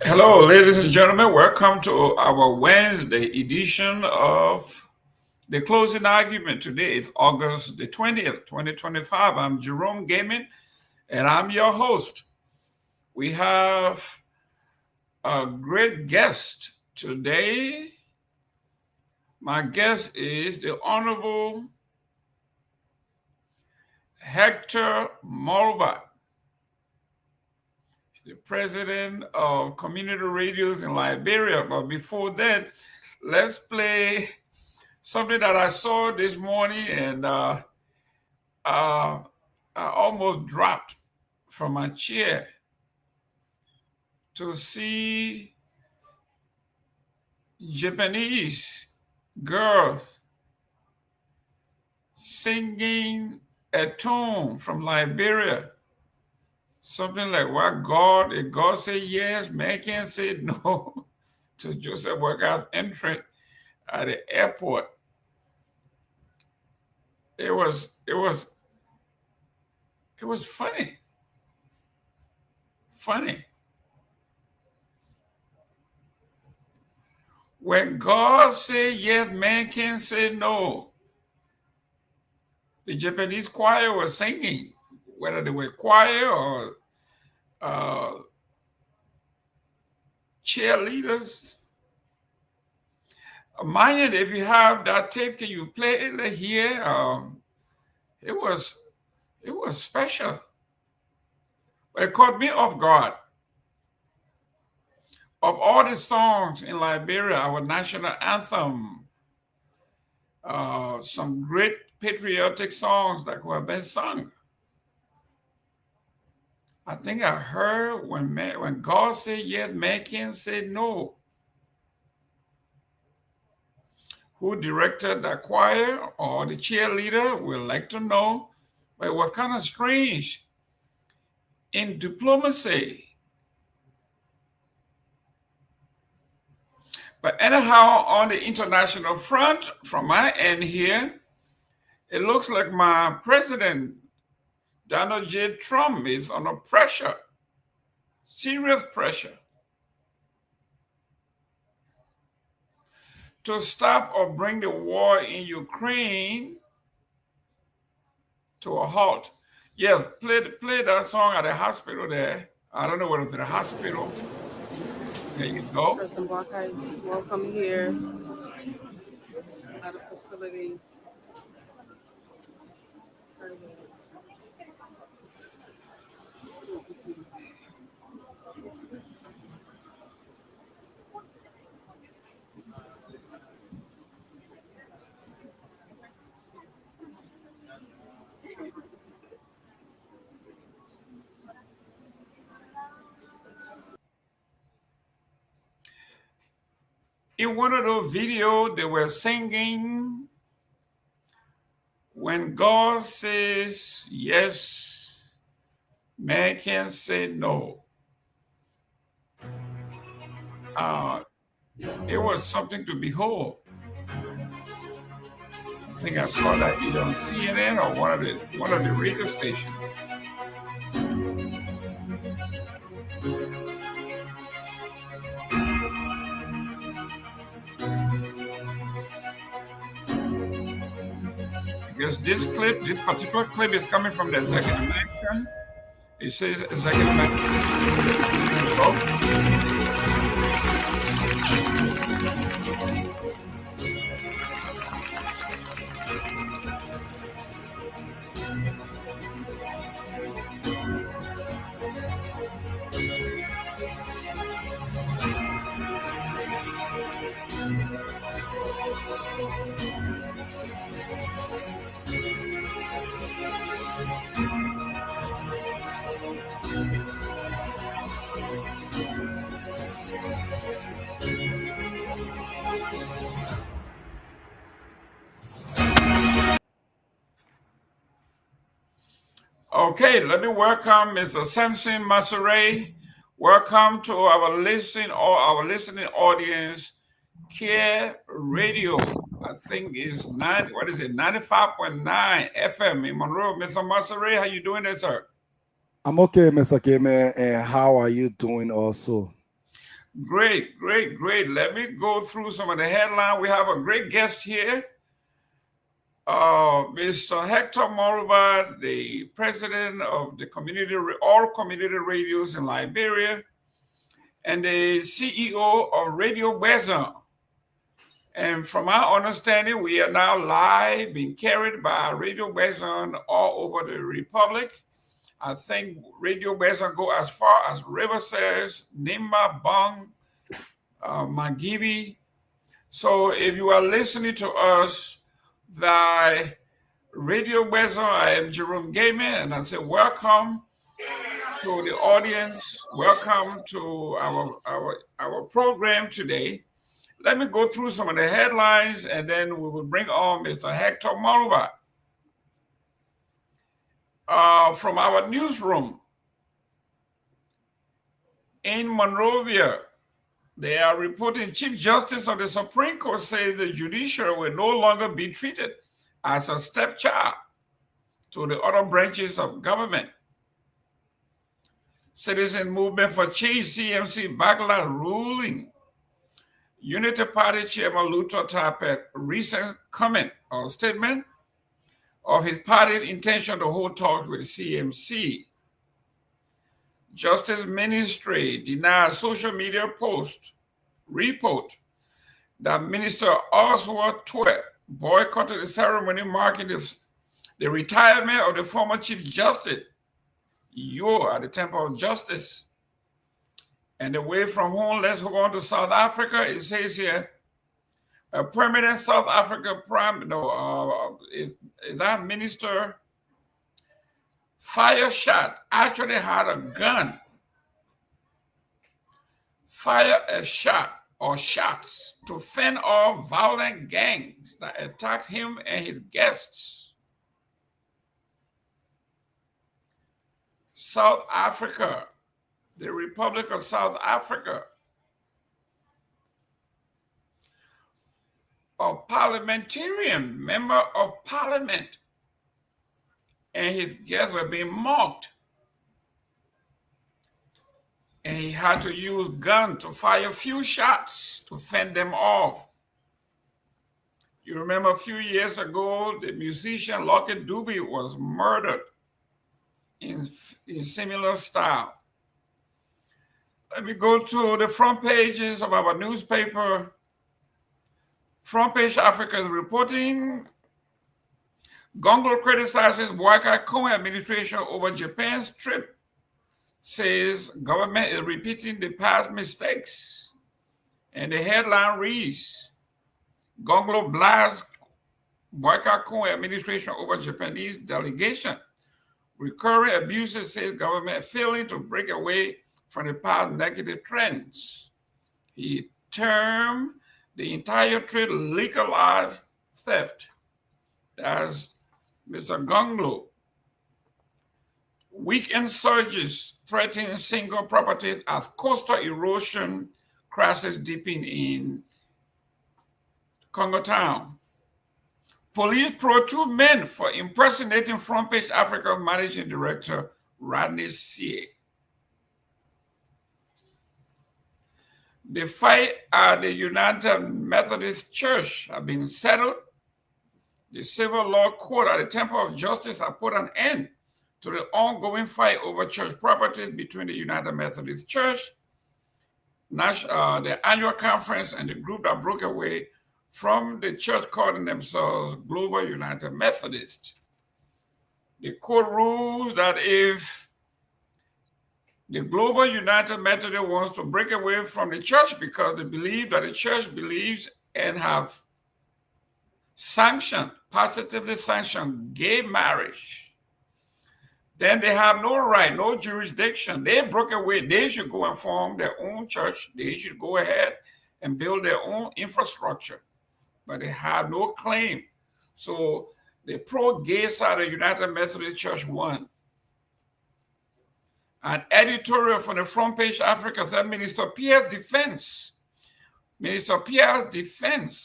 Hello, ladies and gentlemen. Welcome to our Wednesday edition of the closing argument. Today is August the 20th, 2025. I'm Jerome Gayman, and I'm your host. We have a great guest today. My guest is the Honorable Hector Molbat. He's the president of community radios in Liberia. But before that, let's play something that I saw this morning, and I almost dropped from my chair to see Japanese girls singing a tune from Liberia. Something like, what God, if God say yes, man can't say no to Joseph Workhouse entrance at the airport. It was funny. Funny. When God say yes, man can't say no. The Japanese choir was singing, whether they were choir or cheerleaders. Myean, if you have that tape, can you play it here? It was special, but it caught me off guard. Of all the songs in Liberia, our national anthem, some great patriotic songs that could have been sung. I think I heard when God said yes, man can't say no. Who directed the choir or the cheerleader, we'd like to know. But it was kind of strange. In diplomacy, but anyhow, on the international front, from my end here, it looks like my president, Donald J. Trump, is under pressure, serious pressure, to stop or bring the war in Ukraine to a halt. Yes, play that song at the hospital there. I don't know whether it's the hospital. There you go. President Black Ice, welcome here at the facility. In one of those videos, they were singing, when God says yes, man can't say no. It was something to behold. I think I saw that either on CNN or one of the radio stations. I guess this particular clip is coming from the executive mansion. It says executive mansion. Okay, let me welcome Mr. Samson Masere. Welcome to our listening audience, Care Radio. I think it's 95.9 FM in Monroe. Mr. Masere, how you doing there, sir? I'm okay, Mr. Gayman, and how are you doing also? Great. Let me go through some of the headlines. We have a great guest here. Mr. Hector Moruba, the president of the all community radios in Liberia, and the CEO of Radio Bezon. And from our understanding, we are now live, being carried by Radio Bezon all over the Republic. I think Radio Bezon go as far as Riverside, Nimba, Bong, Mangibi. So if you are listening to us via Radio Bezon, I am Jerome Gayman, and I say welcome to the audience. Welcome to our program today. Let me go through some of the headlines, and then we will bring on Mr. Hector Moruba. From our newsroom in Monrovia, they are reporting Chief Justice of the Supreme Court says the judiciary will no longer be treated as a stepchild to the other branches of government. Citizen Movement for Change CMC backlash ruling. Unity Party Chairman Luther Tappet recent comment or statement of his party's intention to hold talks with CMC. Justice Ministry denies social media report that Minister Oswald Tuet boycotted the ceremony marking the retirement of the former Chief Justice at the Temple of Justice. And away from home, let's go on to South Africa. It says here, a permanent South Africa is that Minister Fireshot actually had a gun, fire a shot or shots to fend off violent gangs that attacked him and his guests. South Africa. The Republic of South Africa, a parliamentarian member of parliament and his guests were being mocked. And he had to use gun to fire a few shots to fend them off. You remember a few years ago, the musician Lucky Dube was murdered in similar style. Let me go to the front pages of our newspaper. Front Page Africa is reporting Gongloe criticizes Boakai administration over Japan's trip. Says government is repeating the past mistakes. And the headline reads, Gongloe blasts Boakai administration over Japanese delegation. Recurring abuses says government failing to break away from the past negative trends. He termed the entire trade legalized theft. That's Mr. Gongloe. Weekend surges threatening single properties as coastal erosion crisis deepening in Congo Town. Police probe 2 men for impersonating Front Page Africa's managing director, Rodney Sie. The fight at the United Methodist Church has been settled. The civil law court at the Temple of Justice has put an end to the ongoing fight over church properties between the United Methodist Church, the annual conference, and the group that broke away from the church calling themselves Global United Methodist. The court rules that if the Global United Methodist wants to break away from the church because they believe that the church believes and have positively sanctioned gay marriage, then they have no right, no jurisdiction. They broke away. They should go and form their own church. They should go ahead and build their own infrastructure, but they have no claim. So the pro-gay side of United Methodist Church won. An editorial from the Front Page Africa said Minister Pierre's defense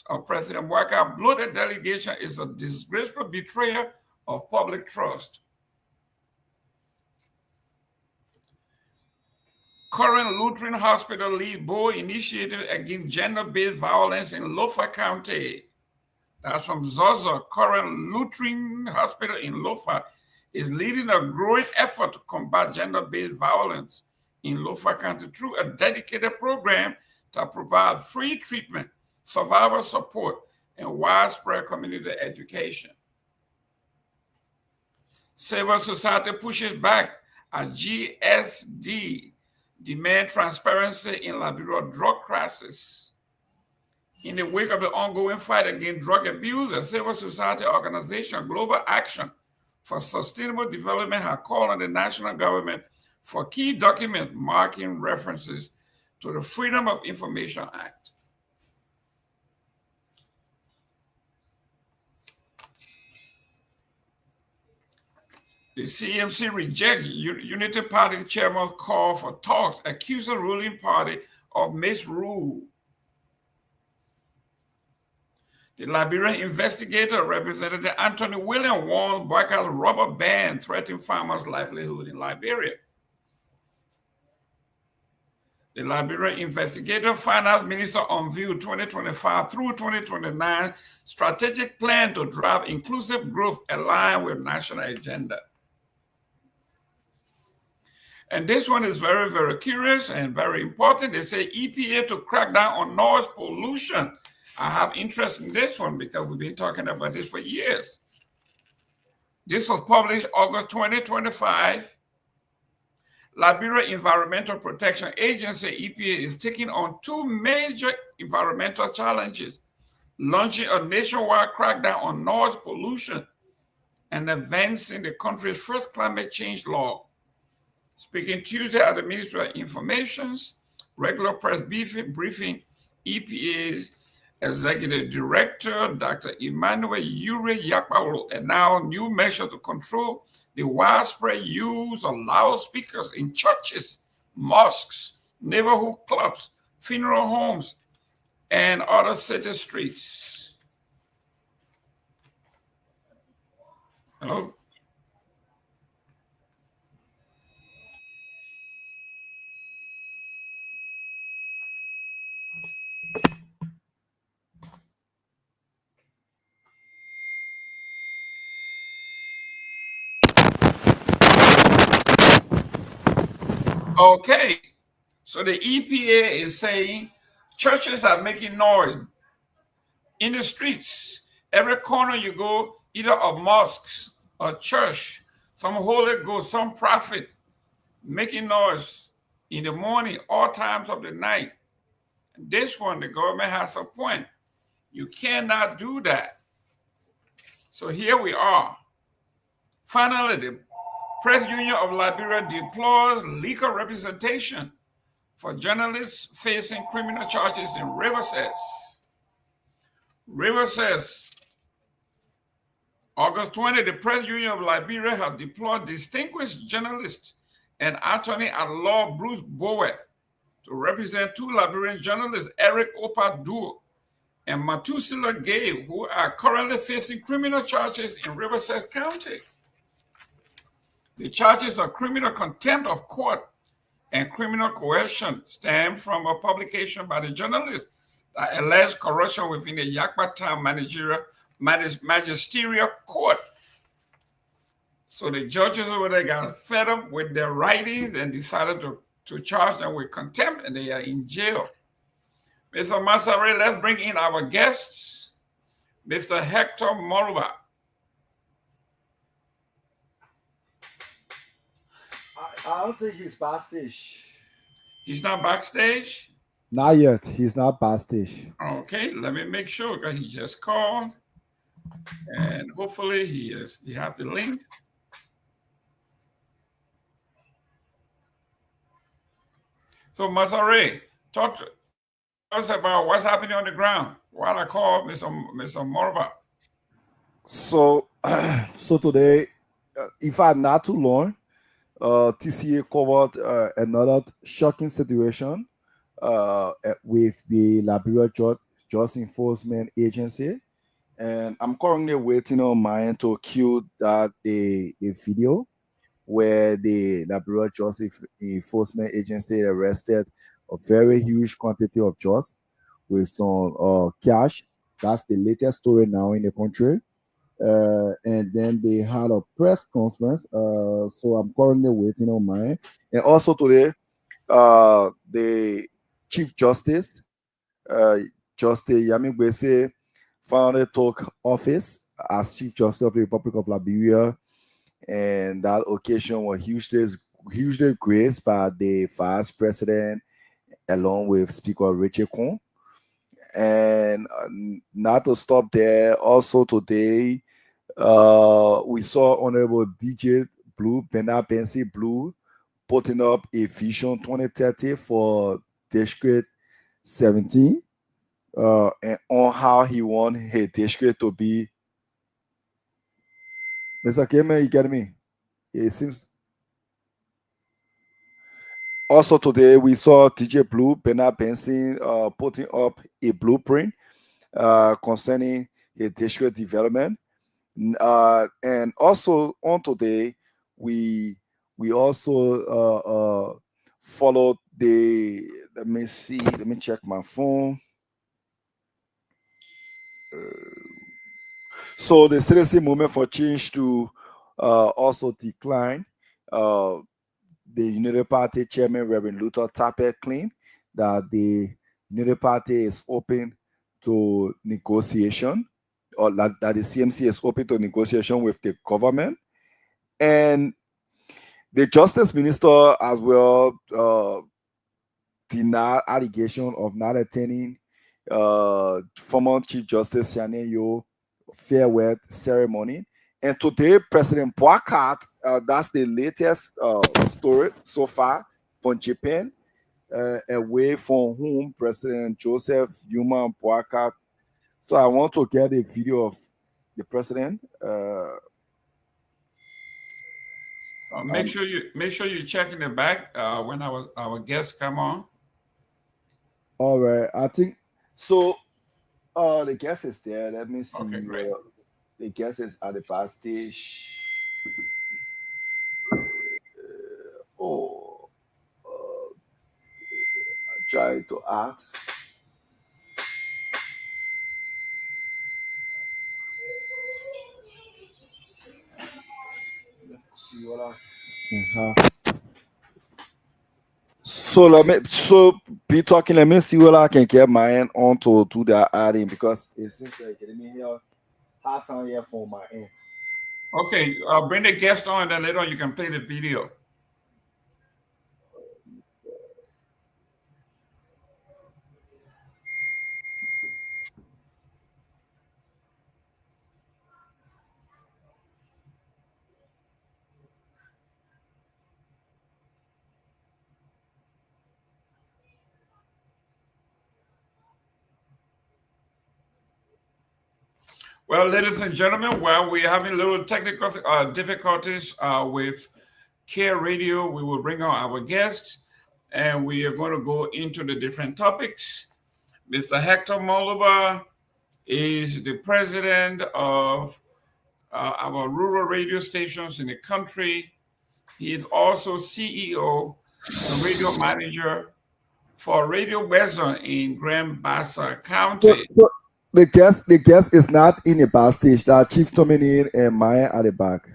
of President Boakai bloated delegation is a disgraceful betrayal of public trust. current Lutheran hospital lead Boe initiative against gender-based violence in Lofa County. That's from Zozo. Current Lutheran hospital in Lofa is leading a growing effort to combat gender-based violence in Lofa County through a dedicated program to provide free treatment, survivor support, and widespread community education. Civil society pushes back as GSD demand transparency in Liberia drug crisis. In the wake of the ongoing fight against drug abuse, a civil society organization, Global Action for Sustainable Development, has called on the national government for key documents marking references to the Freedom of Information Act. The CMC rejects Unity Party chairman's call for talks, accused the ruling party of misrule. The Liberian investigator, Representative Anthony Williams, warned boycott rubber ban threatening farmers' livelihood in Liberia. The Liberian investigator, Finance Minister unveiled 2025 through 2029 strategic plan to drive inclusive growth aligned with national agenda. And this one is very, very curious and very important. They say EPA to crack down on noise pollution. I have interest in this one because we've been talking about this for years. This was published August 2025. Liberia Environmental Protection Agency, EPA, is taking on two major environmental challenges, launching a nationwide crackdown on noise pollution and advancing the country's first climate change law. Speaking Tuesday at the Ministry of Information's regular press briefing, EPA's Executive Director, Dr. Emmanuel Ure Yakpawolo, announced new measures to control the widespread use of loudspeakers in churches, mosques, neighborhood clubs, funeral homes, and other city streets. Hello? Okay, so the EPA is saying churches are making noise in the streets. Every corner you go, either a mosque, a church, some Holy Ghost, some prophet, making noise in the morning, all times of the night. This one, the government has a point. You cannot do that. So here we are. Finally, the Press Union of Liberia deplores legal representation for journalists facing criminal charges in Riverset. August 20, the Press Union of Liberia has deployed distinguished journalist and attorney at law Bruce Bowe to represent two Liberian journalists, Eric Opadu and Matusila Gay, who are currently facing criminal charges in Riverset County. The charges of criminal contempt of court and criminal coercion stem from a publication by the journalist that alleged corruption within the Yakba Town magisterial court. So the judges over there got fed up with their writings and decided to charge them with contempt, and they are in jail. Mr. Masare, let's bring in our guests, Mr. Hector Moruba. I don't think he's backstage. He's not backstage? Not yet. He's not backstage. Okay, let me make sure because he just called. And hopefully he has the link. So Masare, talk to us about what's happening on the ground while I call Mr. Moruba. So today, in fact, not too long, TCA covered another shocking situation with the Liberia Justice Enforcement Agency, and I'm currently waiting on Myean to cue that the video. where the Liberia Justice Enforcement Agency arrested a very huge quantity of drugs with some cash. That's the latest story now in the country. And then they had a press conference. So I'm currently waiting on mine. And also today, the Chief Justice, Justice Yami Gbese, finally took office as Chief Justice of the Republic of Liberia, and that occasion was hugely graced by the Vice President along with Speaker Richard Kong. And not to stop there, also today, we saw Honorable DJ Blue, Bernard Bensi Blue, putting up a vision 2030 for District 17, and on how he want his district to be. Mr. Gayman, you get me? It seems. Also today, we saw DJ Blue, Bernard Benson, putting up a blueprint concerning his district development. And also on today, we also followed the, let me see, let me check my phone. So the citizen movement for change to also decline. The Unity Party chairman, Reverend Luther Tappert, claimed that the Unity Party is open to negotiation, or that the CMC is open to negotiation with the government. And the Justice Minister as well denied allegation of not attending former Chief Justice Siane Yo farewell ceremony. And today, President Boakat, that's the latest story so far from Japan, away from whom President Joseph Yuma Boakat. So I want to get a video of the president. Make sure you check in the back when our guests come on. All right, I think so. The guest is there. Let me see. Okay, great. The guest is at the backstage. Try to add. See what I can have. So be talking. Let me see what I can get mine on to do that adding, because it seems like let me hear hard time here for my end. Okay, bring the guest on, and then later on you can play the video. Well, ladies and gentlemen, while we're having little technical difficulties with Care Radio, we will bring on our guests, and we are going to go into the different topics. Mr. Hector Moluba is the president of our rural radio stations in the country. He is also CEO and radio manager for Radio Western in Grand Bassa County. So the guest is not in the backstage. That Chief Tomalin and Myean at the back.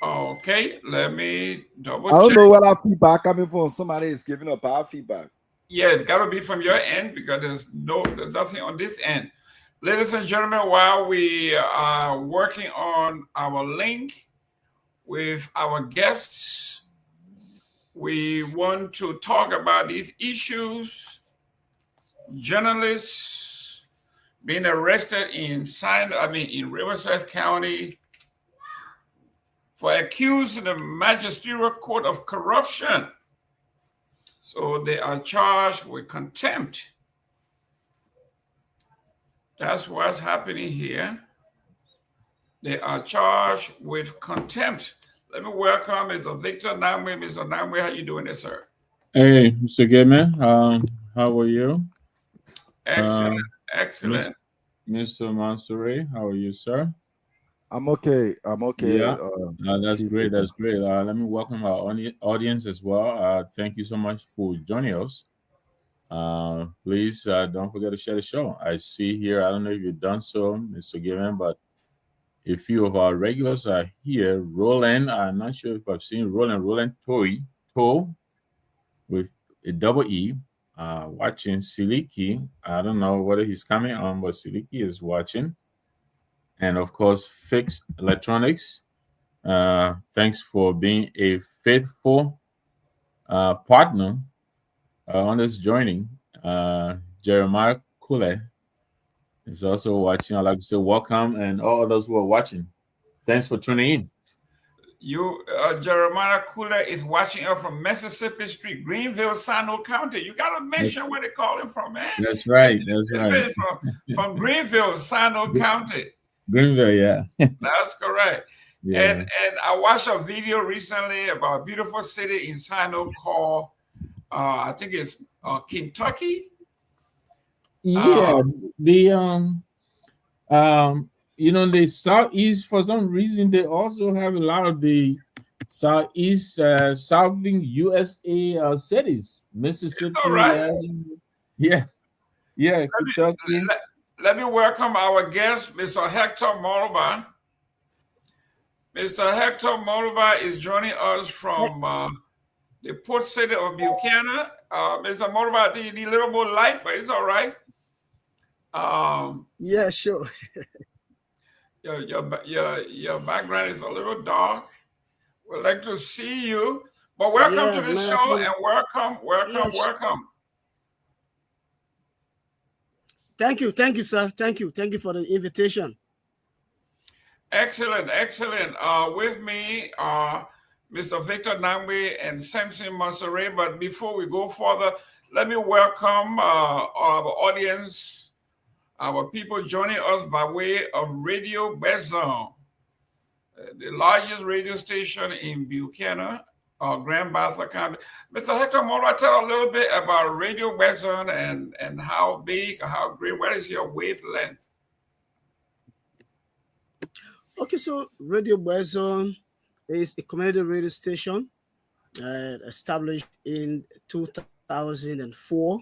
Okay, let me double I don't check. know where that feedback coming from. Somebody is giving a bad feedback. Yeah, it's got to be from your end, because there's nothing on this end. Ladies and gentlemen, while we are working on our link with our guests, we want to talk about these issues. Journalists being arrested in Riverside County for accusing the magisterial court of corruption. So they are charged with contempt. That's what's happening here. They are charged with contempt. Let me welcome Mr. Victor Nagbe. Mr. Nagbe, how you doing there, sir? Hey, Mr. Gayman, how are you? Excellent, excellent. Mr. Mansouri, how are you, sir? I'm okay. I'm okay. Yeah, that's Chief. great. That's great. Let me welcome our audience as well. Thank you so much for joining us. Please don't forget to share the show. I see here, I don't know if you've done so, Mr. Gayman, but a few of our regulars are here. Roland, I'm not sure if I've seen Roland Toe with a double E, watching Seleke. I don't know whether he's coming on, but Seleke is watching. And of course, Fix Electronics. Thanks for being a faithful partner on this joining. Jeremiah Kule is also watching. I'd like to say welcome, and all others who are watching. Thanks for tuning in. Jeremiah Kule is watching us from Mississippi Street, Greenville, Sano County. You got to mention where they call him from, man. That's right. That's right. From Greenville, Sano County. Greenville, yeah. That's correct. Yeah. And I watched a video recently about a beautiful city in Sino called, I think it's Kentucky. Yeah, the southeast, for some reason they also have a lot of the southeast southern USA cities. Mississippi, right. Yeah, Kentucky. Let me welcome our guest, Mr. Hector Moroba. Mr. Hector Moroba is joining us from the port city of Buchanan. Mr. Moroba, I think you need a little more light, but it's all right. Yeah, sure. Your background is a little dark. We'd like to see you, but welcome to the show and welcome. Thank you, sir. Thank you for the invitation. Excellent. With me are Mr. Victor Nagbe and Samson Masere. But before we go further, let me welcome our audience, our people joining us by way of Radio Bezon, the largest radio station in Buchanan, Grand Bassa County. Mr. Hector Mora, tell a little bit about Radio Bezon and how big, how great, what is your wavelength? Okay, so Radio Bezon is a community radio station established in 2004,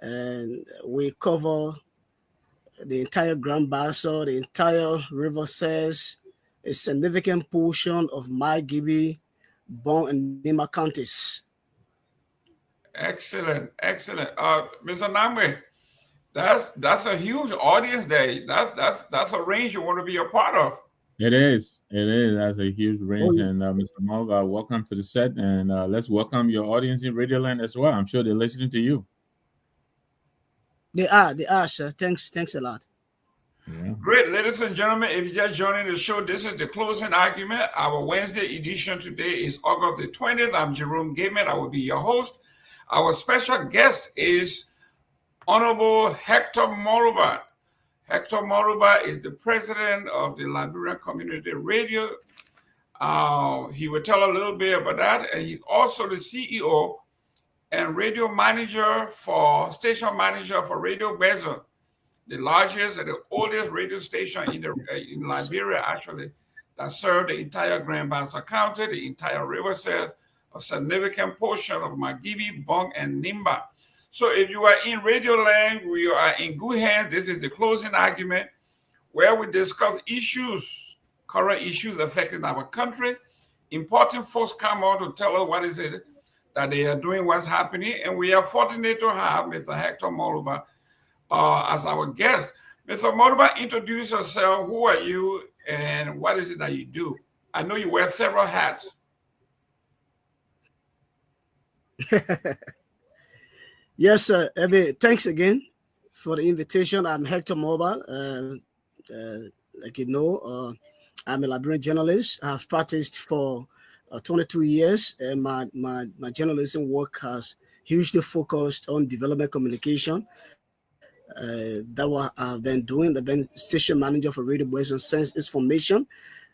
and we cover the entire Grand Bassa, the entire River Seas, a significant portion of Nagbe, Bon, and Nima counties. Excellent. Mr. Nagbe, that's a huge audience there. That's a range you want to be a part of. It is. That's a huge range. And Mr. Malva, welcome to the set. And let's welcome your audience in Radioland as well. I'm sure they're listening to you. They are, sir. Thanks a lot. Yeah. Great, ladies and gentlemen, if you're just joining the show, this is the closing argument. Our Wednesday edition today is August the 20th. I'm Jerome Gayman. I will be your host. Our special guest is Honorable Hector Moroba. Hector Moroba is the president of the Liberian Community Radio. He will tell a little bit about that. And he's also the CEO and station manager for Radio Bezon, the largest and the oldest radio station in Liberia, actually, that served the entire Grand Bassa County, the entire River Seas, a significant portion of Nagbe, Bon, and Nimba. So if you are in Radio Land, we are in good hands. This is the closing argument where we discuss current issues affecting our country. Important folks come out to tell us what is it that they are doing, what's happening. And we are fortunate to have Mr. Hector Moroba as our guest. Mr. Moroba, introduce yourself. Who are you and what is it that you do? I know you wear several hats. Yes, sir. Thanks again for the invitation. I'm Hector Moroba. Like you know, I'm a Liberian journalist. I've practiced for 22 years, and my journalism work has hugely focused on development communication. That what I've been doing. I've been station manager for Radio Bezon since its formation,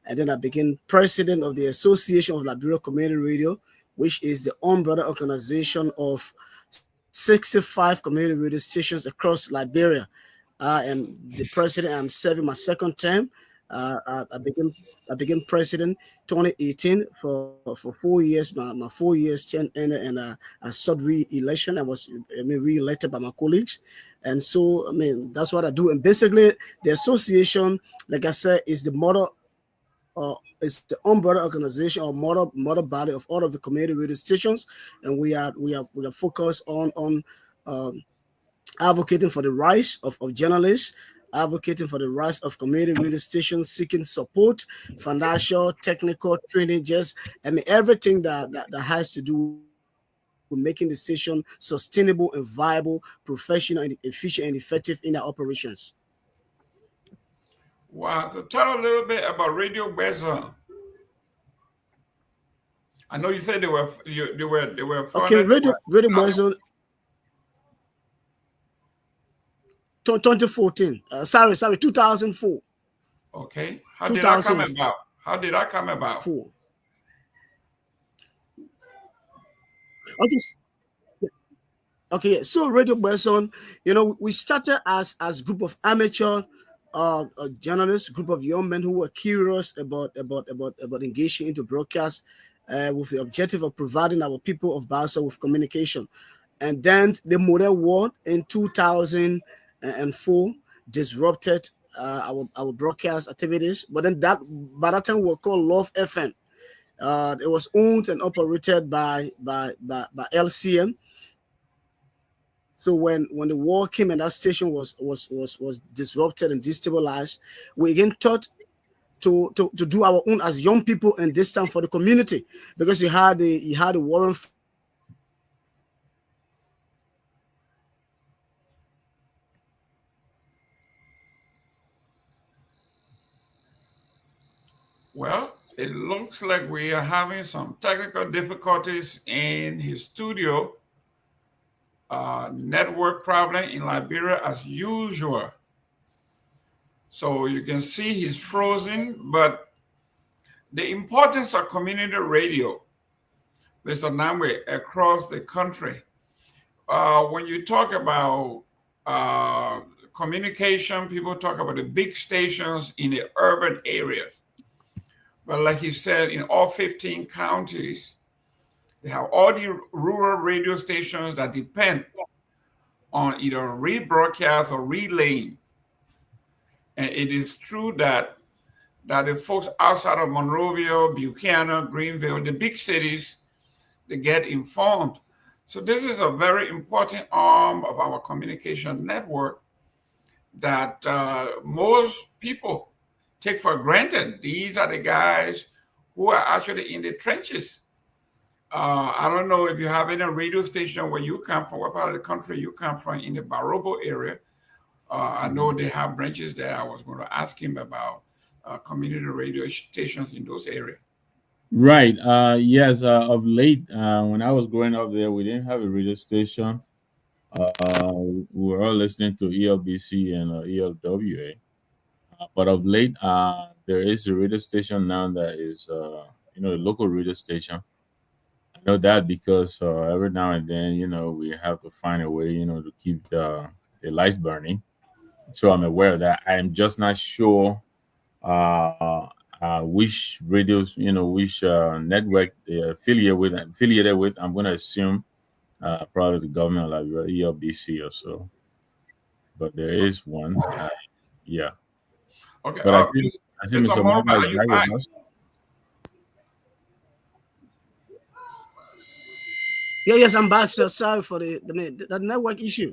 and then I became president of the Association of Liberia Community Radio, which is the umbrella organization of 65 community radio stations across Liberia. I am the president. I'm serving my second term. I became president 2018 for 4 years. My 4 years and I sought re-election. I was re-elected by my colleagues, and so that's what I do. And basically, the association, like I said, is the model. It's the umbrella organization or model body of all of the community radio stations, and we are focused on um, advocating for the rights of journalists, advocating for the rights of community radio stations, seeking support, financial, technical training, just everything that has to do with making the station sustainable and viable, professional, and efficient and effective in their operations. Wow. So tell a little bit about Radio Bezo. I know you said they were Okay, founded. Radio Boyzone 2014. Sorry, 2004. Okay. How did that come about? 4. Okay. Okay, so Radio Boyzone, we started as group of amateur journalists, group of young men who were curious about engaging into broadcast with the objective of providing our people of Basa with communication. And then the modern war in 2004 disrupted our broadcast activities. But then by that time we were called Love FM. It was owned and operated by LCM. So when the war came and that station was disrupted and destabilized, we again thought to do our own as young people in this time for the community, because you had the Warren fashion model invader ground Basa County. So we thought to do our own as young people in this time for the community. So we again started Well, it looks like we are having some technical difficulties in his studio. Network problem in Liberia as usual. So you can see he's frozen, but the importance of community radio, Mr. Nagbe, across the country. When you talk about communication, people talk about the big stations in the urban areas. But like you said, in all 15 counties, they have all the rural radio stations that depend on either rebroadcast or relaying. And it is true that the folks outside of Monrovia, Buchanan, Greenville, the big cities, they get informed. So this is a very important arm of our communication network that most people take for granted. These are the guys who are actually in the trenches. I don't know if you have any radio station where you come from, what part of the country you come from, in the Barobo area. I know they have branches there. I was going to ask him about community radio stations in those areas. Right. Yes. Of late, when I was growing up there, we didn't have a radio station. We were all listening to ELBC and ELWA. But of late, there is a radio station now that is, a local radio station. I know that because every now and then, we have to find a way, to keep the lights burning. So I'm aware of that. I'm just not sure which radios, which network they're affiliated with. I'm going to assume probably the government, like ELBC or so. But there is one. Yeah. Okay. But I see Mr. Morba, Morba are is you back back? with us. Yes, I'm back, sir. Sorry for the network issue.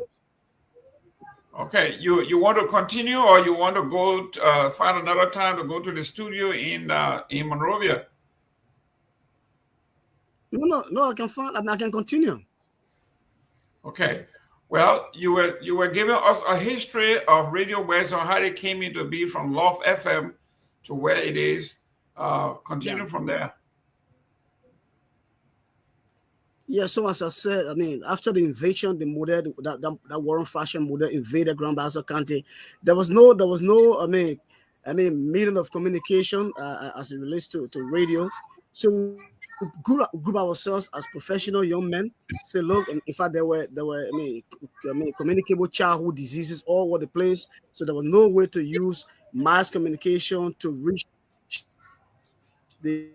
Okay, you want to continue, or you want to go find another time to go to the studio in Monrovia? No, I can continue. Okay. Well, you were giving us a history of Radio West on how they came into be from Love FM to where it is. Continue from there. Yeah, so as I said, after the invasion, the model that Warren fashion model invaded Grand Bassa County, there was no medium of communication as it relates to radio. So we group ourselves as professional young men. Say, look, and in fact, there were communicable childhood diseases all over the place. So there was no way to use mass communication to reach the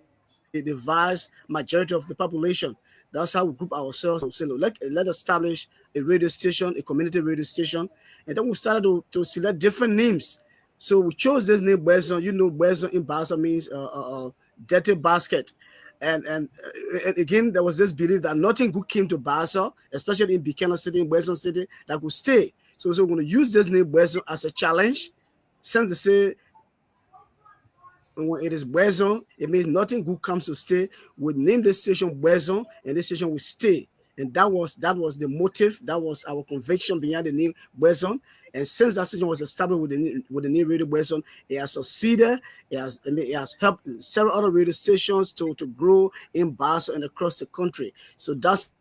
vast majority of the population. That's how we group ourselves and say, let's establish a radio station, a community radio station. And then we started to select different names. So we chose this name, Bwezon. Bwezon in Bahasa means dirty basket. And again, there was this belief that nothing good came to Bahasa, especially in Buchanan City, in Bwezon City, that would stay. So we're going to use this name, Bwezon, as a challenge. Since they say when it is Bwezon, it means nothing good comes to stay. We name this station Bwezon, and this station will stay. And that was the motive. That was our conviction behind the name Bwezon. And since that station was established with the name Radio Bwezon, it has succeeded. It has helped several other radio stations to grow in Bahasa and across the country. So that's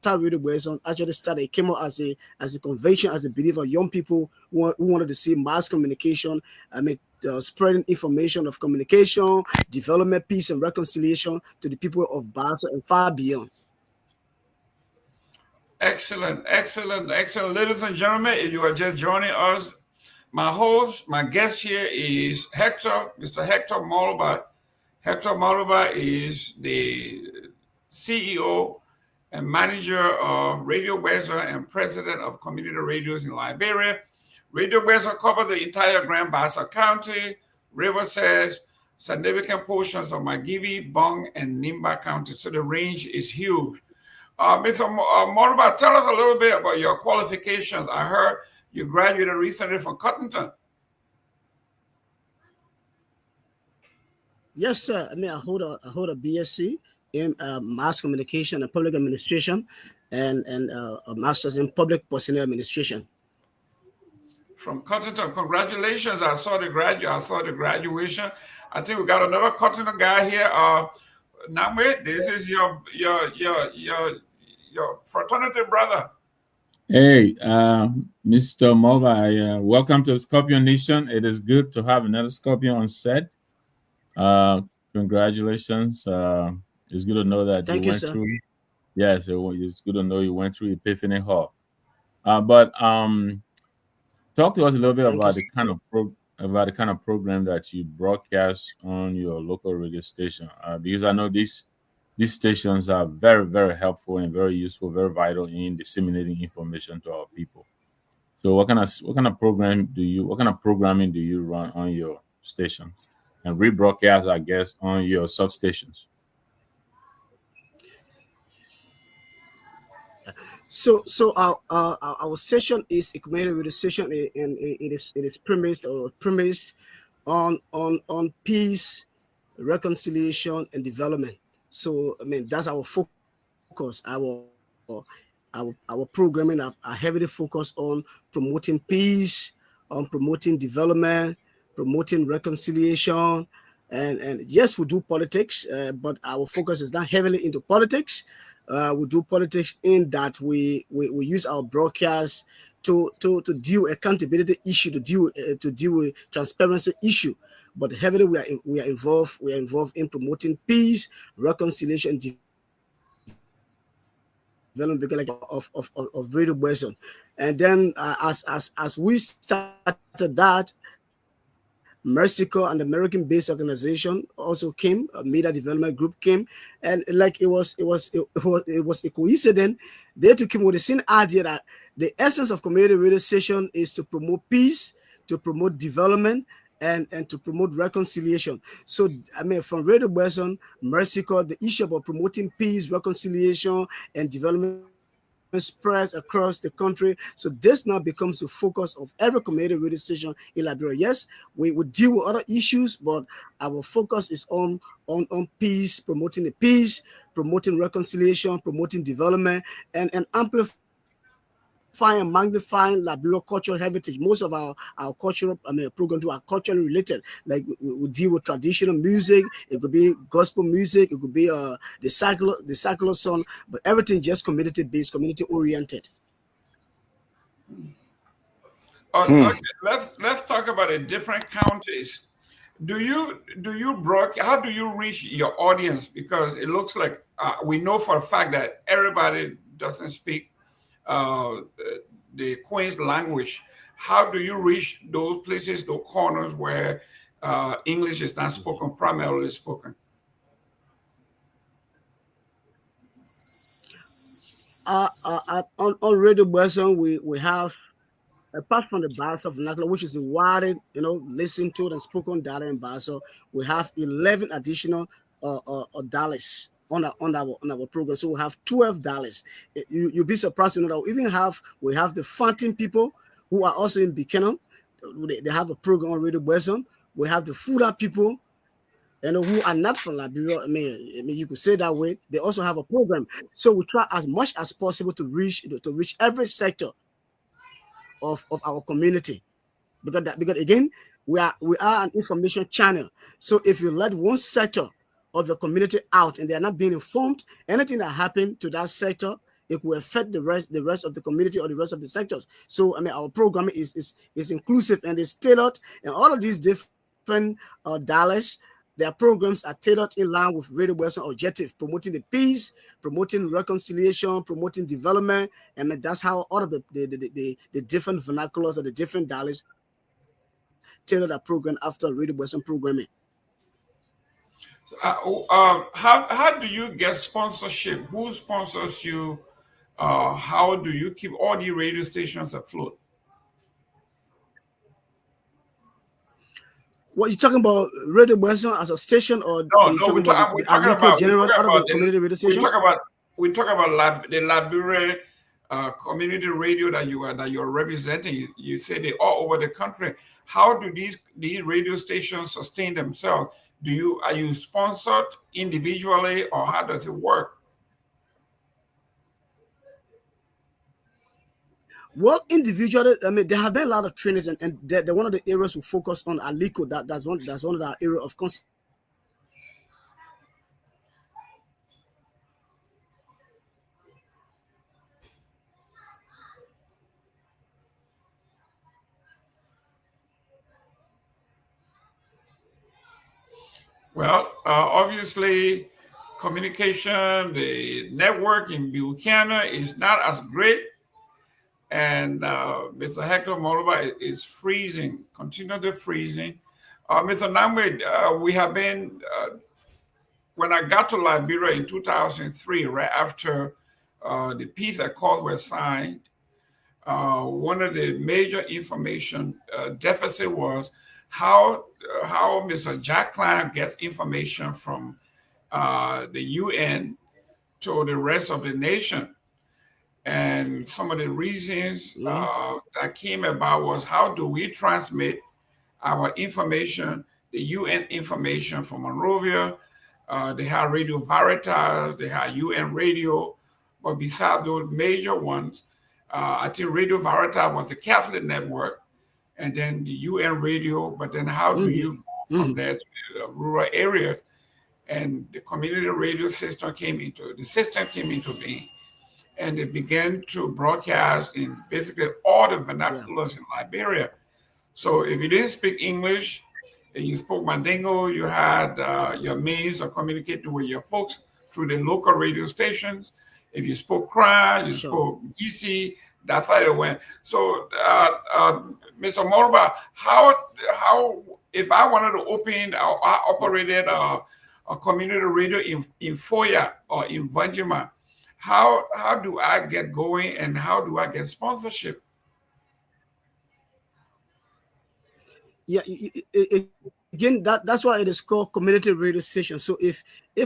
how Radio Bwezon actually started. It came out as a convention, as a belief of young people who wanted to see mass communication. Spreading information of communication, development, peace, and reconciliation to the people of Bahasa and far beyond. Excellent. Ladies and gentlemen, if you are just joining us, my guest here is Mr. Hector Maloba. Hector Maloba is the CEO and manager of Radio Bwezon and president of community radios in Liberia. Radio Bwezon covers the entire Grand Bassa County, Riverside, significant portions of Magibi, Bong, and Nimba County. So the range is huge. Mr. Maloba, tell us a little bit about your qualifications. I heard you graduated recently from Cottonton. Yes, sir. I hold a BSc in mass communication and public administration, and a master's in public personnel administration. From Cottonton, congratulations! I saw the graduation. I think we got another Cottonton guy here. Nagbe, this is your fraternity brother. Hey, Mr. Mova, welcome to Scorpion Nation. It is good to have another Scorpion on set. Congratulations. It's good to know that Thank you you, went sir. through. Yes, it's good to know you went through Epiphany Hall. Talk to us a little bit about the kind of program that you broadcast on your local radio station, because I know these stations are very, very helpful and very useful, very vital in disseminating information to our people. So, what kind of programming do you run on your stations and rebroadcast, I guess, on your substations? So our session is a community radio station, and it is premised on peace, reconciliation, and development. So that's our focus. Our programming are heavily focused on promoting peace, on promoting development, promoting reconciliation, and yes, we do politics, but our focus is not heavily into politics. We do politics in that we use our broadcast to deal with accountability issue, to deal with transparency issue. But heavily we are involved in promoting peace, reconciliation, development of Radio Bwezon. And then as we started that, Mercico, an American-based organization, also came. A media development group came, and it was a coincidence. They took him with the same idea that the essence of community radio station is to promote peace, to promote development, and to promote reconciliation. So from Radio Bwezon, Mercico, the issue about promoting peace, reconciliation, and development spreads across the country. So this now becomes the focus of every community radio station in Liberia. Yes, we would deal with other issues, but our focus is on peace, promoting the peace, promoting reconciliation, promoting development, and amplifying and magnifying Liberia cultural heritage. Most of our cultural programs are culturally related. Like we deal with traditional music. It could be gospel music. It could be the secular song. But everything just community based, community oriented. Okay, let's talk about the different counties. How do you reach your audience? Because it looks like we know for a fact that everybody doesn't speak the Queen's language. how do you reach those places, those corners where English is not spoken, primarily spoken? On Radio Boson, we have, apart from the Bassa vernacular, which is widely, listened to and spoken data in Bassa, we have 11 additional dollars on our program. So we have $12. You'll be surprised to know that we have the Fountain people who are also in Buchanan. They have a program on Radio Boson. We have the Fuda people, who are not from Liberia. I mean, you could say that way. They also have a program. So we try as much as possible to reach every sector of our community, because again, we are an information channel. So if you let one sector of the community out and they are not being informed, anything that happened to that sector, it will affect the rest of the community or the rest of the sectors. So I mean, our programming is inclusive and is tailored, and all of these different dollars, their programs are tailored in line with Radio Boson objective, promoting the peace, promoting reconciliation, promoting development. And that's how all of the different vernaculars or the different dollars tailor that program after Radio Boson programming. How do you get sponsorship? Who sponsors you? How do you keep all the radio stations afloat? What you talking about, Radio Boson as a station, or no, we're talking about community radio stations? We talk about the Liberia community radio that you're representing. You say they all over the country. How do these radio stations sustain themselves? Are you sponsored individually, or how does it work? Well, individually, I mean, there have been a lot of trainings, and they're one of the areas we focus on. Aliko, that's one of the areas of concern. Well, obviously, communication, the network in Buchanan is not as great. And Mr. Hector Moloba is freezing, continually freezing. Mr. Nagbe, we have been, when I got to Liberia in 2003, right after the peace accords were signed, one of the major information deficit was how Mr. Jack Klein gets information from the UN to the rest of the nation. And some of the reasons that came about was, how do we transmit our information, the UN information from Monrovia? They had Radio Veritas, they had UN Radio, but besides those major ones, I think Radio Veritas was the Catholic network, and then the UN Radio. But then how do you go from there to the rural areas? And the community radio system came into being. And they began to broadcast in basically all the vernaculars in Liberia. So if you didn't speak English and you spoke Mandingo, you had your means of communicating with your folks through the local radio stations. If you spoke Kra, you spoke Gisi, that's how it went. So, Mr. Moroba, how if I wanted to open or I operated a community radio in Foya or in Vanjima, how do I get going, and how do I get sponsorship? Yeah, again, that's why it is called community radio station. So if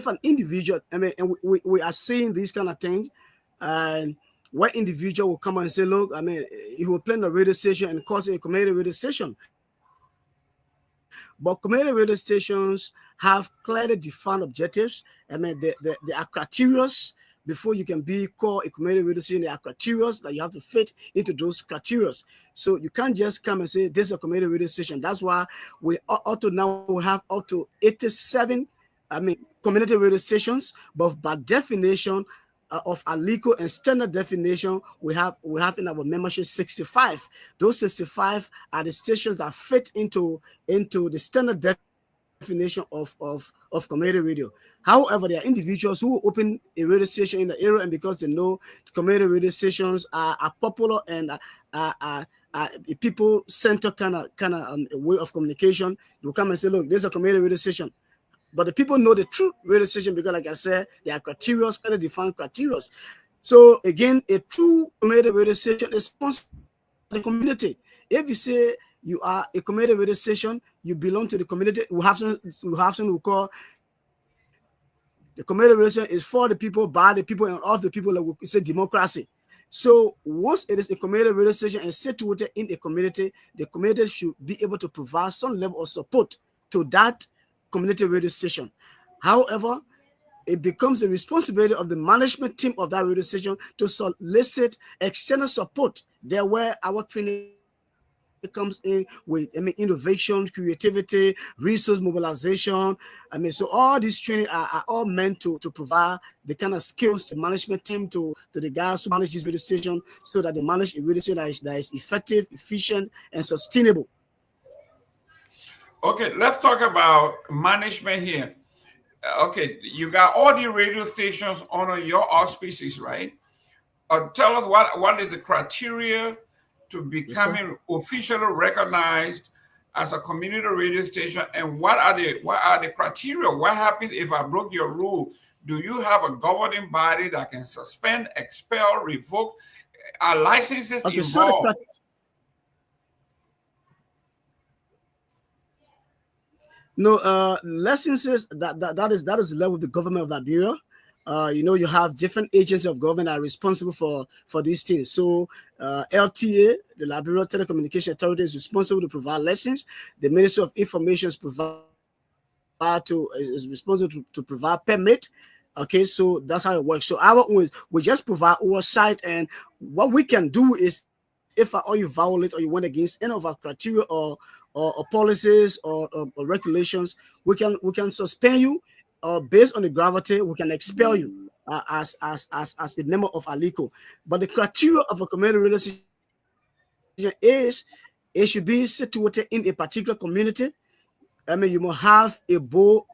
an individual, I mean, and we are seeing these kind of things, and where individual will come and say, look, I mean, he will plan a radio station and cause a community radio station. But community radio stations have clearly defined objectives. I mean, there are criteria before you can be called a community radio station. There are criteria that you have to fit into those criteria. So you can't just come and say, this is a community radio station. That's why we have up to 87, community radio stations. But by definition of Aliko and standard definition, we have in our membership 65. Those 65 are the stations that fit into the standard definition of community radio. However, there are individuals who open a radio station in the area, and because they know community radio stations are popular and people center kind of way of communication. They will come and say, look, there's a community radio station. But the people know the true radio station because, like I said, there are criteria, kind of defined criteria. So again, a true community radio station is sponsored by the community. If you say you are a community radio station, you belong to the community. We have something we call the community radio station is for the people, by the people, and of the people. Like we say, democracy. So once it is a community radio station and situated in a community, the community should be able to provide some level of support to that community radio station. However, it becomes the responsibility of the management team of that radio station to solicit external support. There where our training comes in with innovation, creativity, resource mobilization. So all these training are all meant to provide the kind of skills to management team to the guys who manage this radio station, so that they manage a radio station that is effective, efficient, and sustainable. Okay, let's talk about management here. Okay, you got all the radio stations under your auspices, right? Tell us what is the criteria to becoming officially recognized as a community radio station, and what are the criteria? What happens if I broke your rule? Do you have a governing body that can suspend, expel, revoke? Are licenses involved? No, licenses that is the level of the government of Liberia. You have different agencies of government that are responsible for these things. So LTA, the Liberia Telecommunication Authority, is responsible to provide license. The Ministry of Information is responsible to provide permit. Okay, so that's how it works. So our own is we just provide oversight, and what we can do is, if you violate or you went against any of our criteria or policies or regulations, we can suspend you. Based on the gravity, we can expel you as a member of ALICO. But the criteria of a community radio station is it should be situated in a particular community. You must have a board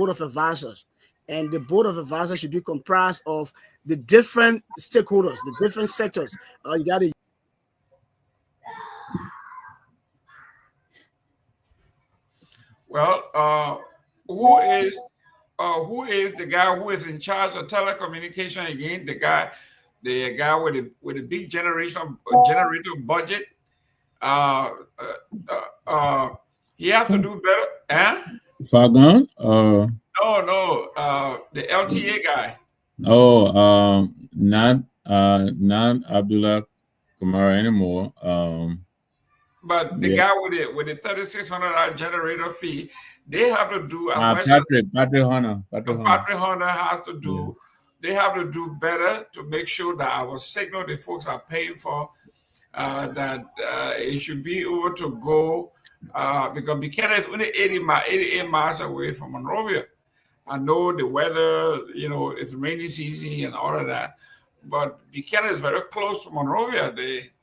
of advisors, and the board of advisors should be comprised of the different stakeholders, the different sectors. You got to. Well, who is the guy who is in charge of telecommunication again? The guy with the big generator budget. He has to do better. Eh? Fagan? No. The LTA guy. Oh, not Abdullah Kamara anymore. But the guy with the $3,600 generator fee, they have to do as much Patrick Hunter. Patrick Hunter has to do. Yeah. They have to do better to make sure that our signal the folks are paying for, that it should be able to go, because Buchanan is only 88 miles away from Monrovia. I know the weather, it's rainy season and all of that, but Buchanan is very close to Monrovia.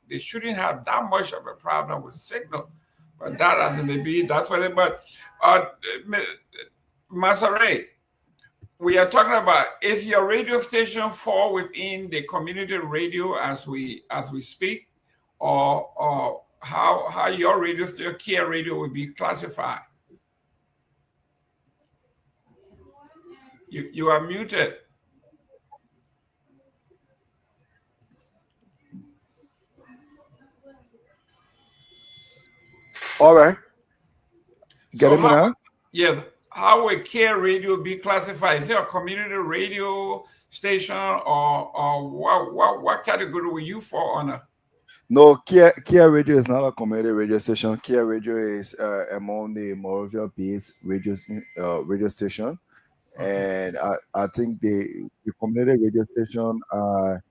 They shouldn't have that much of a problem with signal, but that as it may be, that's what it. But Masare, we are talking about, is your radio station fall within the community radio as we speak, or how your radio station, Kia Radio, will be classified? You are muted. All right. Get it now? Yes. How will Care Radio be classified? Is it a community radio station, or what category will you fall under? No, Kia Radio is not a community radio station. Kia Radio is among the Monrovia-based radio station, and I think the community radio station are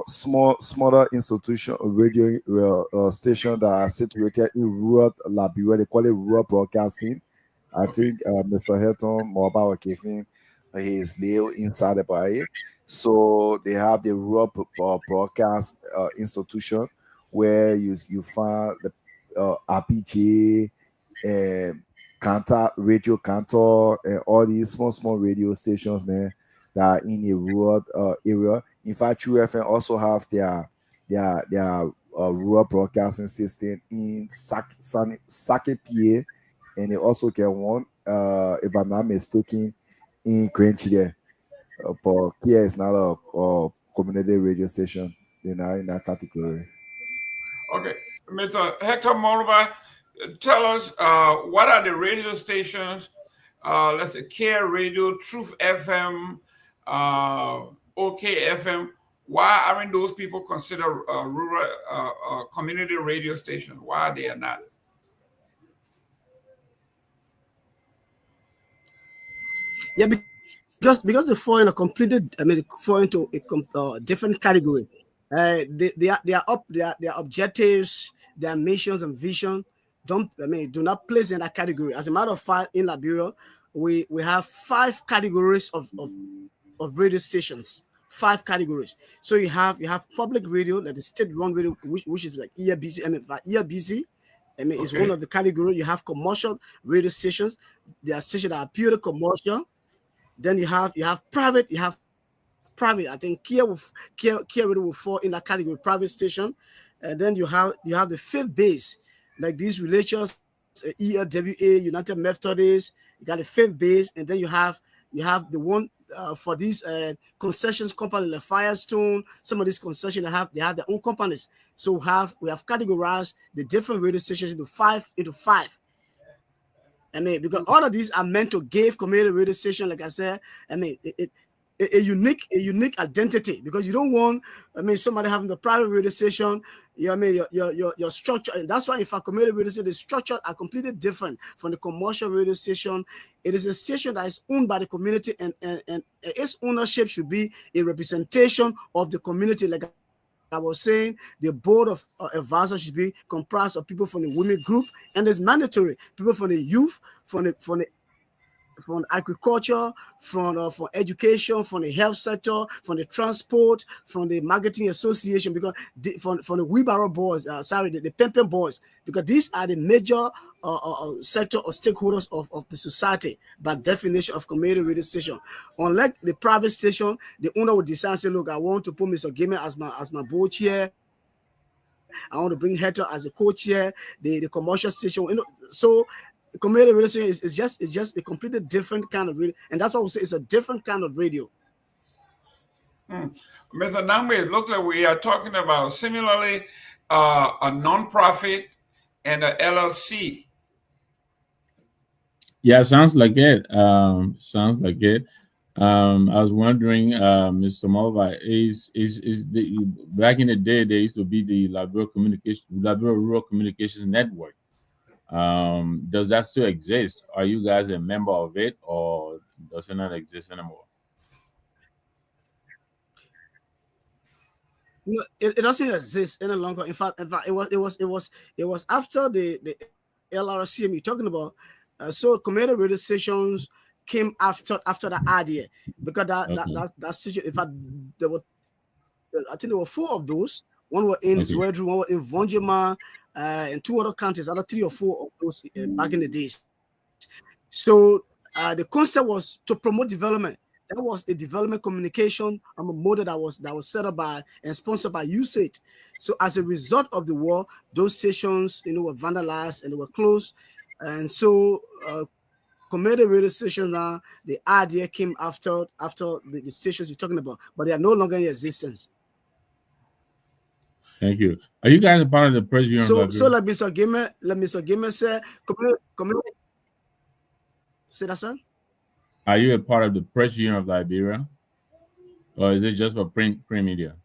smaller institution radio station that are situated in rural Liberia. They call it rural broadcasting. I think Mr. Hilton Mobile Kevin, he is live inside the Bay. So they have the rural broadcast institution where you find the RPG, Radio Cantor, and all these small radio stations, man, that are in a rural area. In fact, UFN also have their rural broadcasting system in Seleke PA, and they also get one, if I'm not mistaken, in Greenchide. But Kia is not a community radio station, in that category. Okay, Mr. Hector Molba, tell us what are the radio stations? Let's say Care Radio, Truth FM, OK FM. Why aren't those people considered rural community radio stations? Why they are not? Yeah, because they fall in a completed. I mean, they fall into a different category. Their objectives, their missions and vision do not place in that category. As a matter of fact, in Liberia, we have 5 categories of radio stations. 5 categories. So you have public radio, like the state-run radio, which is like ERBC. I mean, ERBC. I mean, it's one of the categories. You have commercial radio stations. There are stations that are purely commercial. Then you have private. I think Kia Radio will fall in that category, private station. And then you have the faith base, like these religious ELWA, United Methodists. You got the faith base, and then you have the one for these concessions companies like Firestone. Some of these concessions they have their own companies. So we have categorized the different radio stations into five. I mean, because all of these are meant to give community radio station, like I said, I mean, a unique identity, because you don't want, I mean, somebody having the private radio station, you know, I mean, your structure, and that's why if a community radio station, the structure are completely different from the commercial radio station. It is a station that is owned by the community, and its ownership should be a representation of the community. Like I was saying, the board of advisors should be comprised of people from the women group, and it's mandatory people from the youth, from agriculture, from education, from the health sector, from the transport, from the marketing association, because from the wheelbarrow boys, the pimping boys, because these are the major sector or stakeholders of the society by definition of community radio station. Unlike the private station, the owner would decide, say, look, I want to put Mr. Gayman as my board chair. I want to bring Hector as a co-chair. The commercial station, you know, so community radio station is just a completely different kind of radio, and that's why we say it's a different kind of radio. Mr. Nagbe, it looks like we are talking about similarly a non-profit and a LLC. Yeah, sounds like it. I was wondering, Mr. Malva, is back in the day there used to be the Liberia Rural Communications Network. Does that still exist? Are you guys a member of it, or does it not exist anymore? No, it doesn't exist any longer. In fact, it was after the LRCM you're talking about. So community radio stations came after that idea, because that station. In fact, I think there were 4 of those. One were in Zwedru, one were in Vonjema, and 2 other counties, other 3 or 4 of those back in the days. So the concept was to promote development. That was a development communication model that was set up by and sponsored by USAID. So as a result of the war, those stations, you know, were vandalized and they were closed. And so community radio stations now, the idea came after the stations you're talking about, but they are no longer in existence. Thank you. Are you guys a part of the press union? So like Mr. Gayman said, community. Say that, sir? Are you a part of the press union of Liberia, or is it just for print media?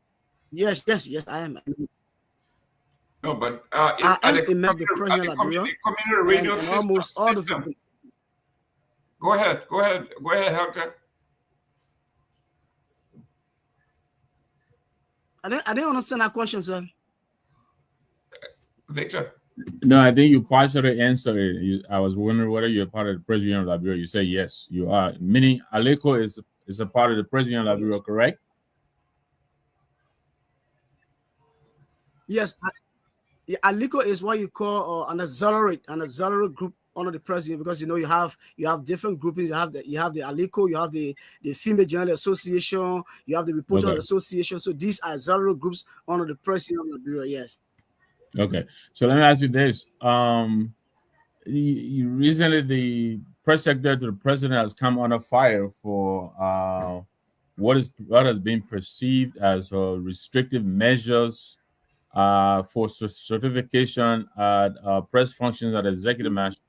Yes, I am. No, but I am a member of the press union of Liberia. Community radio system. Almost all of them. Go ahead, Hector. I didn't understand that question, sir. Victor. No, I think you partially answered it. I was wondering whether you're part of the press union of Liberia. You say yes, you are. Meaning Aleko is a part of the press union of Liberia, correct? Yes, Aleko is what you call an auxiliary group under the press union, because you know you have different groupings. You have the Aleko, you have the Female Journalist Association, you have the Reporters Association. So these are auxiliary groups under the press union of Liberia. Yes. Okay, so let me ask you this: recently, the press secretary to the president has come under fire for what has been perceived as restrictive measures for certification at press functions at executive mansion.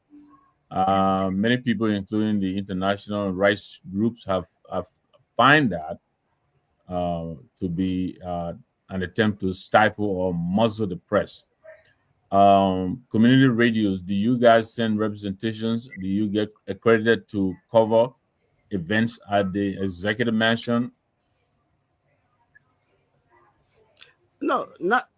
Many people, including the international rights groups, have find that to be an attempt to stifle or muzzle the press. Community radios, do you guys send representations? Do you get accredited to cover events at the executive mansion? No, not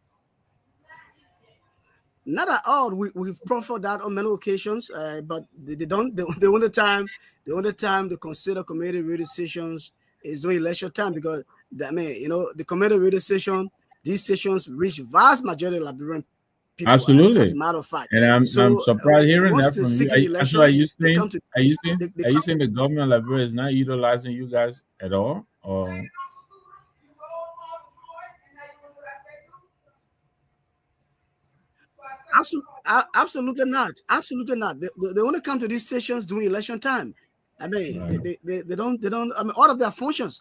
at all. We've proffered that on many occasions, but they don't. The only time they consider community radio stations is during election time, because the community radio station, these stations reach vast majority of Liberian people, as a Absolutely. matter of fact. And I'm So surprised hearing once that the from you. second So election, are you they saying come to are you saying they are you come. saying the government of Liberia is not utilizing you guys at all? Or Absolutely not. Absolutely not. They only come to these stations during election time. I mean, right. they don't. I mean, all of their functions,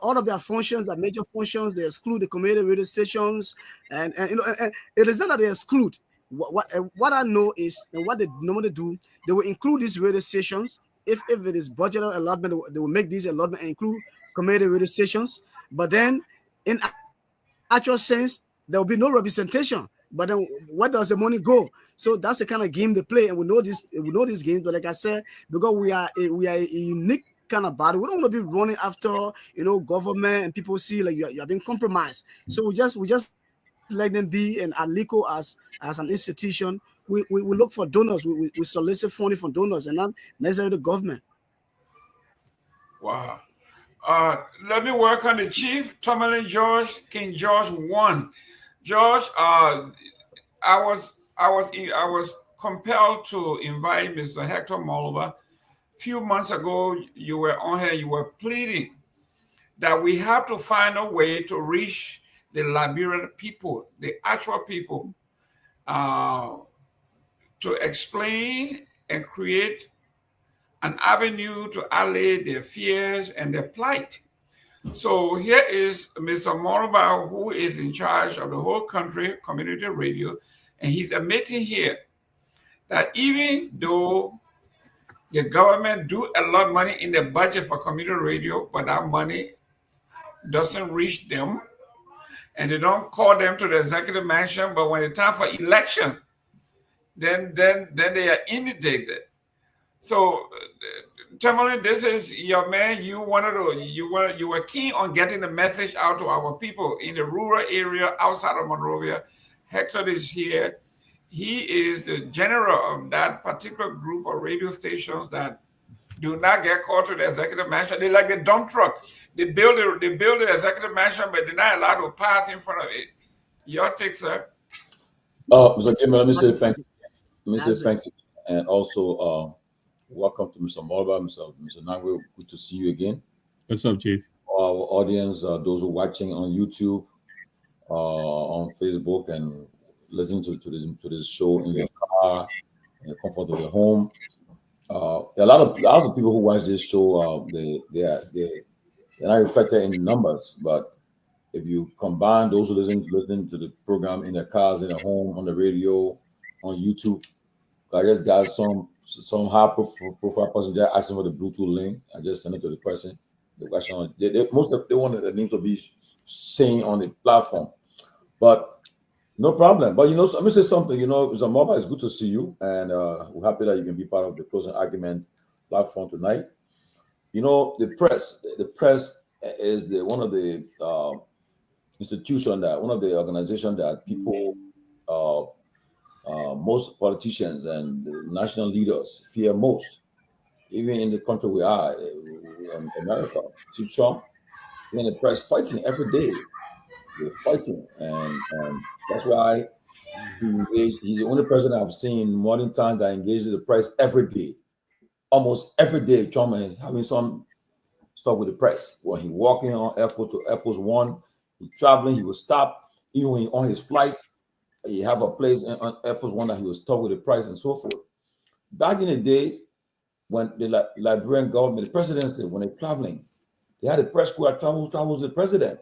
all of their functions, their major functions, they exclude the community radio stations, and it is not that they exclude. What I know is, and what they normally do, they will include these radio stations if it is budget allotment. They will make these allotment and include community radio stations. But then, in actual sense, there will be no representation. But then, where does the money go? So that's the kind of game they play, and we know this. We know this game. But like I said, because we are a unique kind of body, we don't want to be running after government and people see like you are being compromised. So we just let them be. And Alico as an institution, we look for donors. We solicit funding from donors, and not necessarily the government. Wow. Let me work on the chief. Tomalin George, King George I. George, I was compelled to invite Mr. Hector Molova. A few months ago, you were on here. You were pleading that we have to find a way to reach the Liberian people, the actual people, to explain and create an avenue to allay their fears and their plight. So here is Mr. Moroba, who is in charge of the whole country community radio, and he's admitting here that even though the government do a lot of money in the budget for community radio, but that money doesn't reach them, and they don't call them to the executive mansion. But when it's time for election, then they are inundated. So, Tomalin, this is your man. You were keen on getting the message out to our people in the rural area outside of Monrovia. Hector is here. He is the general of that particular group of radio stations that do not get called to the executive mansion. They're like a dump truck. They build the executive mansion, but they're not allowed to pass in front of it. Your take, sir. Mr. Gayman, let me say thank you. Let me say That's it. thank you. And also, welcome to Mr. Morba, Mr. Nagbe. Good to see you again. What's up, Chief? Our audience, those who are watching on YouTube, on Facebook, and listening to this show in your car, in the comfort of your home. There are lots of people who watch this show. They're not reflected in numbers, but if you combine those who listen to the program in their cars, in their home, on the radio, on YouTube, I just got some high profile person there asking for the Bluetooth link. I just sent it to the person. The question they wanted the names to be saying on the platform, but no problem. But let me say something. Zamoba, it's good to see you, and we're happy that you can be part of the closing argument platform tonight. The press is one of the institution one of the organizations that people, most politicians and national leaders fear most, even in the country we are, in America. See Trump, in the press fighting every day. They're fighting, and that's why he's the only president I've seen in modern times that engages the press every day. Almost every day, Trump is having some stuff with the press. When he walking on Air Force to Air Force One, he traveling, he will stop. Even when he on his flight, he have a place on Air Force One that he was tough with the price and so forth. Back in the days when the Liberian government, the presidency, when they're traveling, they had a press corps that travels with the president.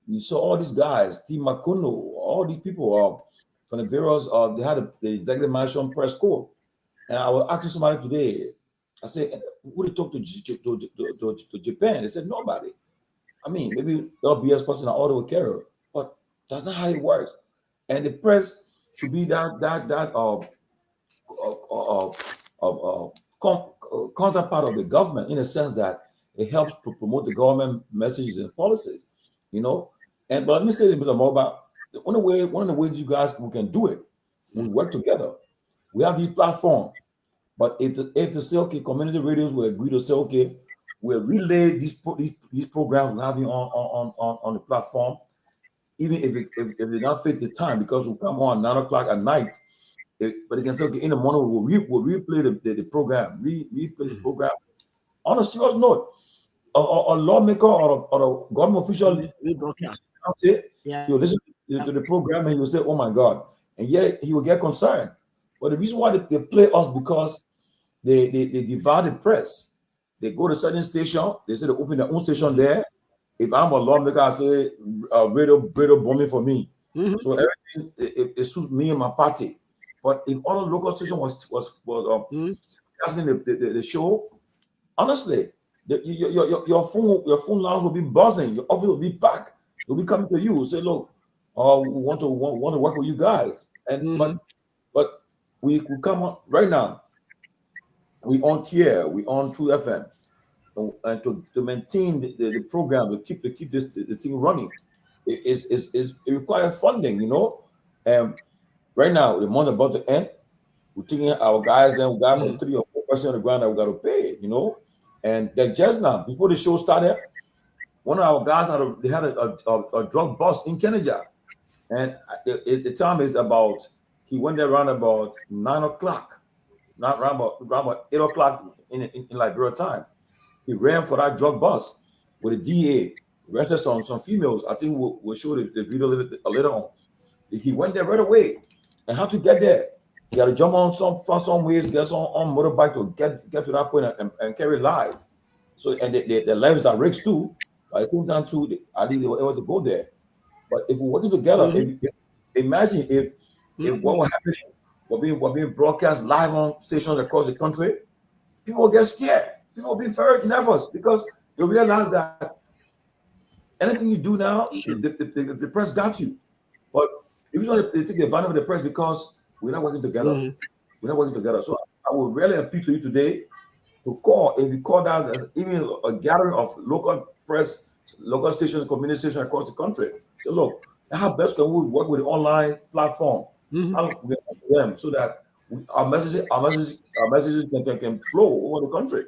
You saw all these guys, T. Makuno, all these people from the various, they had the executive mansion press corps. And I was asking somebody today, I said, who did talk to Japan? They said, nobody. I mean, maybe the BS person, an auto carrier, but that's not how it works. And the press should be that counterpart of the government, in a sense that it helps to promote the government messages and policies, you know. And but let me say a bit more about one of the ways you guys we can do it. We work together. We have these platforms, but if the Seleke community radios will agree to say, okay, we'll relay these programs we have on the platform, even if they not fit the time, because we'll come on 9 o'clock at night. But they can say, okay, in the morning we'll replay the program, replay the program. On a serious note, a lawmaker or a government official, he'll listen to the program and he will say, oh my God. And yet he will get concerned. But the reason why they play us because they divide the press. They go to certain station, they say they open their own station there. If I'm a lawmaker, I say radio bombing for me. So everything it suits me and my party. But if all the local station was asking the show, honestly, your phone lines will be buzzing, your office will be packed. They'll be coming to you, say, look, we want to work with you guys. And but we come on right now. We on here, we on True FM, and to maintain the program, to keep the thing running, it requires funding, you know. Right now, the month about to end, we're taking our guys, then we got 3 or 4 person on the ground that we got to pay, you know. And that just now, before the show started, one of our guys had a drug bust in Kenya, and the time is about, he went there around about 9 o'clock, not around about 8 o'clock in Liberia time. He ran for that drug bust with a DA, arrested some females. I think we'll show the video later on. He went there right away. And how to get there? You got to jump on some ways, get on motorbike to get to that point and carry live. So, and the lives are rigs too. But at the same time too, I think they were able to go there. But if we're working together, imagine if what was happening were being broadcast live on stations across the country, people will get scared. People will be very nervous because you realize that anything you do now, the press got you. But if you want to take advantage of the press because we're not working together, we're not working together. So I would really appeal to you today to call. If you call that as even a gathering of local press, local stations, community stations across the country, so look, how best can we work with the online platform? How we get them so that our messages can flow over the country.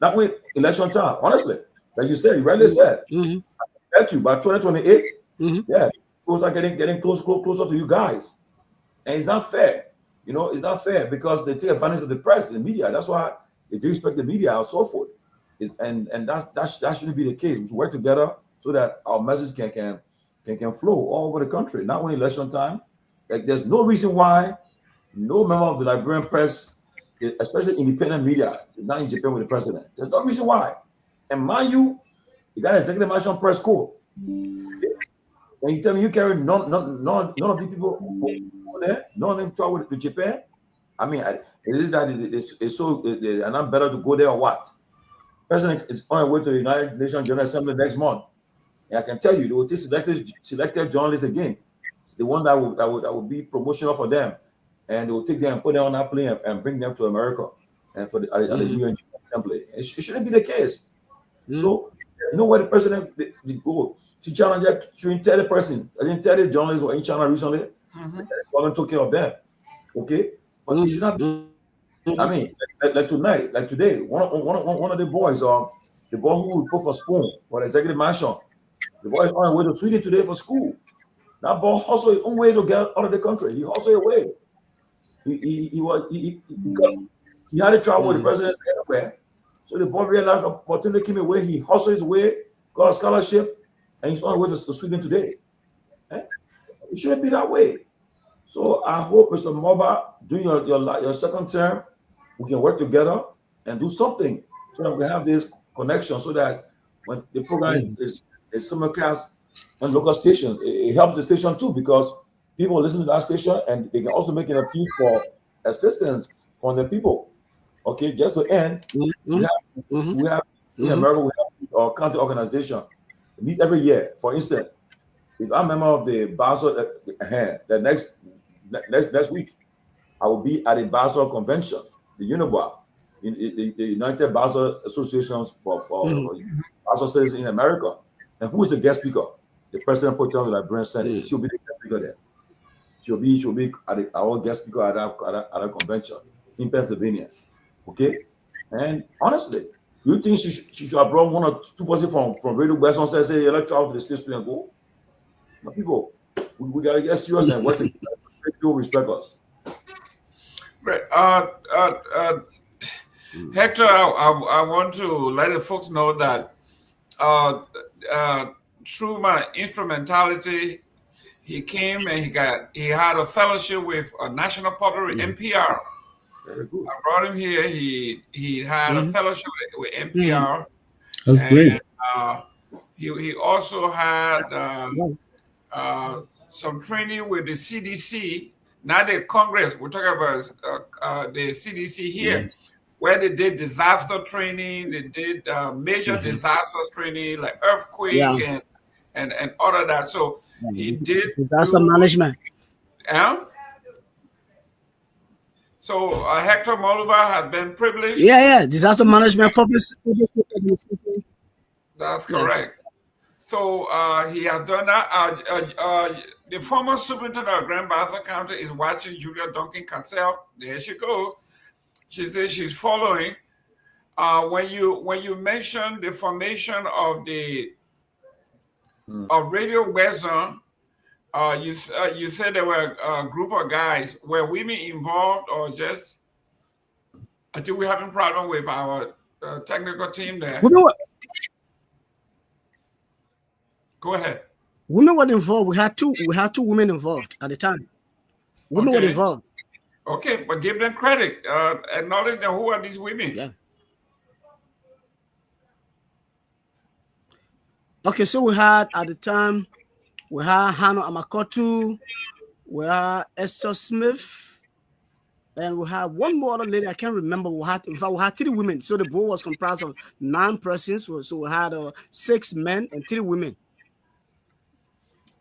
Not with election time, honestly. Like you said, you rightly said. I bet you by 2028, those are getting closer to you guys. And it's not fair. You know, it's not fair because they take advantage of the press, the media. That's why they disrespect the media and so forth. And that shouldn't be the case. We should work together so that our message can flow all over the country, not only election time. Like there's no reason why no member of the Liberian press, especially independent media, is not in Japan with the president. There's no reason why. And mind you got an executive mansion press corps. And you tell me you carry none of these people over there, none of them travel to Japan. I mean, is that it's so and I'm better to go there or what? President is on the way to the United Nations General Assembly next month. And I can tell you, they will take selected journalists again. It's the one that will be promotional for them, and they will take them and put them on that plane and bring them to America and for the UN Assembly. It shouldn't be the case. So you know where the president did go to China? To 30 persons. I didn't tell the journalists were in China recently. Government took care of them. Okay, but it should not be. I mean, like tonight, like today, one of the boys, the boy who put for spoon for the executive mansion, the boy is on the way to Sweden today for school. That boy hustled his own way to get out of the country. He hustled away. He had to travel with the president anywhere. So the boy realized the opportunity came away. He hustled his way, got a scholarship, and he's on the way to Sweden today. It shouldn't be that way. So I hope, Mr. Moba, during your second term, we can work together and do something so that we have this connection, so that when the program is simulcast on local stations, it helps the station too, because people listen to that station and they can also make an appeal for assistance from the people. Okay, just to end, we have in America, we have our county organization meet every year. For instance, if I'm a member of the Basel, the next week, I will be at the Basel Convention, the UNIBA, the United Basel Associations for Basel Cities in America. And who is the guest speaker? The President Pro-Tem of the Liberian Senate. She'll be the guest speaker there. She'll be our guest speaker at a convention in Pennsylvania. Okay? And honestly, you think she should have brought one or two persons from Radio West and say, let's travel to the States and go? But people, we gotta get serious and work together. People respect us. Great. Hector, I want to let the folks know that through my instrumentality, he came and he had a fellowship with a National Public NPR. Very good. I brought him here. He had a fellowship with NPR. That's great. He also had some training with the CDC, not the Congress. We're talking about the CDC here, where they did disaster training. They did major disaster training like earthquake and all of that. So he did disaster management. Yeah. So Hector Moluba has been privileged. Yeah, disaster management public. That's correct. So he has done that. The former superintendent of Grand Bassa County is watching Julia Duncan Cassell. There she goes. She says she's following. When you mentioned the formation of the of Radio Western, you said there were a group of guys. Were women involved, or just? I think we're having a problem with our technical team there. Go ahead. Women were involved. We had two women involved at the time. Women were involved. Okay, but give them credit. Acknowledge them. Who are these women? Yeah. Okay, so we had at the time, we had Hannah Amakotu, we had Esther Smith, and we had one more other lady. I can't remember. We had 3 women. So the board was comprised of 9 persons. So we had 6 men and 3 women.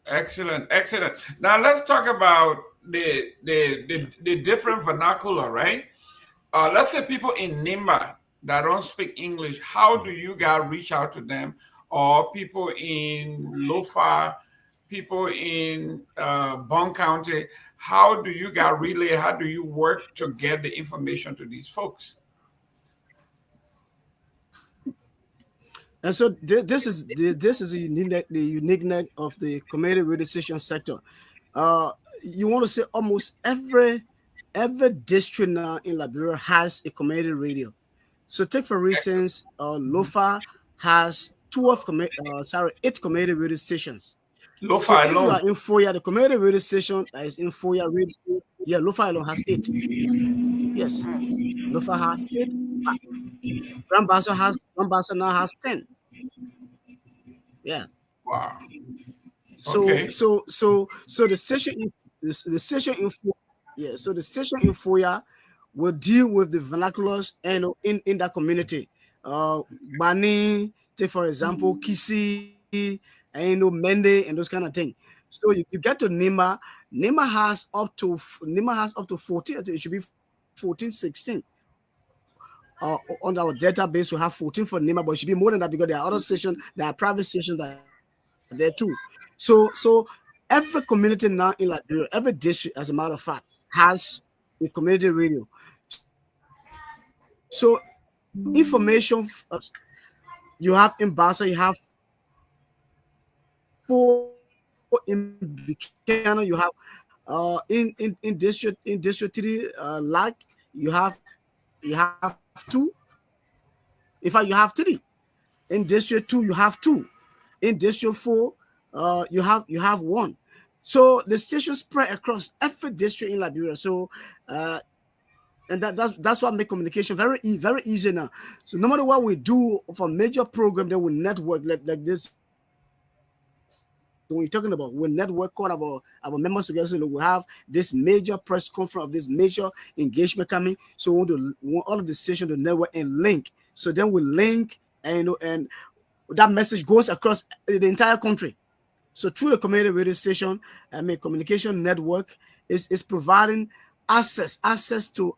Excellent. Now let's talk about the different vernacular, right? Let's say people in Nimba that don't speak English. How do you guys reach out to them? Or people in Lofa, people in Bond County? How do you guys relay? How do you work to get the information to these folks? And so this is the uniqueness of the community radio station sector. You want to say almost every district now in Liberia has a community radio. So take for instance, Lofa has 8 community radio stations. Lofa so if alone. you are in Foya, the community radio station that is in Foya radio, Lofa alone has 8. Yes, Lofa has 8. Grand Bassa now has 10. Yeah. Wow. So Okay. so the station in Foya will deal with the vernaculars and in that community. Bani, take for example, Kisi, and Mende and those kind of things. So you get to Nima. Nima has up to 14. I think it should be 14, 16. On our database, we have 14 for Nima, but it should be more than that because there are other stations, there are private stations that are there too. So every community now in Liberia, every district, as a matter of fact, has a community radio. So information, you have in Bassa, you have 4 in Buchanan, you have in district 3, like you have 2. In fact, you have 3. In district 2, you have 2. In district 4, you have 1. So the station spread across every district in Liberia. So and that's what make communication very easy now. So no matter what we do for major program, that we network like this. When you're talking about, we network, call our members together. So we have this major press conference of this major engagement coming. So we want all of the stations to network and link. So then we link, and that message goes across the entire country. So through the community radio station, communication network is providing access to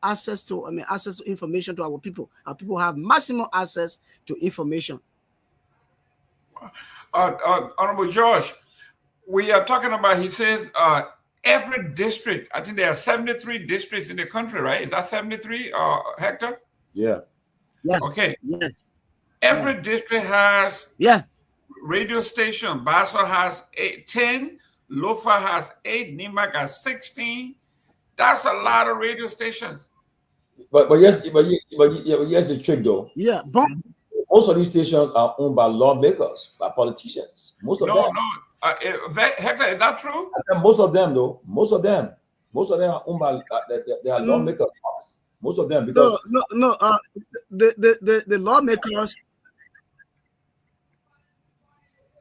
information to our people. Our people have maximum access to information. Honorable George, we are talking about, he says, every district, I think there are 73 districts in the country, right? Is that 73, Hector? Yeah. Okay. Yeah. Every district has radio station. Basso has 10, Lofa has 8, Nimak has 16. That's a lot of radio stations. But here's the trick though. Yeah, but most of these stations are owned by lawmakers, by politicians. Most of them. Hector, is that true? I said most of them though. Most of them are owned by they are lawmakers. Most of them, because the lawmakers.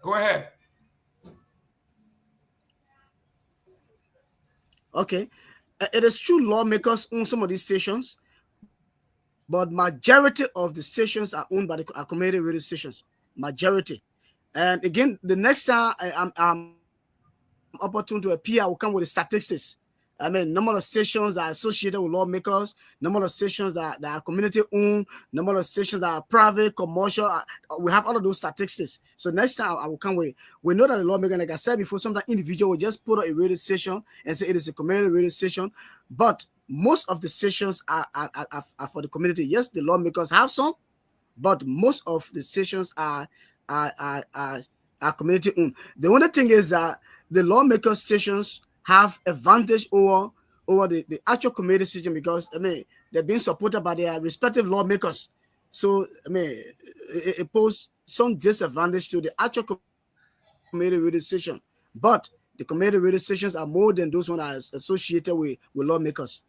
Go ahead. Okay, it is true lawmakers own some of these stations, but majority of the stations are owned by the community radio stations. Majority. And again, the next time I'm opportune to appear, I will come with the statistics. I mean, number of stations that are associated with lawmakers, number of stations that are community owned, number of stations that are private, commercial. We have all of those statistics. So next time I will come with. We know that the lawmaker, like I said before, sometimes individual will just put a radio station and say it is a community radio station. But most of the stations are for the community. Yes, the lawmakers have some, but most of the stations are community owned. The only thing is that the lawmaker stations have advantage over the actual community station, because they're being supported by their respective lawmakers. So it poses some disadvantage to the actual community radio station. But the community radio stations are more than those ones that are associated with lawmakers.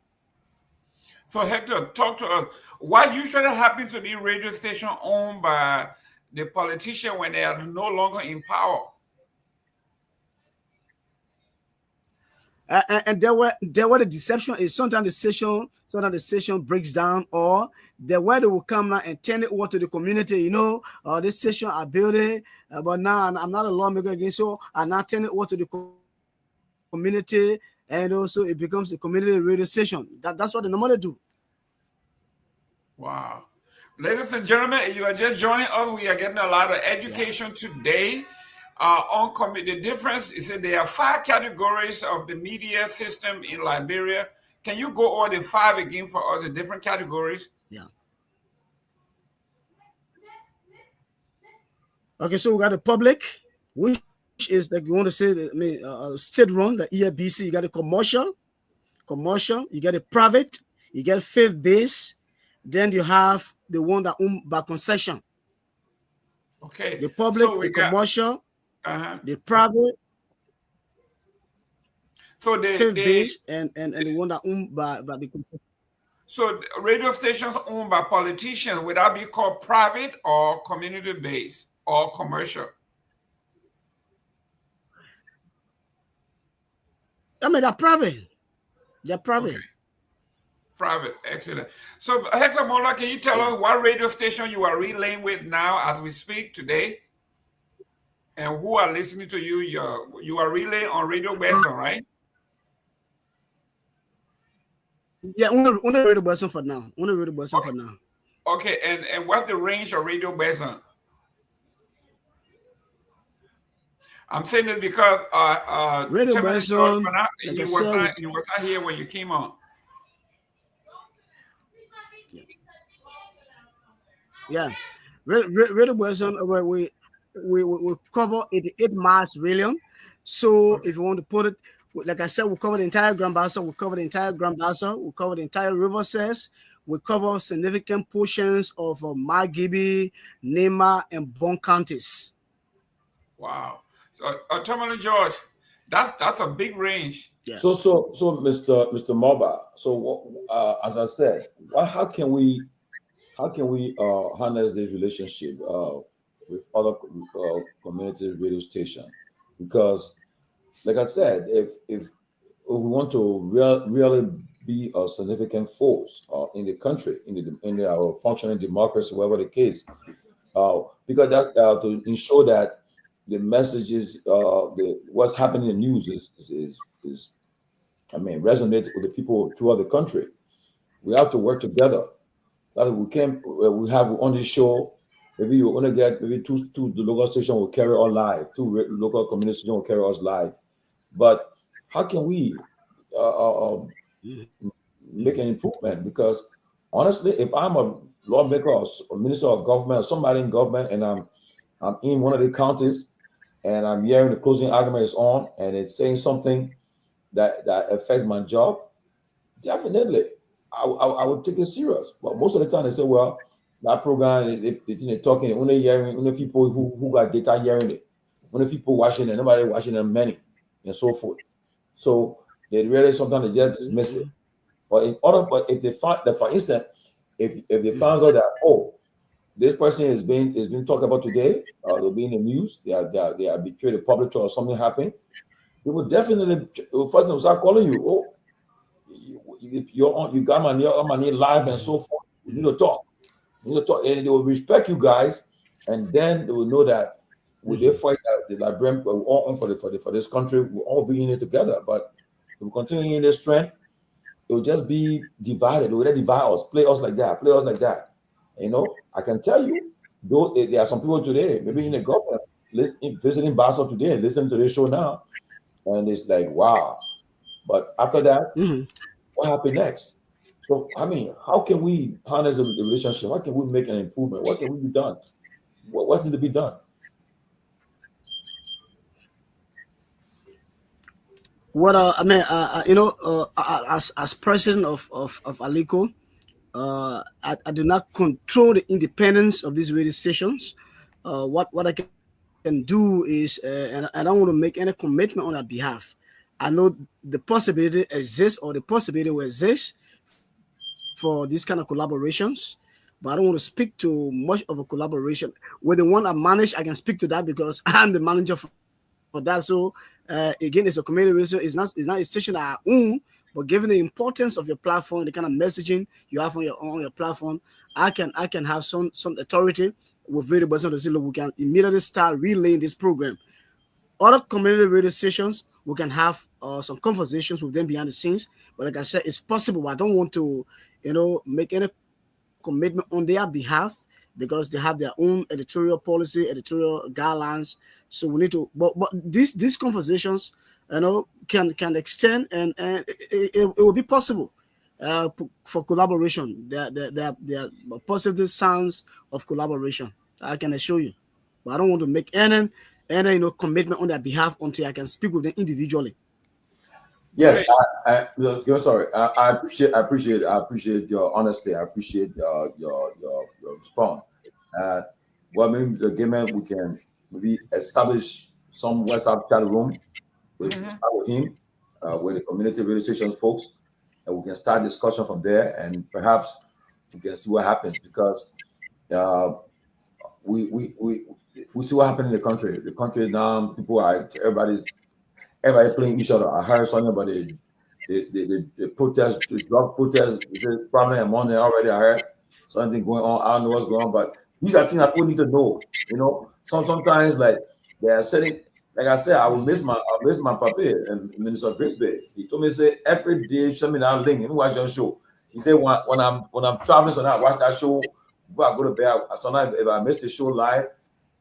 So Hector, talk to us. What usually happens to the radio station owned by the politician when they are no longer in power? And there where the deception is, sometimes the station breaks down, or the way they will come now and turn it over to the community. This station are building, but now I'm not a lawmaker again, so I now turn it over to the community, and also it becomes a community radio station. That's what they normally do. Wow. Ladies and gentlemen, you are just joining us. We are getting a lot of education today. On the difference is that there are 5 categories of the media system in Liberia. Can you go over the 5 again for us, the different categories? Yeah. Okay, so we got the public, which is like you want to say, state-run, the EFBC. You got the commercial. You got the private. You got faith-based. Then you have the one that owned by concession. Okay. The public, so the commercial. The private, so faith-based, and the one that owned by the concession. So radio stations owned by politicians, would that be called private or community-based or commercial? They're private. They're private. Okay. Private, excellent. So Hector Mola, can you tell us what radio station you are relaying with now as we speak today? And who are listening to you? You are relaying on Radio Besson, right? Yeah, only Radio Besson for now. Only Radio Besson for now. Okay, and what's the range of Radio Besson? I'm saying this because Radio Besson, he was not here when you came on. Yeah, Radio Besson, we cover 88 miles radius. So if you want to put it, like I said, we cover the entire Grand Bassa, we cover the entire River Cess, we cover significant portions of Nagbe, Nema, and Bon counties. Wow. So, Tomalin George, That's a big range. Yeah. So Mr. Moba. So as I said, how can we harness this relationship with other community radio station? Because, like I said, if we want to really be a significant force in the country, in our functioning democracy, whatever the case, because that to ensure that the messages, what's happening in the news is resonates with the people throughout the country. We have to work together. That we have on this show. Maybe you only get maybe two the local station will carry us live, local community station will carry us live. But how can we make an improvement? Because honestly, if I'm a lawmaker or a minister of government or somebody in government, and I'm in one of the counties, and I'm hearing the closing argument is on, and it's saying something that affects my job, definitely I would take it serious. But most of the time they say, well, that program they're talking only hearing only people who got data hearing it, only people watching it, nobody watching them many, and so forth. So they really sometimes they just dismiss it. But if they find that, for instance, if they found out that this person is being talked about today, they'll be in the news, they are betrayed the public or something happened, they will definitely first they'll start calling you. You got money live and so forth. You need to talk. And they will respect you guys, and then they will know that when they fight the Liberian, we're all on for this country, we'll all be in it together. But if we continue in this trend, it will just be divided. They will divide us, play us like that. I can tell you, though there are some people today, maybe in the government, visiting Basel today, listening to this show now, and it's like, wow. But after that, what happened next? So, how can we harness the relationship? How can we make an improvement? What can we be done? What needs to be done? What as president of Alico, I do not control the independence of these radio stations. What I can do is, and I don't want to make any commitment on their behalf. I know the possibility exists, or the possibility will exist for these kind of collaborations, but I don't want to speak to much of a collaboration. With the one I manage, I can speak to that because I'm the manager for that. So again, it's a community radio. It's not a station I own, but given the importance of your platform, the kind of messaging you have on your platform, I can have some authority with radio person to say, look, we can immediately start relaying this program. Other community radio stations, we can have some conversations with them behind the scenes. But like I said, it's possible. I don't want to, make any commitment on their behalf because they have their own editorial policy, editorial guidelines. So we need to. But these conversations, can extend, and it will be possible for collaboration. There are positive sounds of collaboration. I can assure you. But I don't want to make any commitment on their behalf until I can speak with them individually. Yes, sorry. I appreciate your honesty. I appreciate your response. Maybe the Gayman, we can maybe establish some WhatsApp chat room with him, with the community registration folks, and we can start discussion from there, and perhaps we can see what happens, because we see what happened in the country. The country now, everybody's playing each other. I heard something about the protest, the drug protest, the problem among them already. I heard something going on. I don't know what's going on, but these are things that people need to know. Sometimes like they are saying, like I said, I will miss my papi and Minister of Grace Bay. He told me, say, every day show me that link. Let me watch your show. He said when I'm traveling, so now I watch that show before I go to bed. Sometimes if I miss the show live,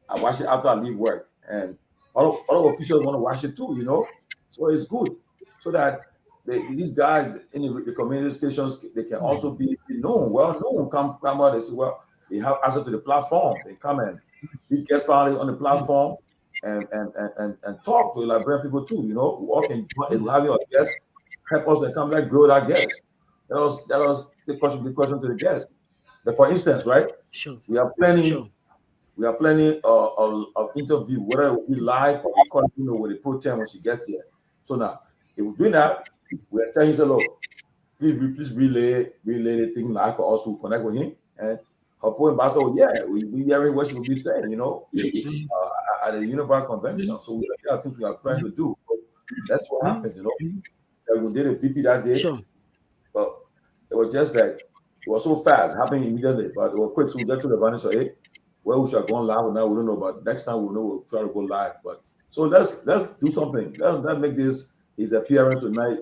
I watch it after I leave work, and all officials want to watch it too, so it's good, so that these guys in the community stations, they can also be known, come out and say, well, they have access to the platform, they come and be guest panelists on the platform and talk to Liberian people too, we all can have your guests help us and come back grow that guest. That was the question to the guest. But for instance, right? Sure. We are planning of interview, whether it will be live or recorded, with the pro tem when she gets here. So now, if we're doing that, we're telling you, look, please relay the thing live for us to connect with him. And her point about, so yeah, we hearing what she will be saying, you know, at the Unibar convention. So we have things we are trying to do. So that's what happened, you know. Like we did a VP that day, but it was just like it was so fast, happening immediately, but it was quick. So we get to the vanish, so hey, well, we should have gone live now. We don't know, but next time we'll know. We'll try to go live. But so let's do something. Let's make this his appearance tonight.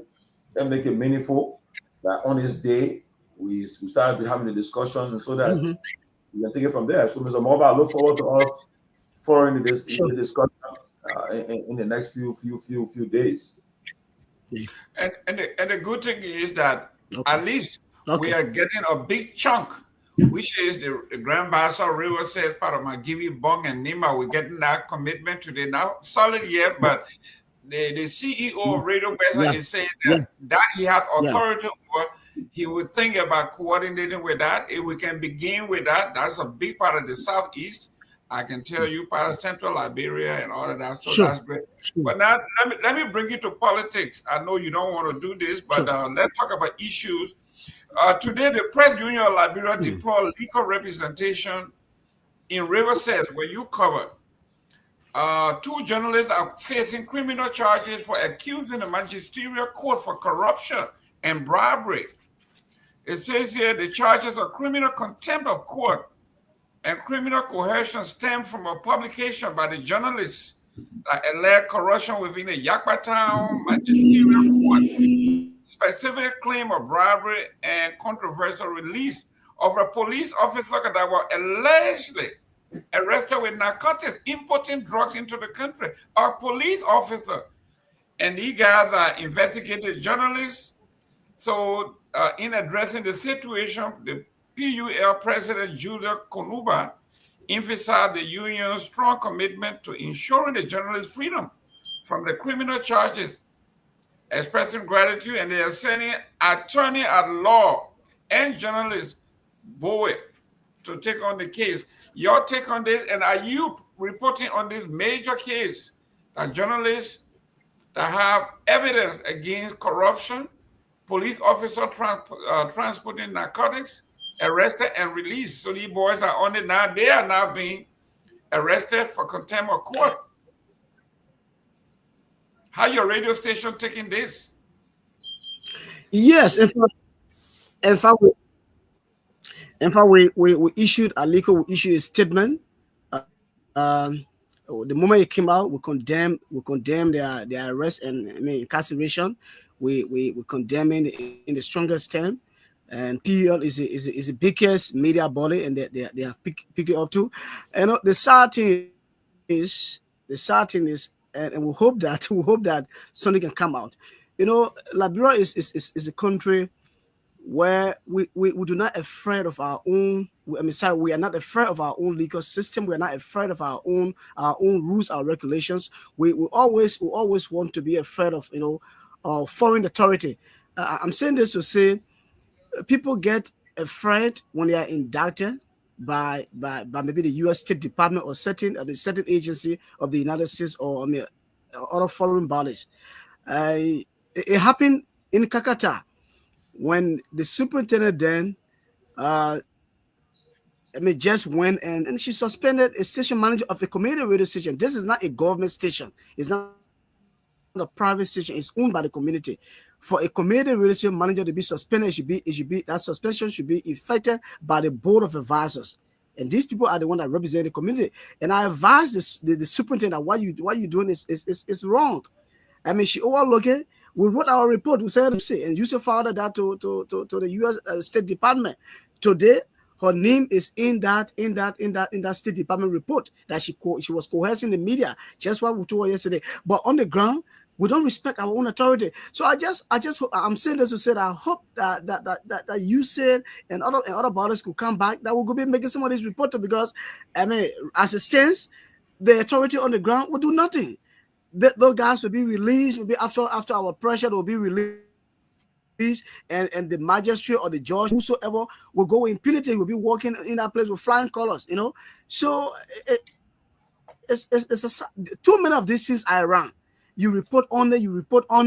Let's make it meaningful. That on this day we started having the discussion, so that we can take it from there. So, Mr. Mobile, I look forward to us following this the discussion in the next few days. And the good thing is that at least we are getting a big chunk, which is the Grand Bassa River says part of Magibi, Bong, and Nima. We're getting that commitment today. Not solid yet, but the CEO of Radio Basin is saying that he has authority over. He would think about coordinating with that. If we can begin with that, that's a big part of the Southeast. I can tell you part of Central Liberia and all of that. So that's great. But now let me bring you to politics. I know you don't want to do this, but let's talk about issues. Today, the Press Union of Liberia deployed legal representation in River Set, where you cover. 2 journalists are facing criminal charges for accusing the magisterial court for corruption and bribery. It says here the charges of criminal contempt of court and criminal coercion stem from a publication by the journalists that alleged corruption within the Yakba Town magisterial court. Specific claim of bribery and controversial release of a police officer that was allegedly arrested with narcotics, importing drugs into the country. A police officer. And he guys investigated journalists. So in addressing the situation, the PUL President Julia Konuba emphasized the union's strong commitment to ensuring the journalists' freedom from the criminal charges, expressing gratitude, and they are sending attorney at law and journalist Bowie to take on the case. Your take on this, and are you reporting on this major case that journalists that have evidence against corruption, police officer transporting narcotics, arrested and released? So these boys are on it now. They are now being arrested for contempt of court. How your radio station taking this? Yes, in fact, we issued a statement. The moment it came out, we condemn their arrest and incarceration. We condemn it in the strongest term. And PUL is the biggest media body, and they have picked it up too. And the sad thing is, and we hope that something can come out. You know, Liberia is a country where we do not afraid of our own. We are not afraid of our own legal system. We are not afraid of our own rules, our regulations. We always want to be afraid of foreign authority. I'm saying this to say people get afraid when they are indicted by maybe the U.S. State Department or certain agency of the United States or other foreign bodies. It happened in Kakata when the superintendent then just went and she suspended a station manager of a community radio station. This is not a government station. It's not a private station. It's owned by the community. For a community radio station manager to be suspended, that suspension should be effected by the board of advisors. And these people are the one that represent the community. And I advise the superintendent that what you doing is wrong. I mean, she overlooked it. We wrote our report. We said, and you should forward that to the U.S. State Department. Today, her name is in that State Department report that she was coercing the media. Just what we told her yesterday. But on the ground, we don't respect our own authority. So I'm saying this to say that I hope that you said and other bodies could come back that will be making some of these reports, because as it stands, the authority on the ground will do nothing. Those guys will be released. Maybe after our pressure, they will be released, and the magistrate or the judge, whosoever, will go impunity. Will be walking in that place with flying colors. So it's too many of these things are around. you report on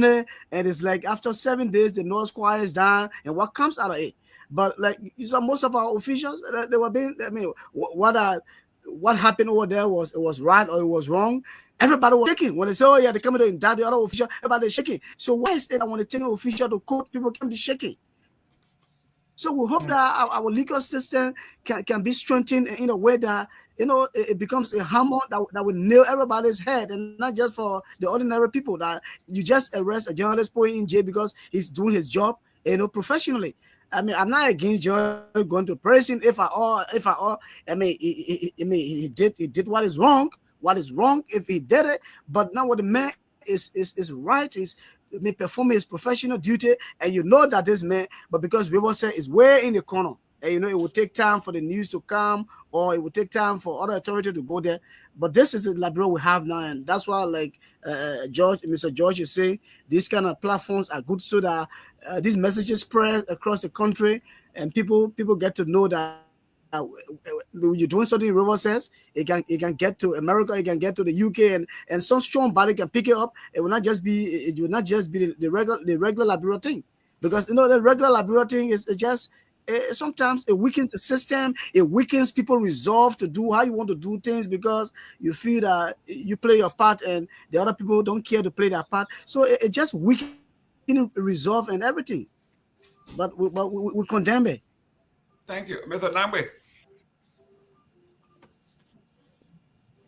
it, and it's like after 7 days the noise quiets down, and what comes out of it? But like you saw, most of our officials, they were being. I mean, what happened over there was, it was right or it was wrong. Everybody was shaking when they say, "Oh yeah, they come to indict the other official." Everybody shaking. So why is it that when they take an official to court, people can be shaking? So we hope that our legal system can be strengthened in a way that, you know, it becomes a hammer that will nail everybody's head, and not just for the ordinary people. That you just arrest a journalist, put him in jail because he's doing his job, you know, professionally. I mean, I'm not against journalists going to prison if I all. I mean, he did what is wrong. What is wrong if he did it? But now what the man is right is performing his professional duty, and you know that this man, but because Riverside is way in the corner, and you know it will take time for the news to come, or it will take time for other authority to go there. But this is the Liberia we have now, and that's why, like Mr. George is saying, these kind of platforms are good so that these messages spread across the country, and people get to know that you're doing something in River says, it can get to America, it can get to the UK, and some strong body can pick it up. It will not just be the regular Liberia thing, because you know the regular Liberia thing is just sometimes it weakens the system, it weakens people resolve to do how you want to do things, because you feel that you play your part and the other people don't care to play their part. So it just weakens resolve and everything. But we condemn it. Thank you, Mr. Nagbe.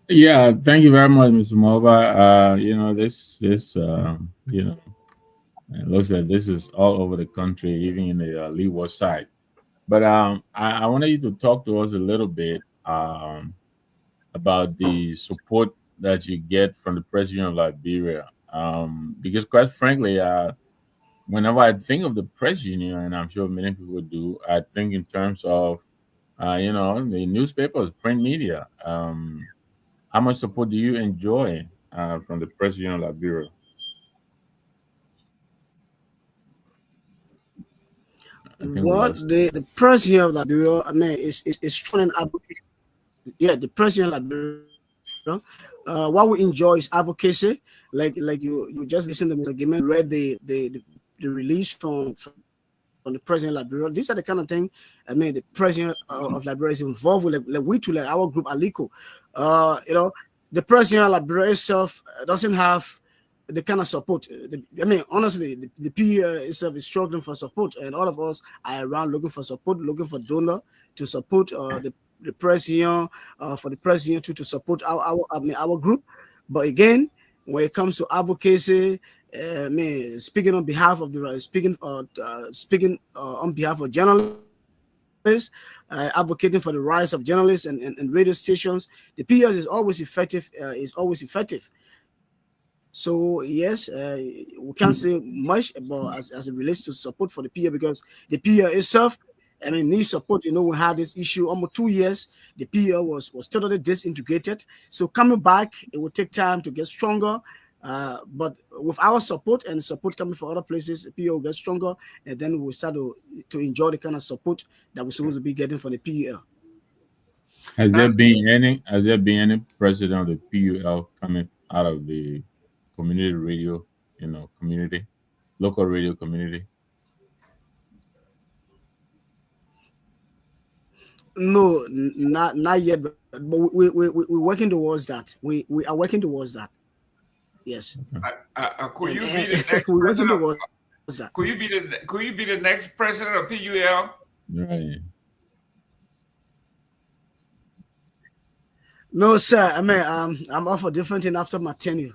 Yeah, thank you very much, Mr. Moba. You know, you know, it looks like this is all over the country, even in the Leeward side. But I wanted you to talk to us a little bit about the support that you get from the president of Liberia. Because quite frankly, whenever I think of the press union, and I'm sure many people do, I think in terms of, you know, the newspapers, print media. How much support do you enjoy from the press union of Liberia? I think we What lost. the president of Liberia, I mean, is strong and advocate. Yeah, the president of Liberia. What we enjoy is advocacy. Like you just listen to Mr. Gayman read the release from the president of Liberia. These are the kind of thing. I mean, the president of Liberia is involved with, like we too, like our group Aliko. You know, the president of Liberia itself doesn't have the kind of support. I mean, honestly, the PE itself is struggling for support, and all of us are around looking for support, looking for donor to support the president, for the president to support our group. But again, when it comes to advocacy, I mean, speaking on behalf of the speaking on behalf of journalists, advocating for the rights of journalists and radio stations, the PS is always effective. So yes, we can't say much about as it relates to support for the PA, because the PA itself, I mean, needs support. You know, we had this issue almost 2 years. The PA was totally disintegrated. So coming back, it will take time to get stronger. But with our support and support coming from other places, the PA will get stronger, and then we'll start to enjoy the kind of support that we're supposed to be getting from the PUL. Has there been any president of the PUL coming out of the community radio, you know, community, local radio community? No, not yet, but we're working towards that. We are working towards that. Yes. Could you be the next we're working president? towards that. Could you be the next president of PUL? Right. No, sir. I mean, I'm off for different thing after my tenure.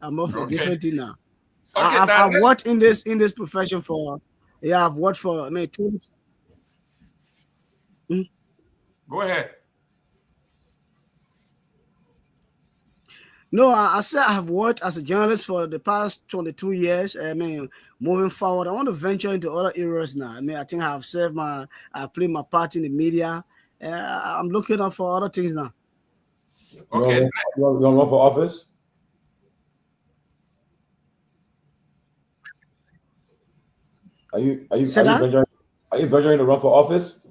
I'm off for different thing now. Okay, I've worked in this profession for, yeah, I've worked for, I mean, 20. Go ahead. No, I said I have worked as a journalist for the past 22 years. I mean, moving forward, I want to venture into other areas now. I mean, I think I played my part in the media. I'm looking out for other things now. Okay. You want to run for office? Are you venturing to run for office?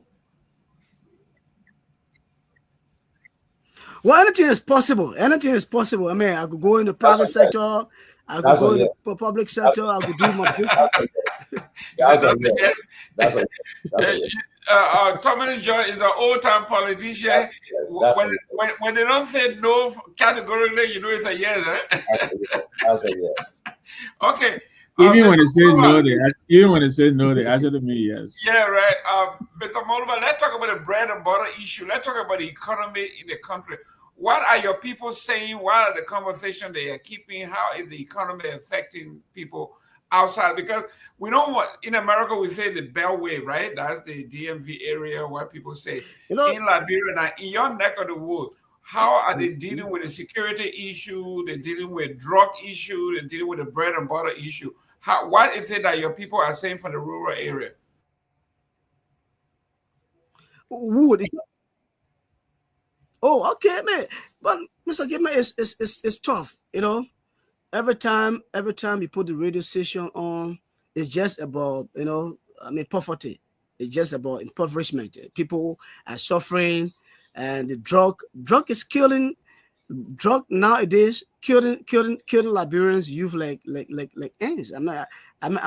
Well, anything is possible. Anything is possible. I mean, I could go in the private sector. I could go in the public sector. I could do my business. That's a yes. That's a yes. Tomalin Joy is an old-time politician. When they don't say no categorically, you know it's a yes. That's a yes. Okay. Even when it says no, they actually mean yes. Yeah, right. Mr. Molba, let's talk about the bread and butter issue. Let's talk about the economy in the country. What are your people saying? What are the conversations they are keeping? How is the economy affecting people outside? Because we don't want, in America, we say the Beltway, right? That's the DMV area where people say, in Liberia, now in your neck of the wood, how are they dealing with the security issue? They're dealing with drug issue. They're dealing with the bread and butter issue. What is it that your people are saying from the rural area? Wood. Oh, okay, man. But Mr. Gayman, it's tough, you know. Every time you put the radio station on, it's just about, you know, I mean, poverty. It's just about impoverishment. People are suffering, and the drug is killing. Drug nowadays killing Liberians youth like ants. I'm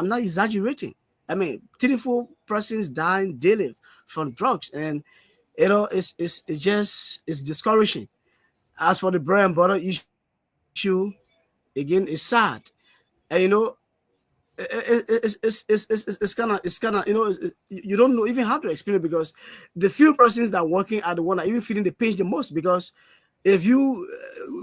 not exaggerating. I mean, 34 persons dying daily from drugs, and you know it's discouraging. As for the bread and butter issue, again, it's sad, and you know it's kind of you know you don't know even how to explain it, because the few persons that are working are the one that even feeling the pinch the most, because if you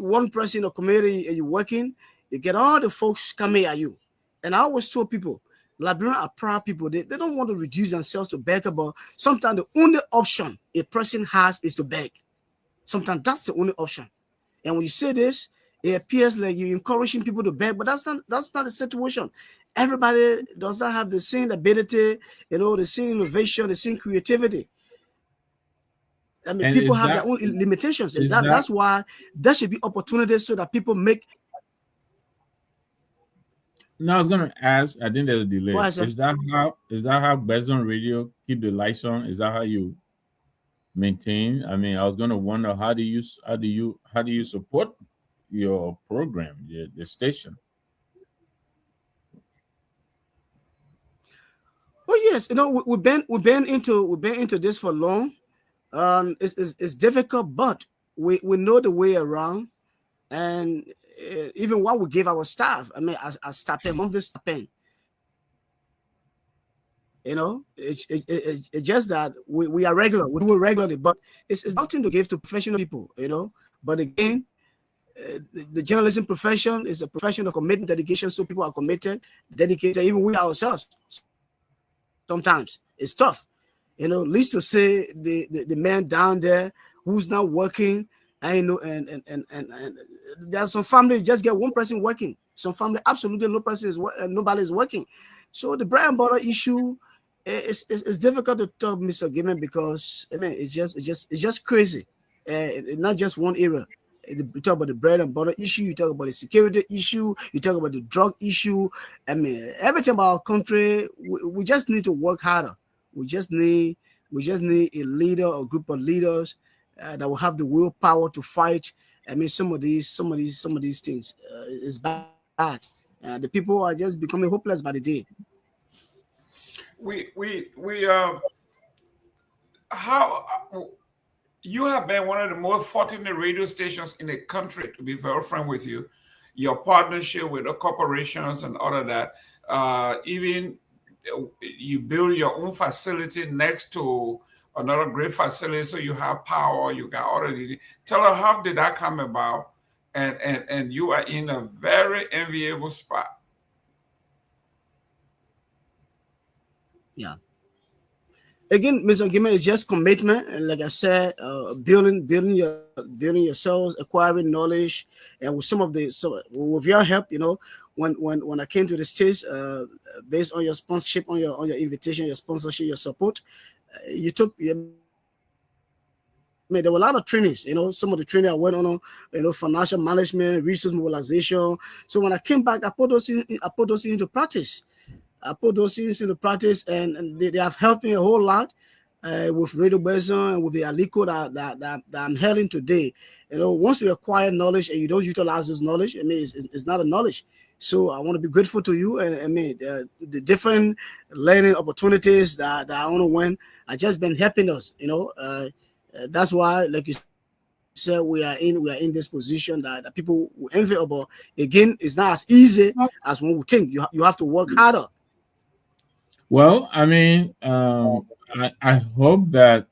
one person or community and you're working, you get all the folks coming at you. And I always told people, Liberians are proud people. They don't want to reduce themselves to beg, but sometimes the only option a person has is to beg. Sometimes that's the only option. And when you say this, it appears like you're encouraging people to beg, but that's not the situation. Everybody does not have the same ability, you know, the same innovation, the same creativity. I mean, people have their own limitations, and that's why there should be opportunities so that people make. No, I was going to ask. I think there's a delay. Is that how Bezon Radio keep the lights on? Is that how you maintain? I mean, I was going to wonder how do you support your program, the station? Oh yes, you know we've been into this for long. It's difficult, but we know the way around, and even what we give our staff, I mean, as stipend, of this stipend, you know, it's just that we are regular, we do it regularly, but it's nothing to give to professional people, you know. But again, the journalism profession is a profession of commitment, dedication, so people are committed, dedicated. Even we ourselves, sometimes it's tough. You know, at least to say the man down there who's not working, and you know, and there's some family just get one person working. Some family absolutely nobody is working. So the bread and butter issue is difficult to talk, Mr. Gayman, because I mean it's just crazy. Not just one area. You talk about the bread and butter issue, you talk about the security issue, you talk about the drug issue. I mean, everything about our country, we just need to work harder. We just need a leader or group of leaders that will have the willpower to fight. I mean, some of these things is bad. The people are just becoming hopeless by the day. How you have been one of the most fortunate radio stations in the country, to be very frank with you. Your partnership with the corporations and all of that, even you build your own facility next to another great facility, so you have power, you got all of it. Tell her, how did that come about? And you are in a very enviable spot. Yeah. Again, Mr. Gayman, it's just commitment, and like I said, building yourselves, acquiring knowledge, and with with your help, you know, when I came to the States, based on your sponsorship, on your invitation, your sponsorship, your support, I mean, there were a lot of trainings, you know. Some of the training I went on, you know, financial management, resource mobilization. So when I came back, I put those into practice. I put those things into practice, and they have helped me a whole lot. with Radio Bezon and with the Aliko that I'm hailing today. Once you acquire knowledge and you don't utilize this knowledge, it's not a knowledge. So I want to be grateful to you, and the different learning opportunities that I want to win are just been helping us. That's why, like you said, we are in this position that people will envy about. Again, it's not as easy as one would think. You have to work harder. Well, I hope that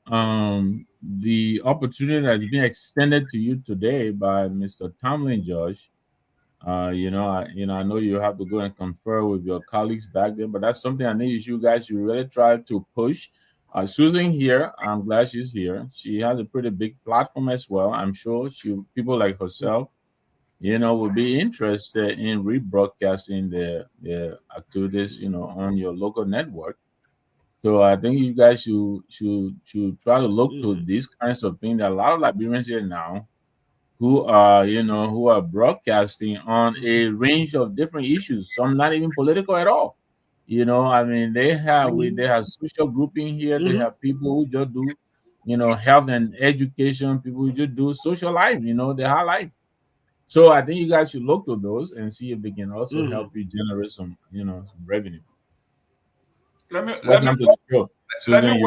the opportunity that's been extended to you today by Mr. Tomalin, Josh. I know you have to go and confer with your colleagues back there, but that's something I need you guys to really try to push. Susan here, I'm glad she's here. She has a pretty big platform as well. I'm sure people like herself, will be interested in rebroadcasting the activities, on your local network. So I think you guys should try to look to these kinds of things. There are a lot of Liberians here now who are broadcasting on a range of different issues, some not even political at all. They have social grouping here. They have people who just do, health and education, people who just do social life, their whole life. So I think you guys should look to those and see if they can also help you generate some revenue. Welcome to the show. Susan,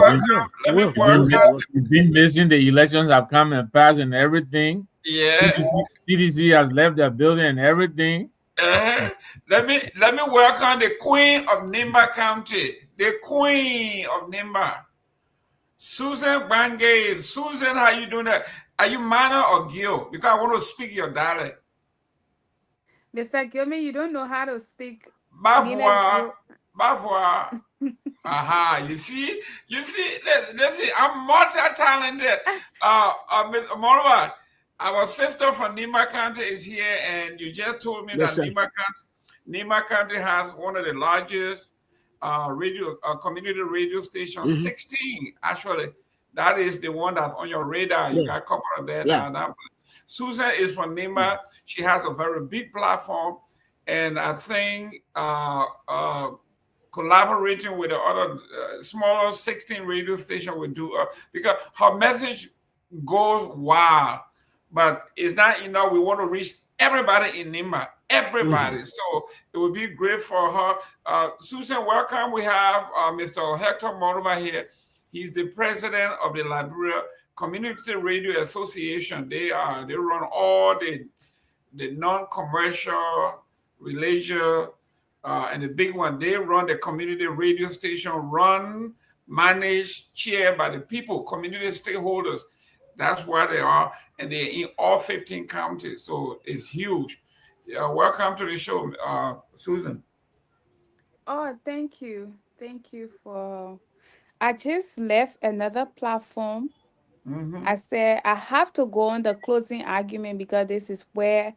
you've been missing. The elections have come and passed and everything. Yeah. CDC has left their building and everything. Let me welcome the Queen of Nimba County, the Queen of Nimba, Susan Bangay. Susan, how you doing that? Are you Mana or Gil? Because I want to speak your dialect. Mr. Gilman, you don't know how to speak. Bavois. Aha, you see, let's see, I'm multi-talented. Ms. Morwa, our sister from Nimba County is here, and you just told me that Nimba County has one of the largest community radio stations, 16 actually. That is the one that's on your radar. You got covered of that. Yeah. Susan is from Nimba. She has a very big platform, and I think collaborating with the other smaller 16 radio station will do because her message goes wild, but it's not enough. We want to reach everybody in Nimba, everybody. So it would be great for her. Susan, welcome. We have Mr. Hector Morova here. He's the president of the Liberia Community Radio Association. They run all the non-commercial, religious, and the big one. They run the community radio station, managed, chaired by the people, community stakeholders. That's where they are, and they're in all 15 counties. So it's huge. Welcome to the show, Susan. Oh, thank you. Thank you I just left another platform. I said I have to go on the closing argument because this is where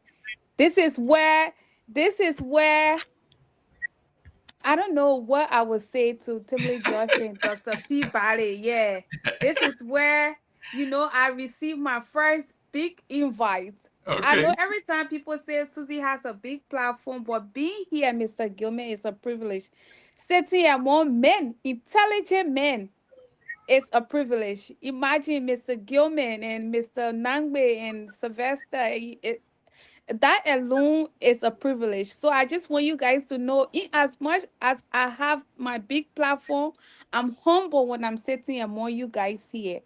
I don't know what I would say to Timley Josh and Dr. Peabody. Yeah, this is where, I received my first big invite. Okay. I know every time people say Susie has a big platform, but being here, Mr. Gilman, is a privilege. Sitting among men, intelligent men, it's a privilege. Imagine Mr. Gilman and Mr. Nagbe and Sylvester. That alone is a privilege. So I just want you guys to know, in as much as I have my big platform, I'm humble when I'm sitting among you guys here.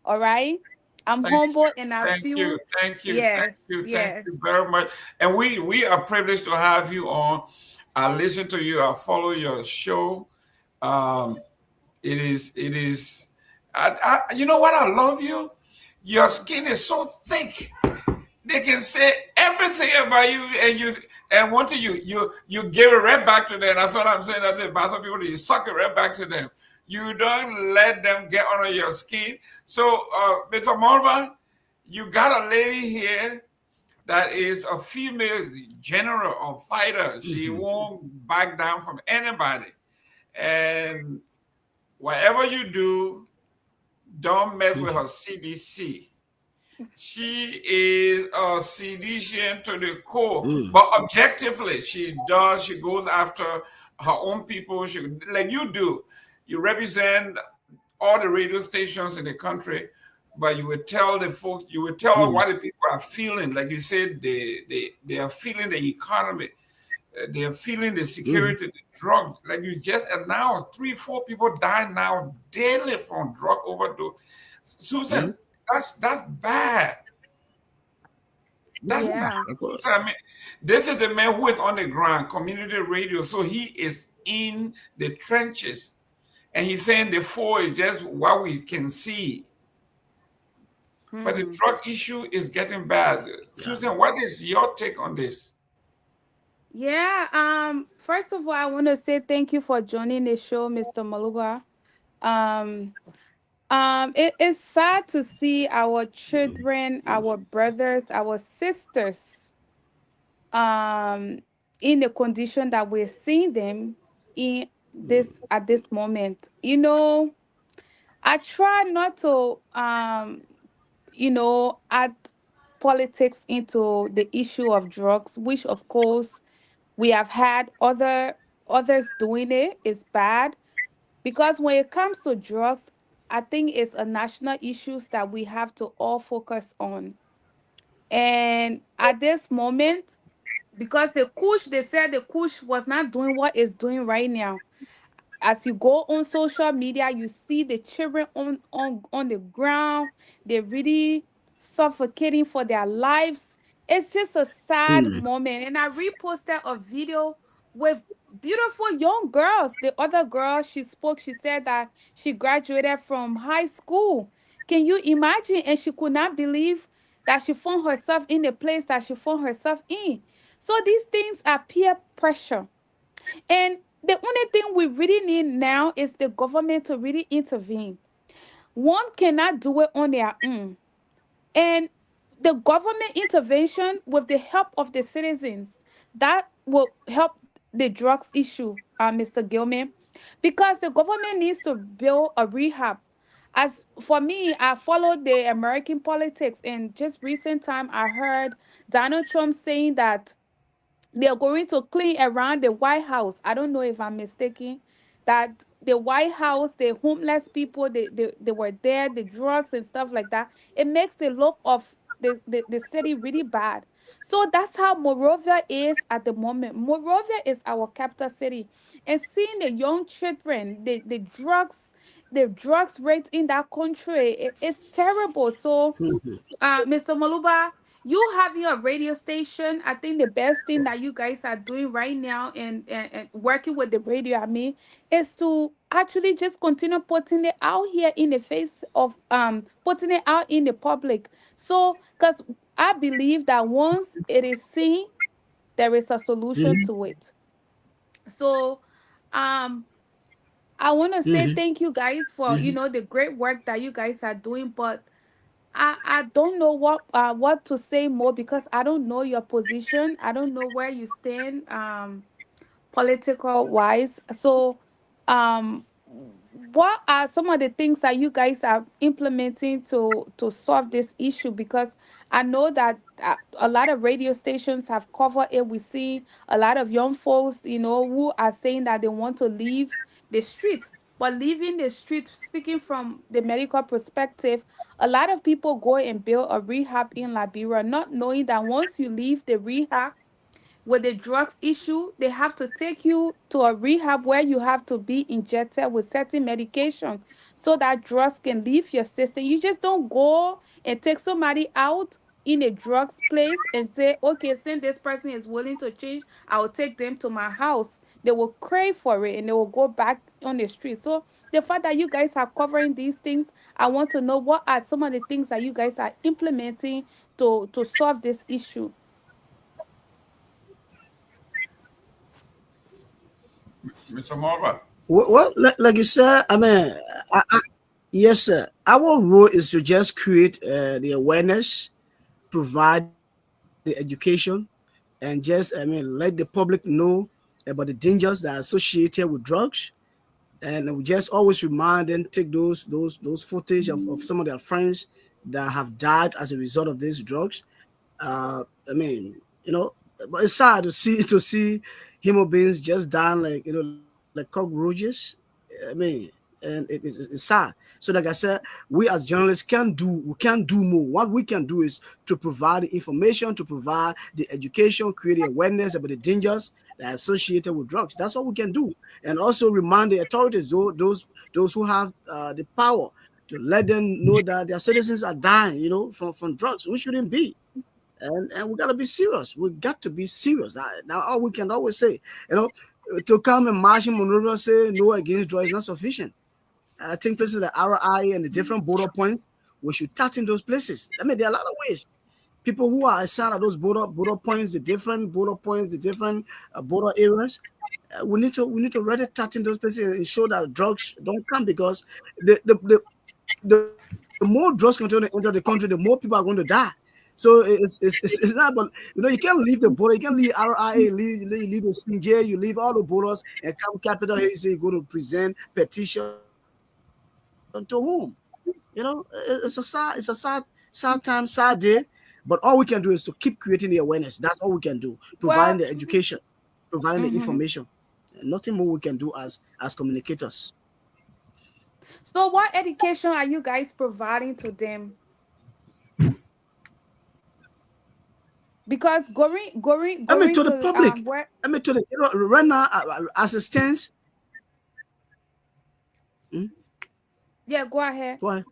All right? I'm humble and I feel. Thank you very much. And we are privileged to have you on. I listen to you. I follow your show. It is. You know what? I love you. Your skin is so thick. They can say everything about you, and one thing you give it right back to them. That's what I'm saying. That's it. But some people, you suck it right back to them. You don't let them get under your skin. So, Mr. Morvan, you got a lady here that is a female general or fighter. She won't back down from anybody. And whatever you do, don't mess with her CDC. She is a seditious to the core, but objectively, she goes after her own people. Like you do. You represent all the radio stations in the country, but you would tell the folks, you would tell what the people are feeling. Like you said, they are feeling the economy, they are feeling the security, the drug. Like you just announced, 3-4 people die now daily from drug overdose. Susan, that's bad. That's bad. Yeah. Susan, I mean, this is the man who is on the ground, community radio, so he is in the trenches. And he's saying the 4 is just what we can see. But the drug issue is getting bad. Susan, what is your take on this? Yeah. First of all, I want to say thank you for joining the show, Mr. Maluba. Um, it is sad to see our children, our brothers, our sisters, um, in the condition that we're seeing them in this at this moment. I try not to, add politics into the issue of drugs, which of course we have had others doing it. It's bad because when it comes to drugs, I think it's a national issues that we have to all focus on. And at this moment, because they said the Kush was not doing what it's doing right now. As you go on social media, you see the children on the ground. They're really suffocating for their lives. It's just a sad moment. And I reposted a video with beautiful young girls. The other girl, she spoke, she said that she graduated from high school. Can you imagine? And she could not believe that she found herself in the place that she found herself in. So these things are peer pressure. And the only thing we really need now is the government to really intervene. One cannot do it on their own. And the government intervention with the help of the citizens, that will help the drugs issue, Mr. Gilman, because the government needs to build a rehab. As for me, I followed the American politics, and just recent time I heard Donald Trump saying that they're going to clean around the White House. I don't know if I'm mistaken. That the White House, the homeless people, they were there, the drugs and stuff like that. It makes the look of the city really bad. So that's how Monrovia is at the moment. Monrovia is our capital city. And seeing the young children, the drugs rate in that country, it's terrible. So Mr. Maluba, you having a radio station, I think the best thing that you guys are doing right now and working with the radio, I mean, is to actually just continue putting it out here in the face of putting it out in the public. So because I believe that once it is seen, there is a solution to it. So um I want to say thank you guys for the great work that you guys are doing, but I don't know what to say more because I don't know your position. I don't know where you stand political wise. So what are some of the things that you guys are implementing to solve this issue? Because I know that a lot of radio stations have covered it. We see a lot of young folks, who are saying that they want to leave the streets. But leaving the street, speaking from the medical perspective, a lot of people go and build a rehab in Liberia, not knowing that once you leave the rehab, with the drugs issue, they have to take you to a rehab where you have to be injected with certain medication so that drugs can leave your system. You just don't go and take somebody out in a drugs place and say, okay, since this person is willing to change, I will take them to my house. They will crave for it and they will go back on the street. So the fact that you guys are covering these things, I want to know what are some of the things that you guys are implementing to solve this issue. Mr. Morva. Well, like you said, I mean, yes, sir. Our role is to just create the awareness, provide the education, and just, I mean, let the public know about the dangers that are associated with drugs. And we just always remind them, take those footage of some of their friends that have died as a result of these drugs. I mean, but it's sad to see human beings just dying like like cockroaches. I mean, and it's sad. So like I said, we as journalists can do more. What we can do is to provide the information, to provide the education, create the awareness about the dangers that are associated with drugs. That's what we can do, and also remind the authorities, those who have the power, to let them know that their citizens are dying, from drugs. We shouldn't be. And we got to be serious. We got to be serious. Now, all we can always say, to come and march in Monrovia, say no against drugs is not sufficient. I think places like RI and the different border points, we should tighten those places. I mean, there are a lot of ways. People who are assigned at those border points, the different border points, the different border areas, we need to really tighten those places and ensure that drugs don't come, because the more drugs continue to enter the country, the more people are going to die. So it's not, but you can't leave the border, you can't leave RIA, leave the CJ, you leave all the borders and come capital here. You say you're going to present petition to whom? It's a sad time, sad day. But all we can do is to keep creating the awareness. That's all we can do. Providing the education, providing the information. Nothing more we can do as communicators. So what education are you guys providing to them? Because going to the public. To the right now, as it stands. Yeah, go ahead. Go ahead.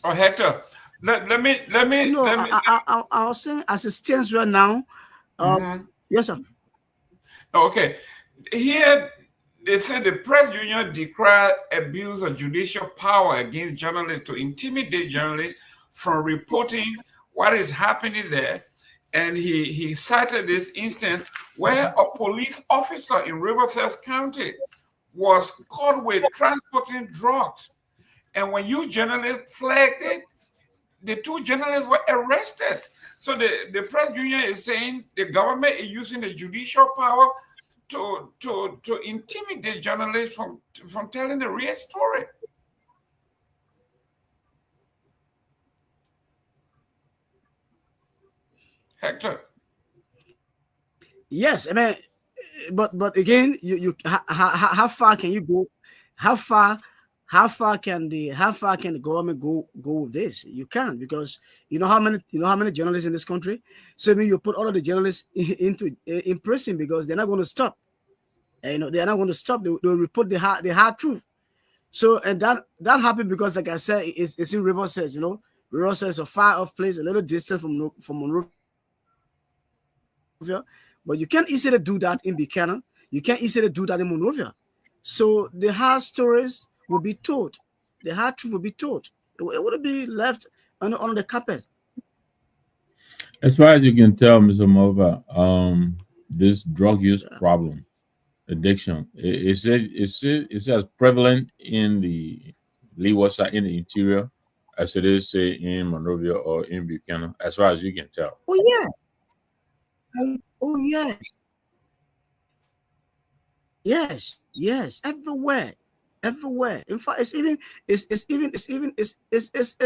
Oh, Hector, let me. I was saying, as it stands right now. Yes, sir. Okay, here they said the press union declared abuse of judicial power against journalists to intimidate journalists from reporting what is happening there. And he cited this instance where a police officer in Riverside County was caught with transporting drugs. And when you journalists flagged it, the two journalists were arrested. So the press union is saying the government is using the judicial power to intimidate journalists from telling the real story. Hector. Yes, I mean, but again, you how far can you go? How far can the government go with this? You can't, because how many journalists in this country. So you put all of the journalists in prison because they're not going to stop. They're not going to stop. They'll report the hard truth. So, and that happened because, like I said, it's in Riverside. Riverside is a far off place, a little distant from Monrovia. But you can't easily do that in Buchanan. You can't easily do that in Monrovia. So the hard stories will be told. The hard truth will be told. It wouldn't be left on the carpet. As far as you can tell, Mr. Mova, this drug use problem, addiction, is as prevalent in the leeward side, in the interior, as it is, say, in Monrovia or in Buchanan, as far as you can tell? Oh yeah. Yes, everywhere. In fact, it's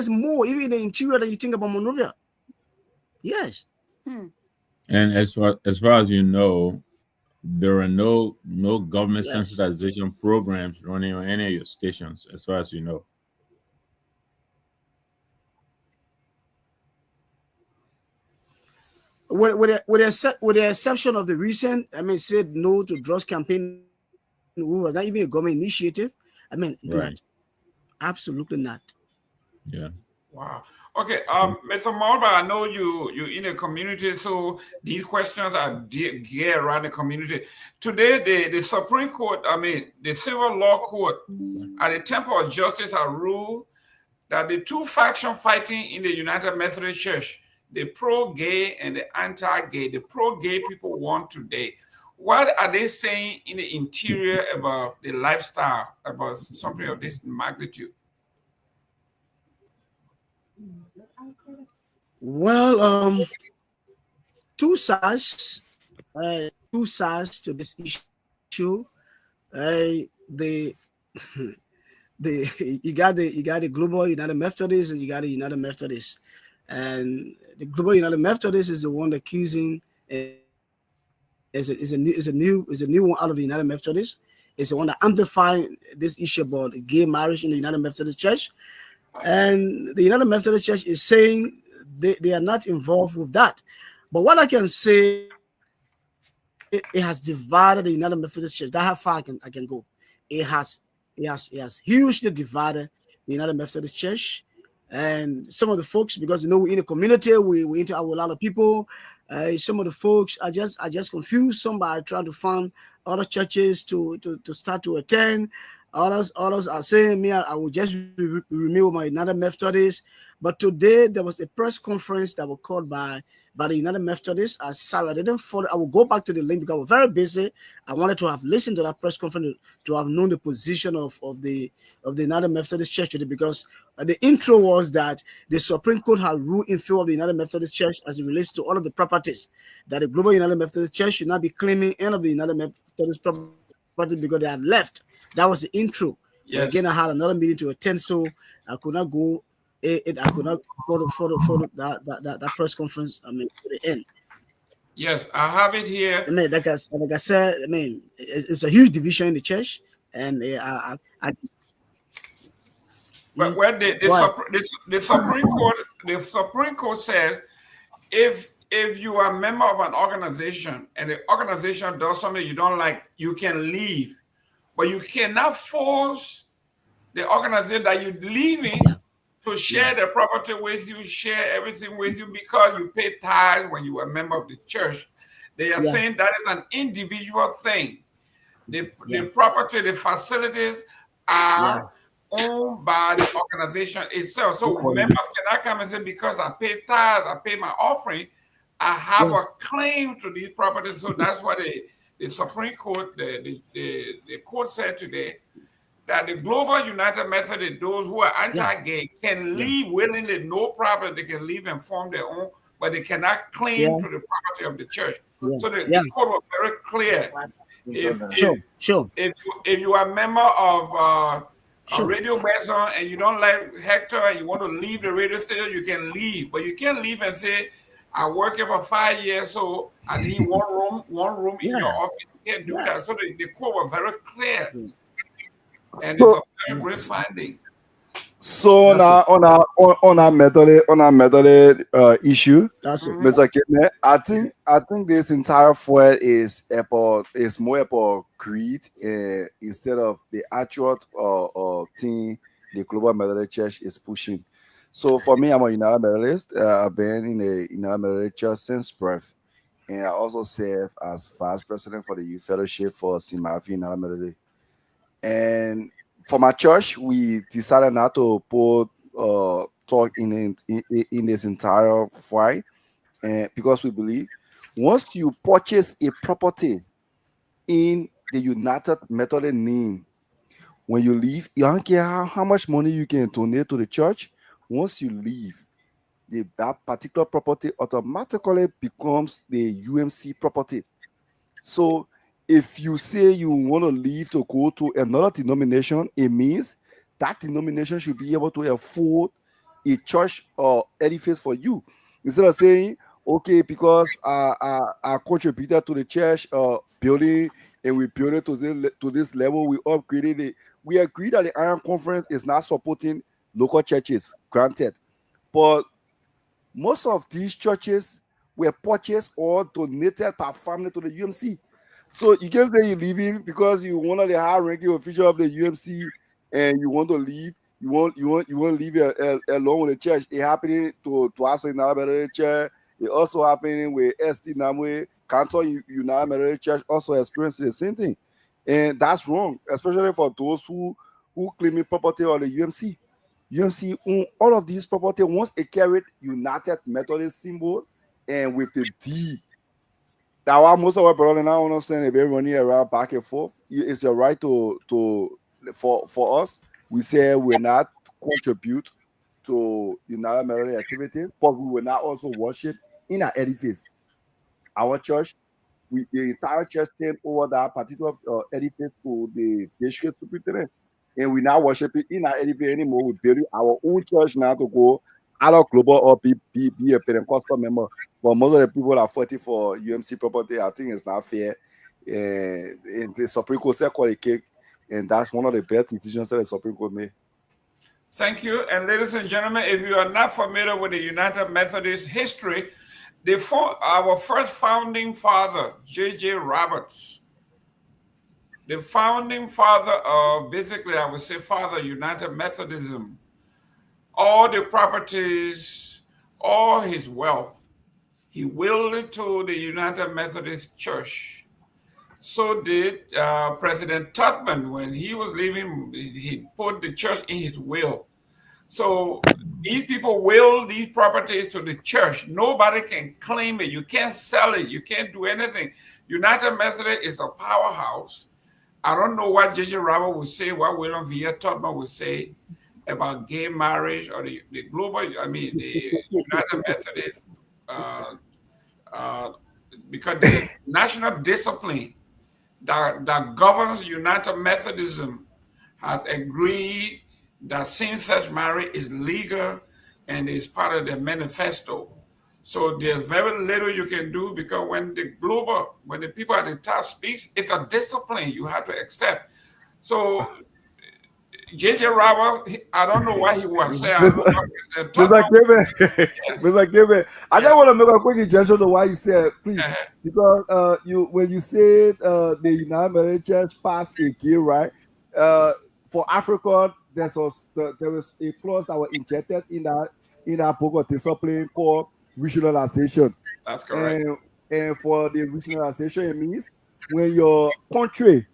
more even in the interior than you think about Monrovia. Yes. And as far as you know, there are no government sensitization programs running on any of your stations, as far as you know. With the exception of the recent, said no to drugs campaign, was not even a government initiative. Right. Not. Absolutely not. Yeah. Wow. Okay, Mr. Malba, I know you're in a community, so these questions are geared around the community. Today, the Supreme Court, the Civil Law Court at the Temple of Justice have ruled that the two factions fighting in the United Methodist Church, the pro-gay and the anti-gay, the pro-gay people won today. What are they saying in the interior about the lifestyle, about something of this magnitude? Well, two sides to this issue. You got the Global United Methodists and you got the United Methodists, and the Global United Methodist is the one accusing is a new one out of the United Methodists, is the one that amplify this issue about gay marriage in the United Methodist Church. And the United Methodist Church is saying they are not involved with that. But what I can say, it has divided the United Methodist Church. That how far I can go. It has hugely divided the United Methodist Church. And some of the folks, because we're in a community, we interact with a lot of people. Some of the folks are just confused. Some are trying to find other churches to start to attend. Others are saying, me, I will just renew my United Methodist. But today there was a press conference that was called by the United Methodists. Sorry, I didn't follow. I will go back to the link because I was very busy. I wanted to have listened to that press conference to have known the position of the United Methodist Church today, because the intro was that the Supreme Court had ruled in favor of the United Methodist Church as it relates to all of the properties that the Global United Methodist Church should not be claiming any of the United Methodist property because they have left. That was the intro. Yes. Again, I had another meeting to attend, so I could not go. I could not follow that press conference. I mean, to the end. Yes, I have it here. I mean, like I said, I mean, it's a huge division in the church, and but when the Supreme Court says, if you are a member of an organization and the organization does something you don't like, you can leave, but you cannot force the organization that you're leaving to share the property with you, share everything with you, because you pay tithes when you are a member of the church. They are saying that is an individual thing. The property, the facilities are owned by the organization itself. So members cannot come and say, because I pay tithes, I pay my offering, I have a claim to these properties. So that's what the Supreme Court, the court said today, that the Global United Methodist, those who are anti-gay, can leave willingly, no problem. They can leave and form their own, but they cannot claim to the property of the church. So the court was very clear. If you are a member of a radio station and you don't like Hector and you want to leave the radio station, you can leave. But you can't leave and say, I work here for 5 years, so I need one room in your office. You can't do that. So the court was very clear. And it's a very great finding. So on our method issue, Mr. Kidman, I think this entire fight is more about creed instead of the actual thing the Global Methodist Church is pushing. So for me, I'm a United Methodist. I've been in the United Methodist Church since birth, and I also serve as vice president for the youth fellowship for Simafi United Methodist. And for my church, we decided not to put talk in this entire fight, and because we believe once you purchase a property in the United Methodist name, when you leave, you don't care how much money you can donate to the church. Once you leave, that particular property automatically becomes the UMC property. So if you say you want to leave to go to another denomination, it means that denomination should be able to afford a church or edifice for you. Instead of saying, okay, because I contributed to the church building and we built it to this level, we upgraded it. We agree that the Iron Conference is not supporting local churches, granted. But most of these churches were purchased or donated by family to the UMC. So you can say you're leaving because you're one of the high-ranking officials of the UMC, and you want to leave. You want to leave along with the church. It happening to us in United Methodist Church. It also happening with ST Namwe. Cantor United Methodist Church also experiencing the same thing, and that's wrong, especially for those who claiming property of the UMC. UMC own all of these property once it carried United Methodist symbol and with the D. That why most of our brothers now understand they've been running around back and forth. It's your right for us. We say we're not contribute to United Methodist activity, but we will not also worship in our edifice. Our church, the entire church turned over that particular edifice to the district superintendent, and we not worshiping in our edifice anymore. We building our own church now to go either global or be a Pentecostal member. But most of the people are fighting for UMC property. I think it's not fair. and the Supreme Court said call a cake, and that's one of the best decisions that the Supreme Court made. Thank you. And ladies and gentlemen, if you are not familiar with the United Methodist history, our first founding father, J.J. Roberts, the founding father of, basically, I would say, father United Methodism, all the properties, all his wealth, he willed it to the United Methodist Church. So did President Tubman. When he was leaving, he put the church in his will. So these people will these properties to the church. Nobody can claim it. You can't sell it. You can't do anything. United Methodist is a powerhouse. I don't know what J.J. Robert would say, what William V. Tubman would say about gay marriage or the global, the United Methodist, because the national discipline that governs United Methodism has agreed that same-sex marriage is legal and is part of the manifesto. So there's very little you can do, because when the people at the top speaks, it's a discipline you have to accept. So J.J. Robert, I don't know what he was saying. Mr. Gayman, I just want to make a quick injection to what you said, please, because when you said the United Methodist Church passed a gay right, for Africa, there was a clause that was injected in that book of discipline called regionalization. That's correct. And for the regionalization, it means when your country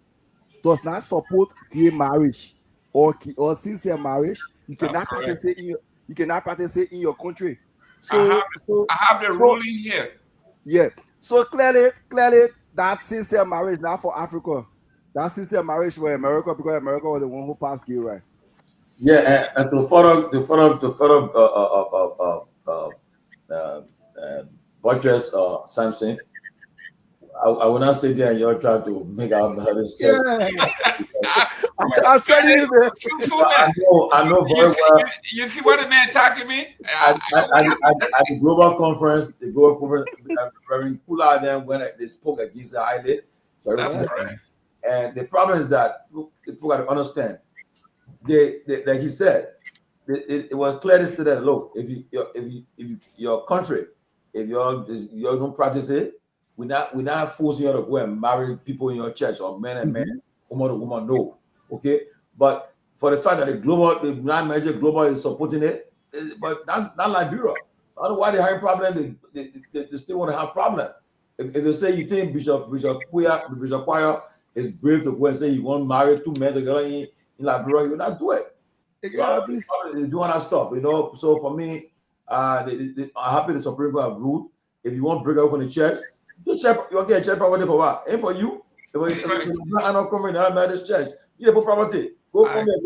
does not support gay marriage or sincere marriage, you cannot participate in your country. So I have the ruling here. Yeah. So clearly that sincere marriage not for Africa. That sincere marriage for America, because America was the one who passed gay right. Yeah, and to further buttress Samson, I will not sit there and you're trying to make out this. Yeah. I'm telling you, man. I know very well. You see what the man talking me? At the global conference, Reverend Kula then when they spoke against the island. And the problem is that people got to understand. Like he said, it was clearly stated. Look, if your country, if you don't practice it, we're not forcing you to go and marry people in your church, or men and men, woman to woman. No, okay. But for the fact that the non-major global is supporting it, but not Liberia. I don't know why they have a problem. They still want to have a problem. If they say you think Bishop Choir is brave to go and say you want to marry two men together in Liberia, you will not do it. Exactly. They're doing that stuff, So for me, I'm happy the Supreme Court have ruled. If you want to break out from the church, you want to get a church property for what? Ain't for you. If you're not coming to this church, you get property. Go from there.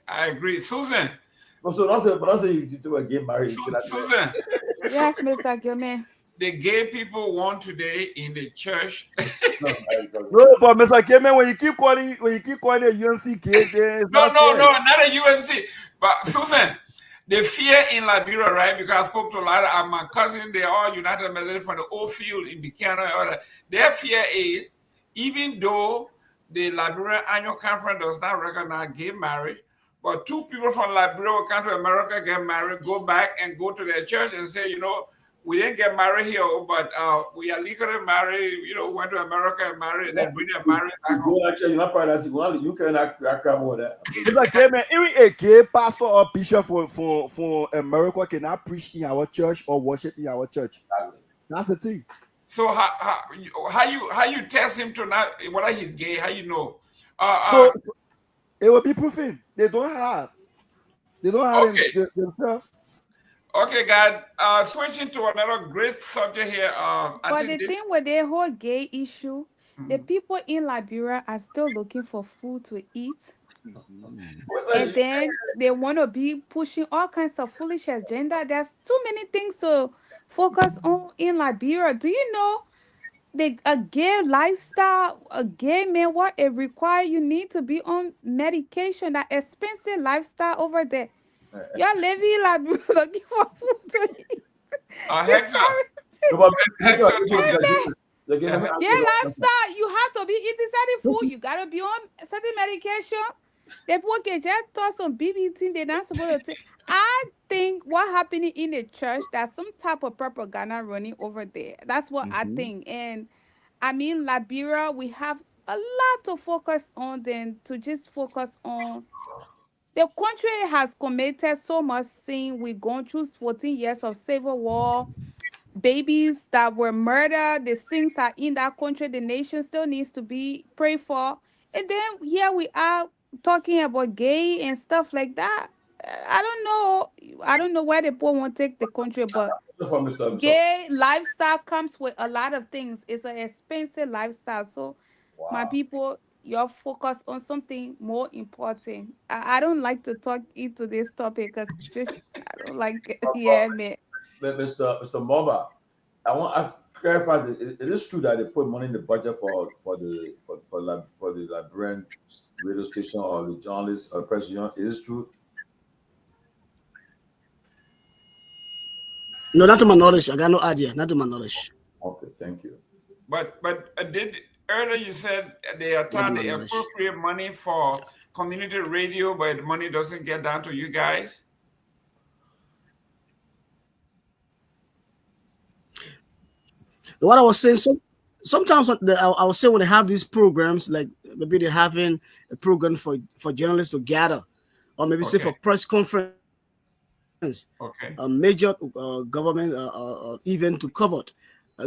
I agree. Susan. So don't say you do a gay marriage. Susan. Yes, Mr. Gayman. The gay people want today in the church. No, but Mr. Gayman, when you keep calling the UMC gay, not a UMC. But Susan, the fear in Liberia, right? Because I spoke to a lot of my cousins, they're all United Methodist from the old field in Buchanan. Their fear is, even though the Liberia Annual Conference does not recognize gay marriage, but two people from Liberia will come to America, get married, go back and go to their church and say, we didn't get married here, but we are legally married, went to America and married, and then bring them married back home. You cannot crap over that. It's like, man, even a gay pastor or bishop for America cannot preach in our church or worship in our church. That's the thing. So how you test him to not whether he's gay? How you know? So it will be proven. They don't have themselves. Okay, guys. Switching to another great subject here. But the thing with the whole gay issue, the people in Liberia are still looking for food to eat. And then they want to be pushing all kinds of foolish agenda. There's too many things to focus on in Liberia. Do you know a gay lifestyle, a gay man, what it requires? You need to be on medication, that expensive lifestyle over there. You're living like looking for food to eat. Hector, lifestyle. You have to be eating certain food. You gotta be on certain medication. The people can just toss some BBT. They're not supposed to take. I think what happening in the church, there's some type of propaganda running over there. That's what I think. And I mean, Liberia, we have a lot to focus on than to just focus on. The country has committed so much sin. We've gone through 14 years of civil war, babies that were murdered, the things are in that country, the nation still needs to be prayed for. And then here we are talking about gay and stuff like that. I don't know. I don't know where the poor won't take the country, but gay lifestyle comes with a lot of things. It's an expensive lifestyle. So my people, you're focused on something more important. I don't like to talk into this topic because this I don't like it. Yeah, man. Mr. Moba, I want to clarify that it is true that they put money in the budget for the Liberian radio station or the journalists or press union. It is true. No, not to my knowledge. I got no idea. Not to my knowledge. Okay, thank you. But did earlier you said they are trying to appropriate money for community radio, but the money doesn't get down to you guys? What I was saying, sometimes I was saying when they have these programs, like maybe they're having a program for journalists to gather, or maybe say for press conference, a major government event to cover.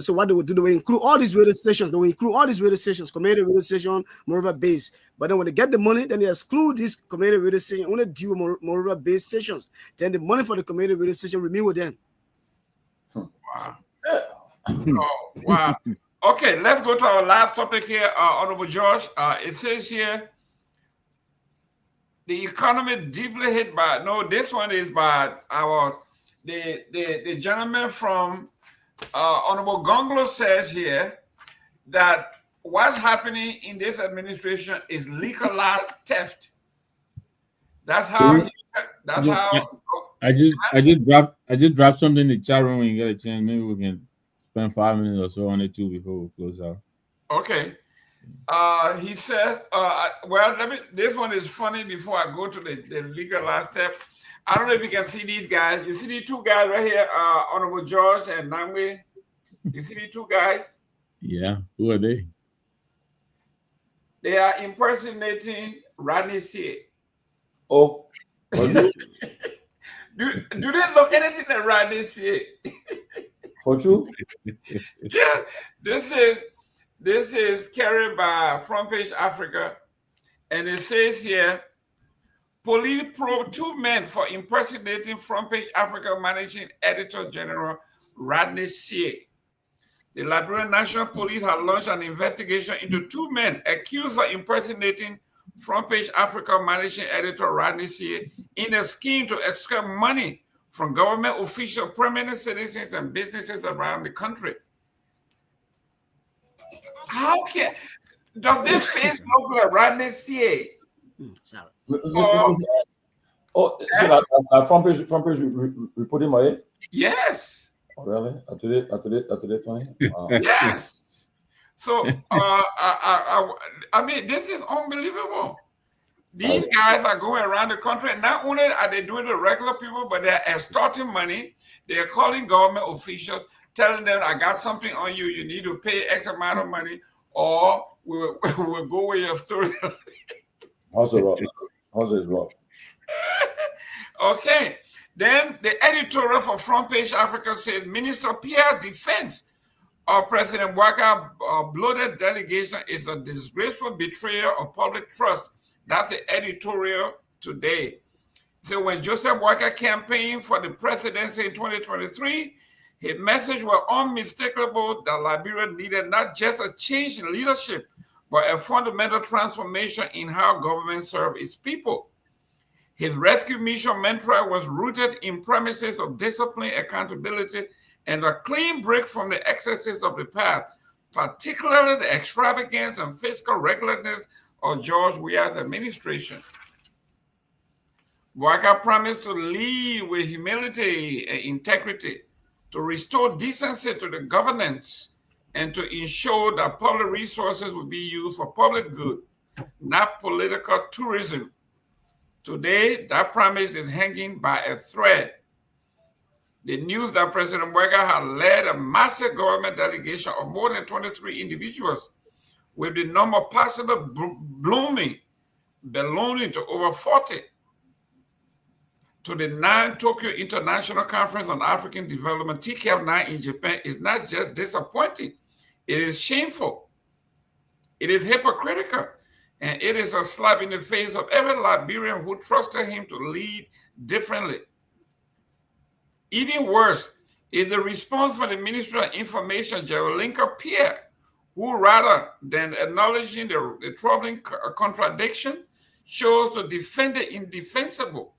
So what they would do, they will include all these radio stations. They will include all these radio stations, community radio station, Monrovia base. But then when they get the money, then they exclude this community radio station, only do Monrovia base stations. Then the money for the community radio station remain with them. Wow. Oh, wow. Okay, let's go to our last topic here, Honorable George. It says here, the economy deeply hit by, no, this one is by the gentleman from Honorable Gongloe says here that what's happening in this administration is legalized theft. That's how, I just dropped something in the chat room when you get a chance. Maybe we can spend 5 minutes or so on it too before we close out. Okay. He said, this one is funny before I go to the legalized theft. I don't know if you can see these guys. You see these two guys right here, Honorable George and Nagbe? You see these two guys? Yeah. Who are they? They are impersonating Rodney C. Oh. do they look anything like Rodney C? For true? Yeah. This is carried by Front Page Africa, and it says here, police probe 2 men for impersonating Front Page Africa Managing Editor General Rodney C. The Liberian National Police have launched an investigation into 2 men accused of impersonating Front Page Africa Managing Editor Rodney C. in a scheme to extract money from government officials, permanent citizens, and businesses around the country. How does this face look like Rodney C? Sorry. So that front page we put him away? Yes. Oh, really? Today, 20? Wow. Yes. So I mean, this is unbelievable. These guys are going around the country, and not only are they doing the regular people, but they're extorting money. They're calling government officials, telling them, I got something on you. You need to pay X amount of money, or we'll go with your story. How's it rough? Okay. Then the editorial for Front Page Africa says Minister Pierre's defense of President Bouakar's bloated delegation is a disgraceful betrayal of public trust. That's the editorial today. So when Joseph Bouakar campaigned for the presidency in 2023, his message was unmistakable that Liberia needed not just a change in leadership, but a fundamental transformation in how government serves its people. His rescue mission mantra was rooted in premises of discipline, accountability, and a clean break from the excesses of the past, particularly the extravagance and fiscal recklessness of George Weah's administration. Bouakar promised to lead with humility and integrity, to restore decency to the governance, and to ensure that public resources will be used for public good, not political tourism. Today, that promise is hanging by a thread. The news that President Mbeka had led a massive government delegation of more than 23 individuals, with the number possibly ballooning to over 40, to the 9 Tokyo International Conference on African Development, TCAF9 in Japan, is not just disappointing, it is shameful, it is hypocritical, and it is a slap in the face of every Liberian who trusted him to lead differently. Even worse is the response from the Ministry of Information, Jerolinka Pierre, who rather than acknowledging the troubling contradiction, chose to defend the indefensible.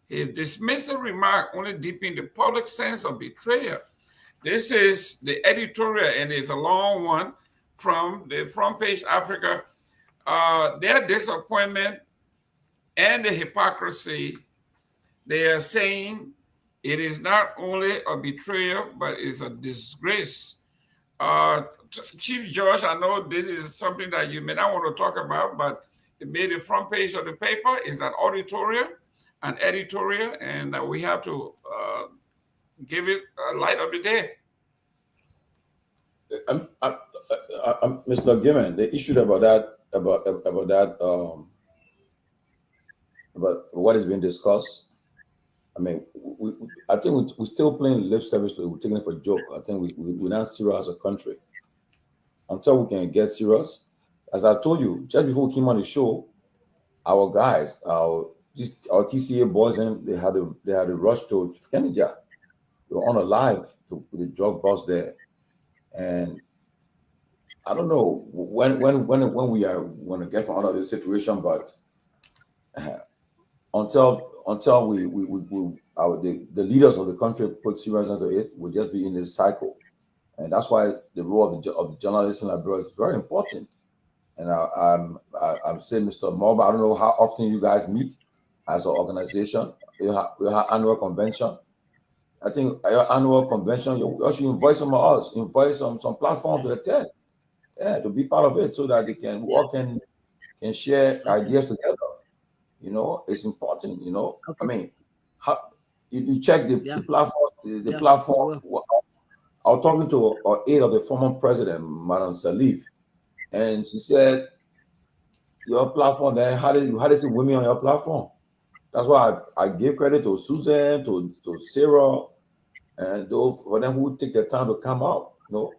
His dismissive remark only deepened the public sense of betrayal. This is the editorial, and it's a long one from the Front Page Africa. Their disappointment and the hypocrisy, they are saying it is not only a betrayal, but it's a disgrace. Chief George, I know this is something that you may not want to talk about, but it made the front page of the paper. Is an editorial, and we have to give it a light of the day. Mr. Gayman, the issue about what is being discussed. I mean, I think we're still playing lip service. We're taking it for a joke. I think we're not serious as a country. Until we can get serious, as I told you just before we came on the show, our guys, our TCA boys, and they had a rush to Kenija. They were on a live with the drug boss there, and I don't know when we are going to get out of this situation, but until the leaders of the country put seriousness to it, we'll just be in this cycle, and that's why the role of the journalists in Liberia is very important. And I'm saying, Mr. Moba, I don't know how often you guys meet as an organization. You have annual convention. I think your annual convention, you should invite some of us, invite some platform to attend, to be part of it, so that they can work and can share ideas together. You know, it's important. You know, okay. I mean, you check the platform. The platform. I was talking to our aide of the former president, Madam Salif, and she said, "Your platform, then how did you see women on your platform?" That's why I gave credit to Susan, to Sarah, and those for them who take the time to come out, to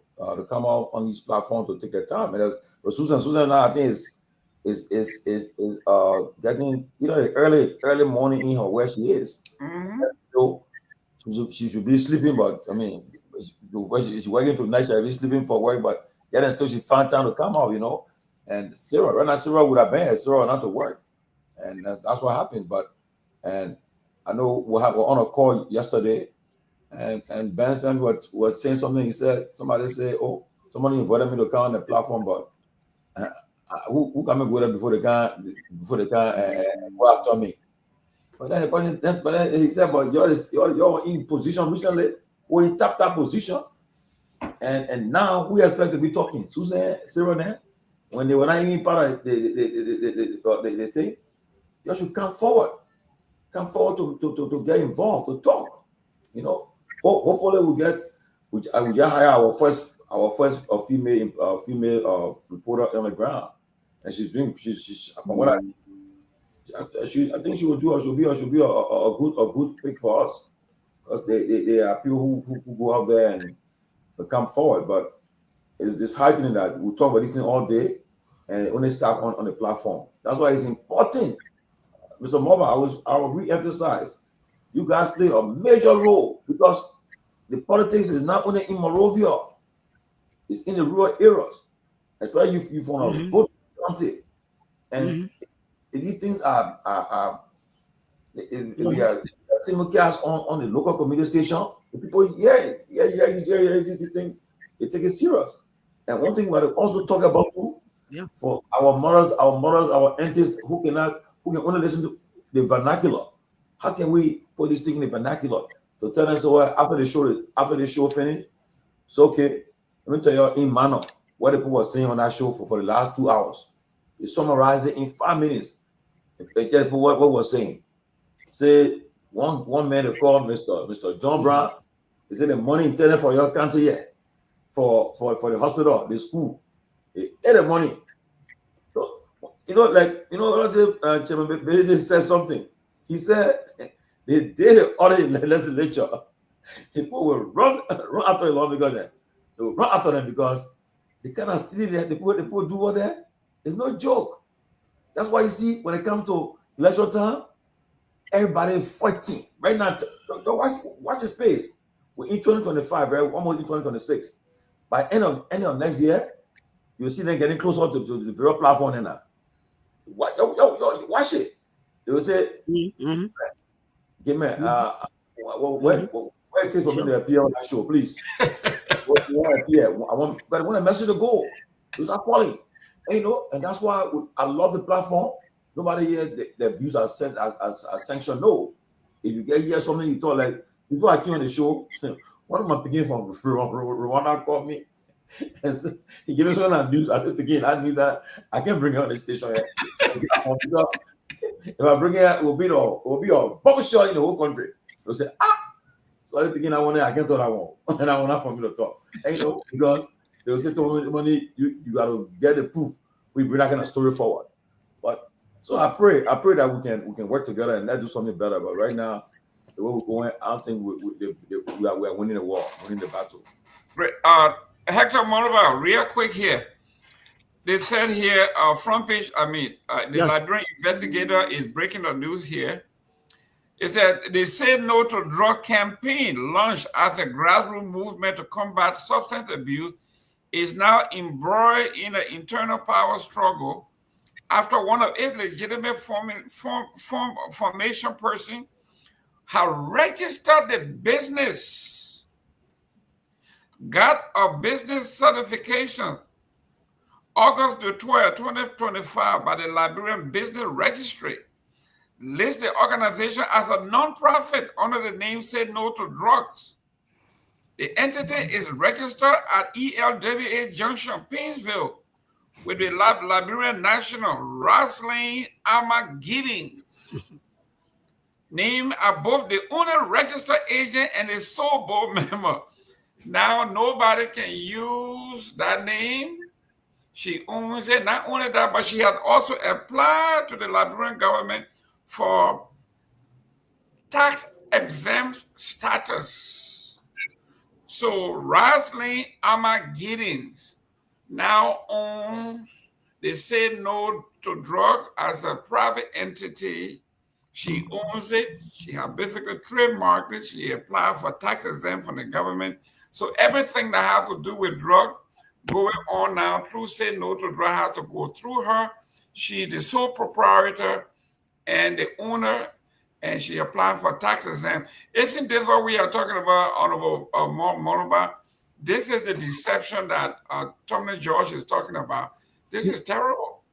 come out on these platforms to take their time. And Susan now, I think is getting early morning in her where she is. Mm-hmm. So she should be sleeping, but I mean, she's working tonight. She should be sleeping for work, but yet still she found time to come out, And Sarah would have been Sarah not to work, and that's what happened. And I know we're on a call yesterday, and Ben Sanvee was saying something. He said, somebody said, "Oh, somebody invited me to come on the platform, but who come and go there before they can go after me?" But then he said, "But you're in position recently, or in top position, and now we expect to be talking." Susan, Sarah, when they were not even part of the thing, you should come forward to get involved, to talk. Hopefully we just hire our first female reporter on the ground, and she's from what I think she will do. She'll be a good pick for us, because they are people who go out there and come forward. But it's heightening that we talk about this thing all day and only stop on the platform. That's why it's important. Mr. Moba, I will re-emphasize, you guys play a major role, because the politics is not only in Monrovia, it's in the rural areas. That's why you want to vote county. And if these things are we are simulcast on the local community station, the people, these things, they take it serious. And one thing we also talk about too, for our mothers, our aunties who can only listen to the vernacular. How can we put this thing in the vernacular to tell them, so after the show finish, it's okay, Let me tell you in manner what the people were saying on that show for the last 2 hours. They summarized it in 5 minutes. They tell people what was saying. Say one man they called Mr. John Brown. He said the money intended for your country here, for the hospital, the school. They had the money. So Chairman Bailey said something. He said they did the audit in the legislature. People will run after the law because they will run after them because the kind of stealing that the people do over there is no joke. That's why you see when it comes to election time, everybody is fighting right now. Watch the space. We're in 2025, right? Almost in 2026. By end of next year, you'll see them getting closer to the very platform now. Watch it. They will say, "Give me where it takes for me to appear on that show, please." I want a message to go. Those are calling, and that's why I love the platform. Nobody here, their views are set as sanctioned. No, if you hear something you thought like before I came on the show, one of my beginning from Rwanda called me and said, he gave me some news. I said, again, that means that I can't bring her on the station here. If I bring her, it will be a bubble show in the whole country. They'll say, so at the beginning, I can't tell that one. And I want that for me to talk. Because they will say to money, you got to get the proof. We bring that kind of story forward. But so I pray that we can work together and let's do something better. But right now, the way we're going, I don't think we are winning the war, winning the battle. Hector Moroba, real quick here. They said here, front page, the Liberian investigator is breaking the news here. It said they say no to drug campaign launched as a grassroots movement to combat substance abuse is now embroiled in an internal power struggle after one of its legitimate formation person have registered the business, got a business certification August the 12th, 2025 by the Liberian Business Registry, lists the organization as a non-profit under the name Say No to Drugs. The entity is registered at ELWA Junction, Painesville, with the Liberian National Wrestling Ama Giddings, named above the owner, registered agent, and a sole board member. Now nobody can use that name. She owns it. Not only that, but she has also applied to the Liberian government for tax exempt status. So Wrestling Ama Giddings now owns, they say no to drugs as a private entity. She owns it. She has basically trademarked it. She applied for tax exempt from the government. So everything that has to do with drugs going on now through Say No to Drug has to go through her. She's the sole proprietor and the owner, and she applied for tax exempt. Isn't this what we are talking about, Honorable Moroba? This is the deception that Tomalin George is talking about. This is terrible.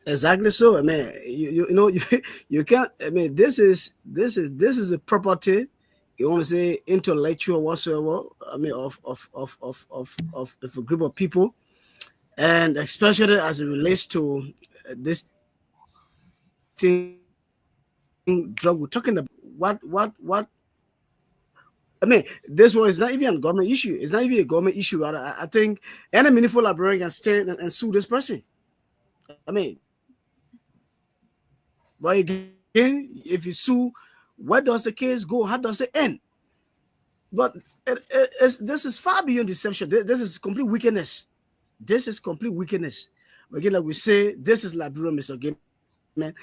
Exactly so. You can't. This is a property. You want to say intellectual whatsoever. Of a group of people, and especially as it relates to this thing, drug we're talking about. What? This one is not even a government issue. It's not even a government issue. I think any meaningful Liberian can stand and sue this person. But again, if you sue, where does the case go? How does it end? But this is far beyond deception. This is complete wickedness. This is complete wickedness. Again, like we say, this is Liberia, Mr. Gayman.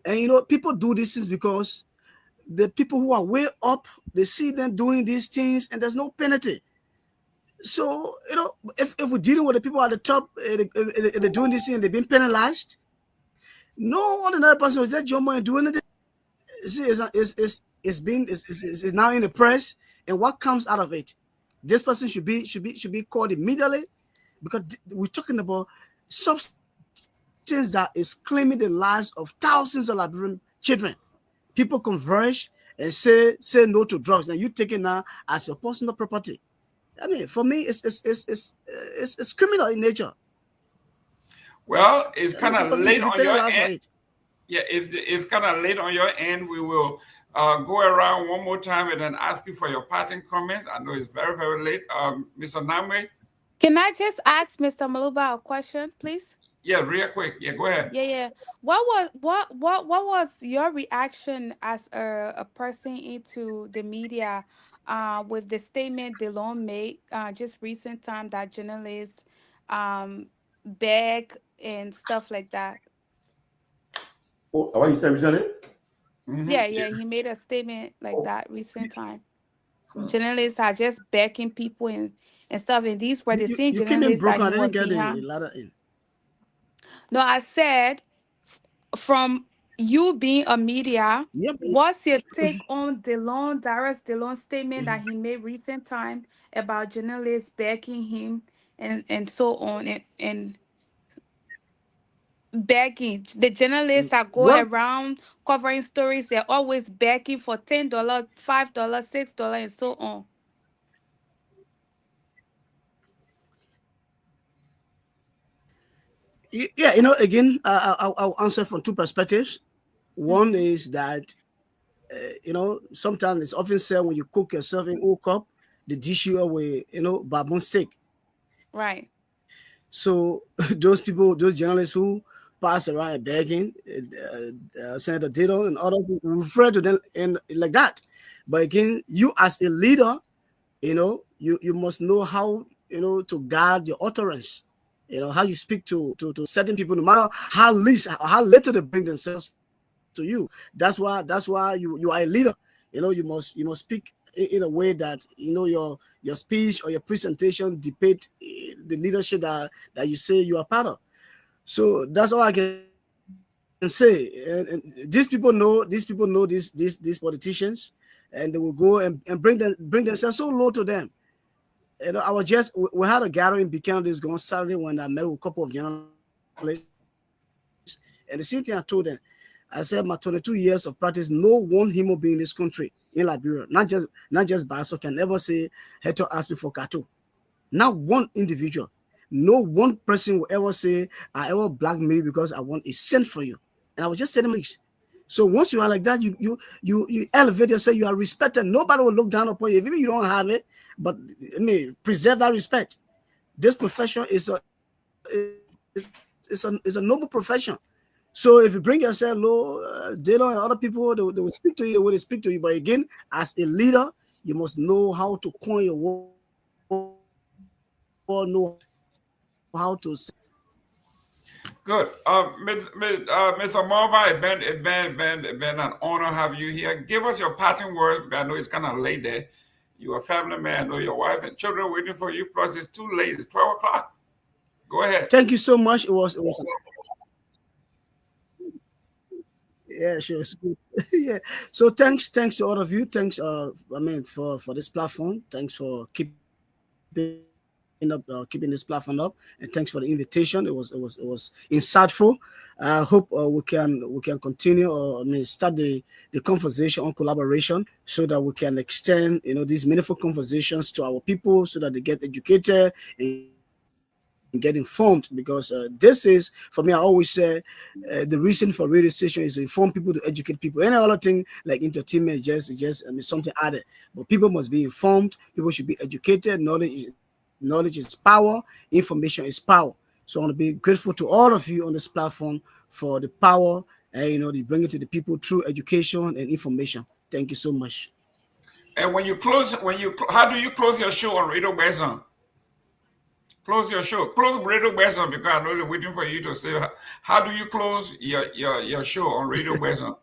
And people do these things because the people who are way up, they see them doing these things and there's no penalty. So, if we're dealing with the people at the top, they're doing this thing and they're being penalized, no ordinary person is that your money doing it. See, it's now in the press, and what comes out of it? This person should be called immediately, because we're talking about substance that is claiming the lives of thousands of Liberian children. People converge and say no to drugs, and you take it now as your personal property. I mean, for me, it's criminal in nature. Well, it's kind of late on your end. Yeah, it's kind of late on your end. We will go around one more time and then ask you for your parting comments. I know it's very, very late. Mr. Nagbe? Can I just ask Mr. Maluba a question, please? Yeah, real quick. Yeah, go ahead. Yeah. What was your reaction as a person into the media with the statement DeLon made just recent time that journalists beg and stuff like that? Oh, what you said recently? Yeah, he made a statement like that recent time. Journalists are just begging people and stuff, and these were the same journalists that he was behind. No, I said from you being a media, what's your take on Darius DeLon's statement that he made recent time about journalists begging him and so on and begging the journalists that go around covering stories, they're always begging for $10, $5, $6, and so on. Yeah, again, I'll answer from two perspectives. One is that sometimes it's often said when you cook yourself in old cup, the dish you with baboon steak. Right. So those journalists who pass around begging, Senator Dillon and others refer to them in like that. But again, you as a leader, you must know how to guard your utterance. How you speak to certain people, no matter how little they bring themselves to you. That's why you are a leader. You must speak in a way that your speech or your presentation depict the leadership that you say you are part of. So that's all I can say. And these people know these politicians, and they will go and bring themselves so low to them. We had a gathering in Buchanan this gone Saturday when I met with a couple of journalists, and the same thing I told them. I said my 22 years of practice, no one human being in this country, in Liberia, not just Baso, can ever say Heto asked me for Kato. Not one individual, no one person will ever say I ever blackmail because I want a cent for you. And I was just saying, so once you are like that, you elevate yourself, you are respected. Nobody will look down upon you. Even if you don't have it, but preserve that respect. This profession is a noble profession. So if you bring yourself low, Dillon and other people, they will speak to you the way they speak to you. But again, as a leader, you must know how to coin your word, know how to say. Good. Mr. Marva, it's been an honor to have you here. Give us your parting words. I know it's kind of late there. You're a family man. I know your wife and children waiting for you. Plus, it's too late. It's 12 o'clock. Go ahead. Thank you so much. It was yeah, sure. Yeah. So thanks to all of you. Thanks, for this platform. Thanks for keeping this platform up, and thanks for the invitation. It was insightful. I hope we can continue start the conversation on collaboration so that we can extend these meaningful conversations to our people so that they get educated and get informed, because this is, for me, I always say the reason for radio station is to inform people, to educate people. Any other thing like entertainment is just something added, but people must be informed. People should be educated. Knowledge is power. Information is power. So I want to be grateful to all of you on this platform for the power they bring it to the people through education and information. Thank you so much. And how do you close your show on Radio Besan? Close your show. Close Radio Besan, because I know they're waiting for you to say how do you close your show on Radio Besan?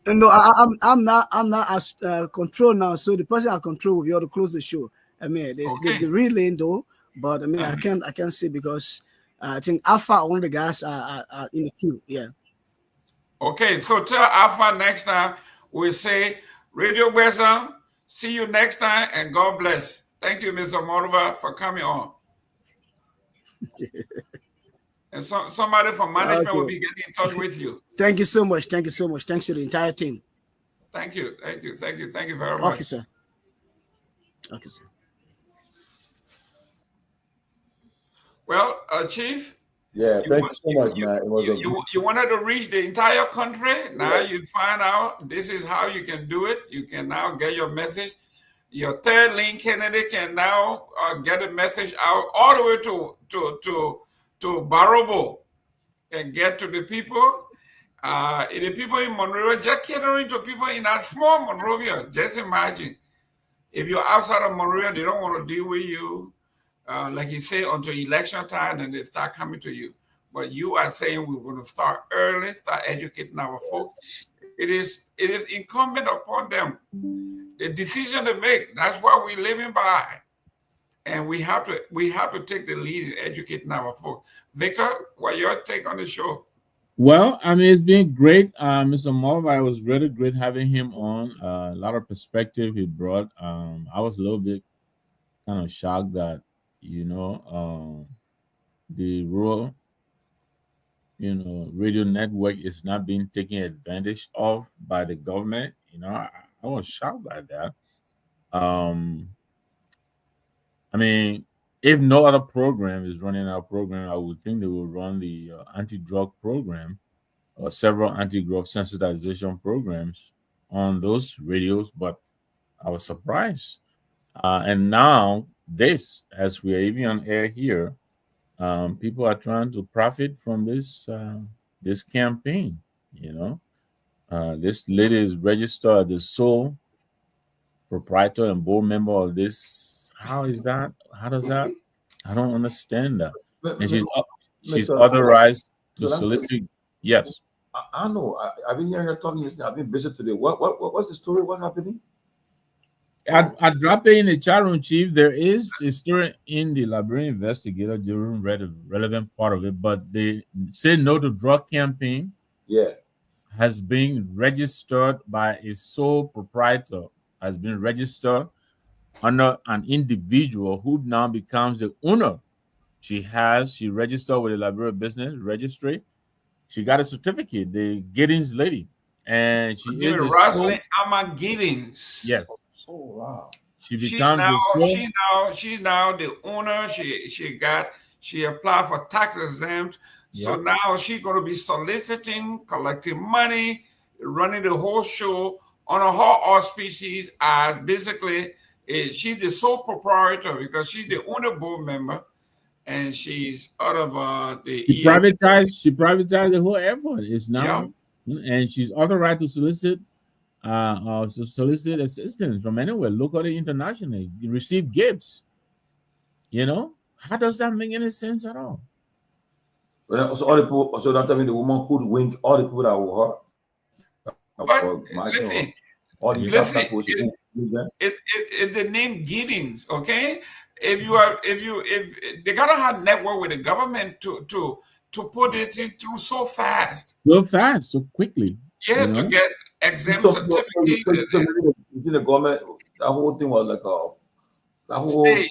No, I'm not as control now. So the person I control will be able to close the show. I mean, the real lane though, but I mean, I can't say because I think Alpha, one of the guys are in the queue. Yeah. Okay, so tell Alpha next time we say Radio Besan. See you next time, and God bless. Thank you, Mr. Morova, for coming on. And somebody from management will be getting in touch with you. Thank you so much. Thank you so much. Thanks to the entire team. Thank you very much. Okay, sir. Okay, sir. Well, Chief. Yeah, thank you so much, man. It was you wanted to reach the entire country. Now you find out this is how you can do it. You can now get your message. Your third link candidate can now get a message out all the way to Barobo and get to the people. The people in Monrovia, just catering to people in that small Monrovia. Just imagine if you're outside of Monrovia, they don't want to deal with you. Like you say, until election time, and they start coming to you. But you are saying we're going to start early, start educating our folks. It is incumbent upon them. The decision to make. That's what we're living by, and we have to take the lead in educating our folks. Victor, what's your take on the show? Well, I mean, it's been great, Mr. Mulva. It was really great having him on. A lot of perspective he brought. I was a little bit kind of shocked that the rural radio network is not being taken advantage of by the government. I was shocked by that. I mean, if no other program is running our program, I would think they will run the anti-drug program or several anti-drug sensitization programs on those radios, but I was surprised. And now this, as we are even on air here, people are trying to profit from this campaign. This lady is registered as the sole proprietor and board member of this. How is that? How does that? I don't understand that. And she's authorized to solicit. Yes. I know. I've been hearing her talking yesterday. I've been busy today. What's the story? What's happening? I dropped it in the chat room, Chief. There is a story in the Liberian Investigator. Jerome read a relevant part of it, but the Say No to Drug campaign has been registered by a sole proprietor, has been registered under an individual who now becomes the owner. She registered with the Liberia Business Registry. She got a certificate, the Giddings lady. And she is the Rosalind Ama Giddings. Yes. Oh wow. She's now the owner. She applied for tax exempt. So now she's going to be soliciting, collecting money, running the whole show on her auspices as basically she's the sole proprietor because she's the owner board member and she's out of she privatized the whole effort. It's now and she's authorized to solicit assistance from anywhere, locally, internationally, receive gifts. How does that make any sense at all? So all the people, so that means the woman hoodwinked all the people that were her. It's the name Giddings, okay? If they gotta have network with the government to put it in through so fast, so quickly. Yeah, to get exempt certificate. So the government, that whole thing was like stage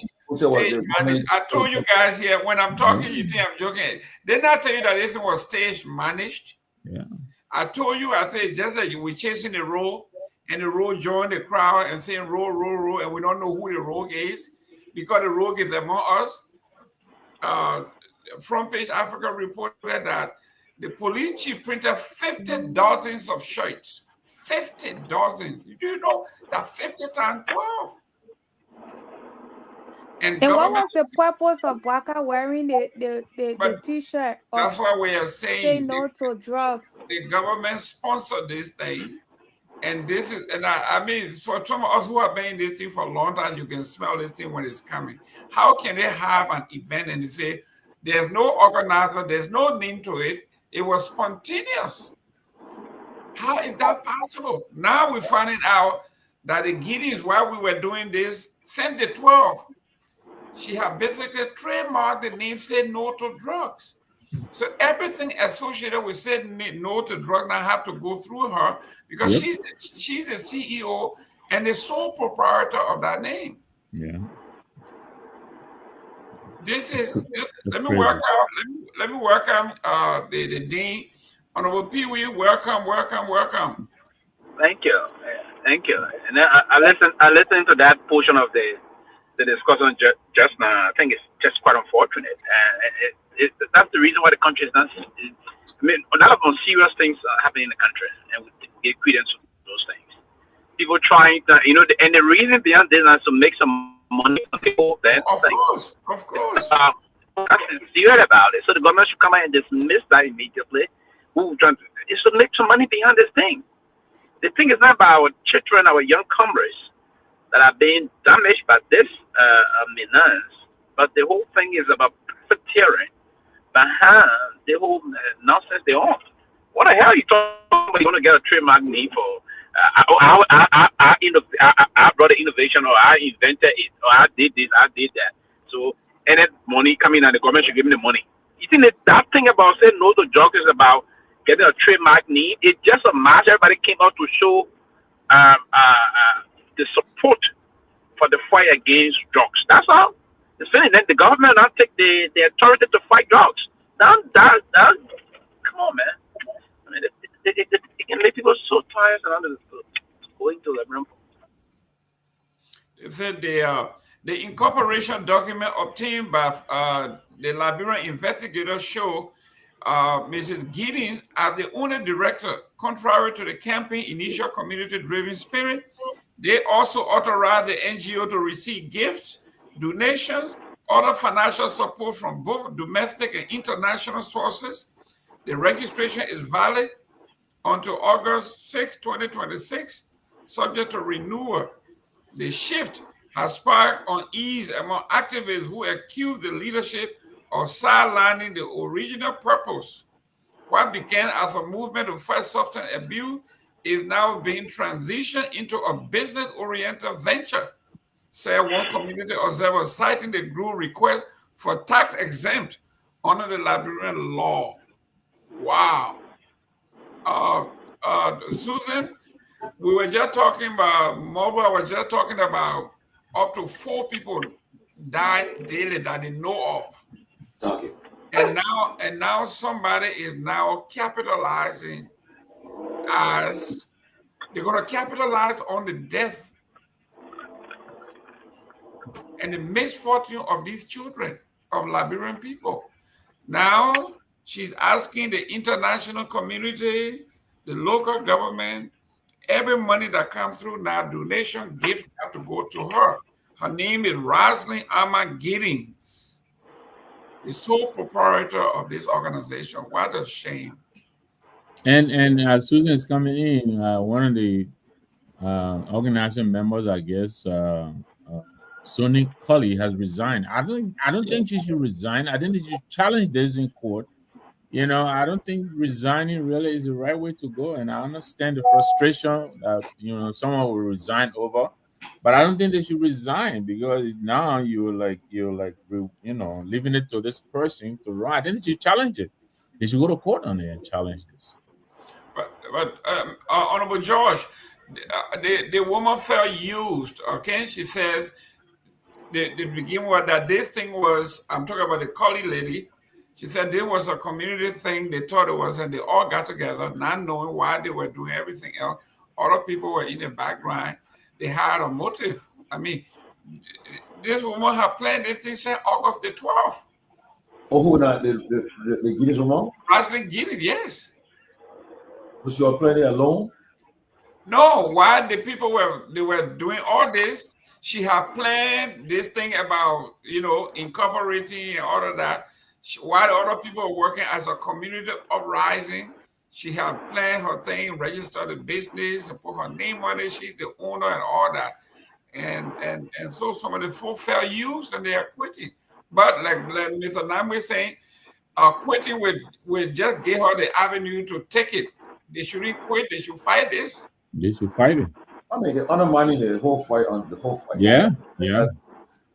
managed. I told you guys here when I'm talking, you think I'm joking. Didn't I tell you that this was stage managed? Yeah. I told you, I said just like you were chasing the rogue, and the rogue joined the crowd and saying roll, and we don't know who the rogue is because the rogue is among us. Front Page Africa reported that the police chief printed 50 dozens of shirts. 50 dozens. Do you know that 50 times 12? And what was the purpose of Waka wearing the t-shirt? That's why we are saying Say no to drugs. The government sponsored this thing. And this is, and I mean, for some of us who have been in this thing for a long time, you can smell this thing when it's coming. How can they have an event and they say, there's no organizer, there's no name to it, it was spontaneous? How is that possible? Now we're finding out that the Giddings, while we were doing this, sent the 12. She had basically trademarked the name Say No to Drugs. So everything associated with saying no to drugs now have to go through her because she's the CEO and the sole proprietor of that name. Yeah. This is let me crazy. welcome the dean, Honorable Pewee. Welcome. Thank you. And I listened to that portion of the discussion just now. I think it's just quite unfortunate, and that's the reason why the country is not. I mean, a lot of serious things are happening in the country, and we give credence to those things. People trying to, and the reason behind this is to make some money on people. Then, of course. That's sincere about it. So the government should come out and dismiss that immediately. It's to make some money behind this thing. The thing is not about our children, our young comrades that are being damaged by this menace, but the whole thing is about profiteering behind the whole nonsense they own. What the hell are you talking about? You want to get a trademark name for? I brought the innovation, or I invented it, or I did this, I did that. So, and then money coming, and the government should give me the money. You think that thing about saying no to drugs is about getting a trademark name? It's just a match. Everybody came out to show the support for the fight against drugs. That's all. It's funny that the government not take the authority to fight drugs. That come on, man. I mean, it can make people so tired and going to the room. They said the incorporation document obtained by the Liberian investigators show Mrs. Giddens as the only director, contrary to the campaign initial community-driven spirit. They also authorized the NGO to receive gifts, donations, other financial support from both domestic and international sources. The registration is valid until August 6, 2026, subject to renewal. The shift has sparked unease among activists who accuse the leadership of sidelining the original purpose. What began as a movement to fight substance abuse is now being transitioned into a business-oriented venture, said one community observer, citing the group request for tax exempt under the Liberian law. Wow. Susan, we were just talking about, Mobile was just talking about up to 4 people die daily that they know of. Okay. And now somebody is now capitalizing as they're going to capitalize on the death and the misfortune of these children, of Liberian people. Now she's asking the international community, the local government, every money that comes through now, donation, gift, have to go to her. Her name is Rosalind Amma Giddens, the sole proprietor of this organization. What a shame. And Susan is coming in. One of the organizing members, I guess, Sonny Cully, has resigned. I don't think she should resign. I think she should challenge this in court. I don't think resigning really is the right way to go. And I understand the frustration that someone will resign over, but I don't think they should resign, because now you're leaving it to this person to run. I think they should challenge it. They should go to court on it and challenge this. But Honorable George, the woman felt used. Okay, she says the beginning was that this thing was. I'm talking about the Cully lady. She said there was a community thing. They thought it was, and they all got together, not knowing why they were doing everything else. Other people were in the background. They had a motive. I mean, this woman had planned this thing since August the 12th. Oh, who not the Giddens woman? Rosalind Giddens, yes. Was you planning alone? No, while the people were doing all this, she had planned this thing about incorporating and all of that. While other people were working as a community uprising, she had planned her thing, registered the business, and put her name on it. She's the owner and all that. And so some of the folks felt used and they are quitting. But like Mr. Nagbe saying, quitting will just give her the avenue to take it. They shouldn't quit. They should fight this. They should fight it. I mean, they're undermining the whole fight. Yeah.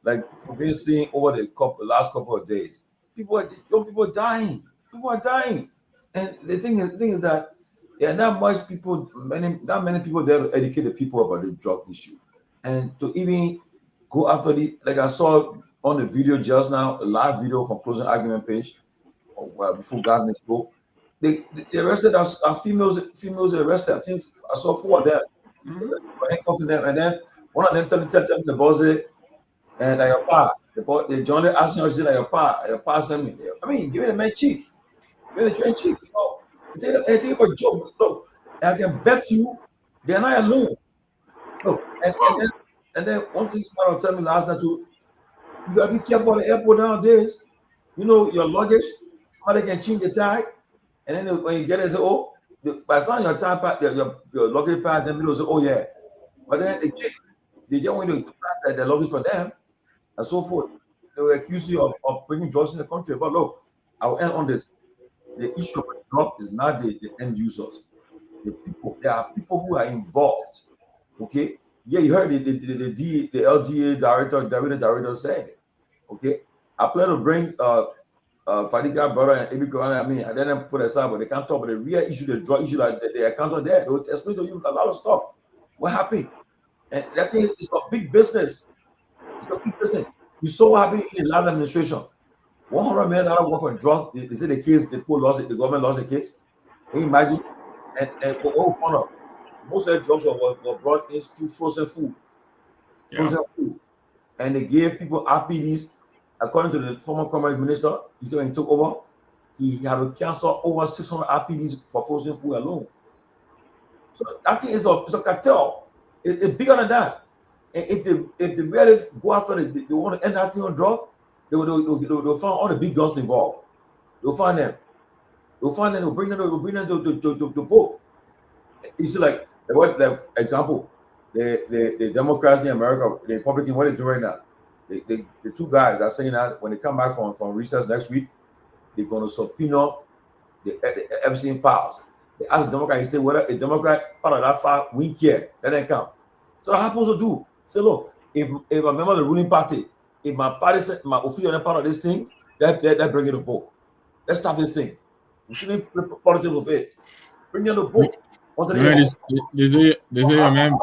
Like we've been seeing over the last couple of days. Young people are dying. People are dying. And the thing is that there are not many people there to educate the people about the drug issue. And to even go after like I saw on the video just now, a live video from closing argument page, before God the show. They arrested us, females arrested. I think I saw 4 of them. Handcuffing them, and then one of them tell the boss, and your pa, the Johnny asking us, your pa sent me. I mean, give me the man cheek. Give me the train cheek, you know. It's for a joke. Look, I can bet you they're not alone. Look, and then one thing somebody tell me last night too, you gotta be careful at the airport nowadays. You know, your luggage, somebody can change the tag, and then when you get it, say, oh, by the time your tag pack, your luggage pack, then people say, oh yeah. But then they just want you to pack the luggage for them and so forth. They will accuse you of bringing drugs in the country. But look, I'll end on this. The issue of the drug is not the end users. There are people who are involved. Okay? Yeah, you heard the LDA director said it. Okay? I plan to bring Fadiga brother and Ebi Korana, and then put aside, but they can't talk about the real issue, the drug issue, like the account there. They will explain to you a lot of stuff. What happened? And that thing is a big business. It's a big business. You saw what happened in the last administration. $100 million worth for drug. They say the case, the government lost the case. Can you imagine? And Fofana, most of the drugs were brought in through frozen food. Frozen food. And they gave people RPDs. According to the former Kamara minister, he said when he took over, he had to cancel over 600 RPDs for frozen food alone. So that thing is a cartel. It's bigger than that. And if they really go after it, they want to end that thing on drug, they'll find all the big guns involved. They'll find them. They'll bring them to book. You see, like example, the Democrats in America, the Republicans, what they're doing now. The 2 guys are saying that when they come back from recess next week, they're going to subpoena the Epstein files. They ask the Democrat, he said, whether a Democrat part of that file, we care. That didn't count. So what happens to do? Say, look, if a member of the ruling party, if my party, my official part of this thing, that bring in the book. Let's stop this thing. We shouldn't play politics with it. Bring in the book. This is your man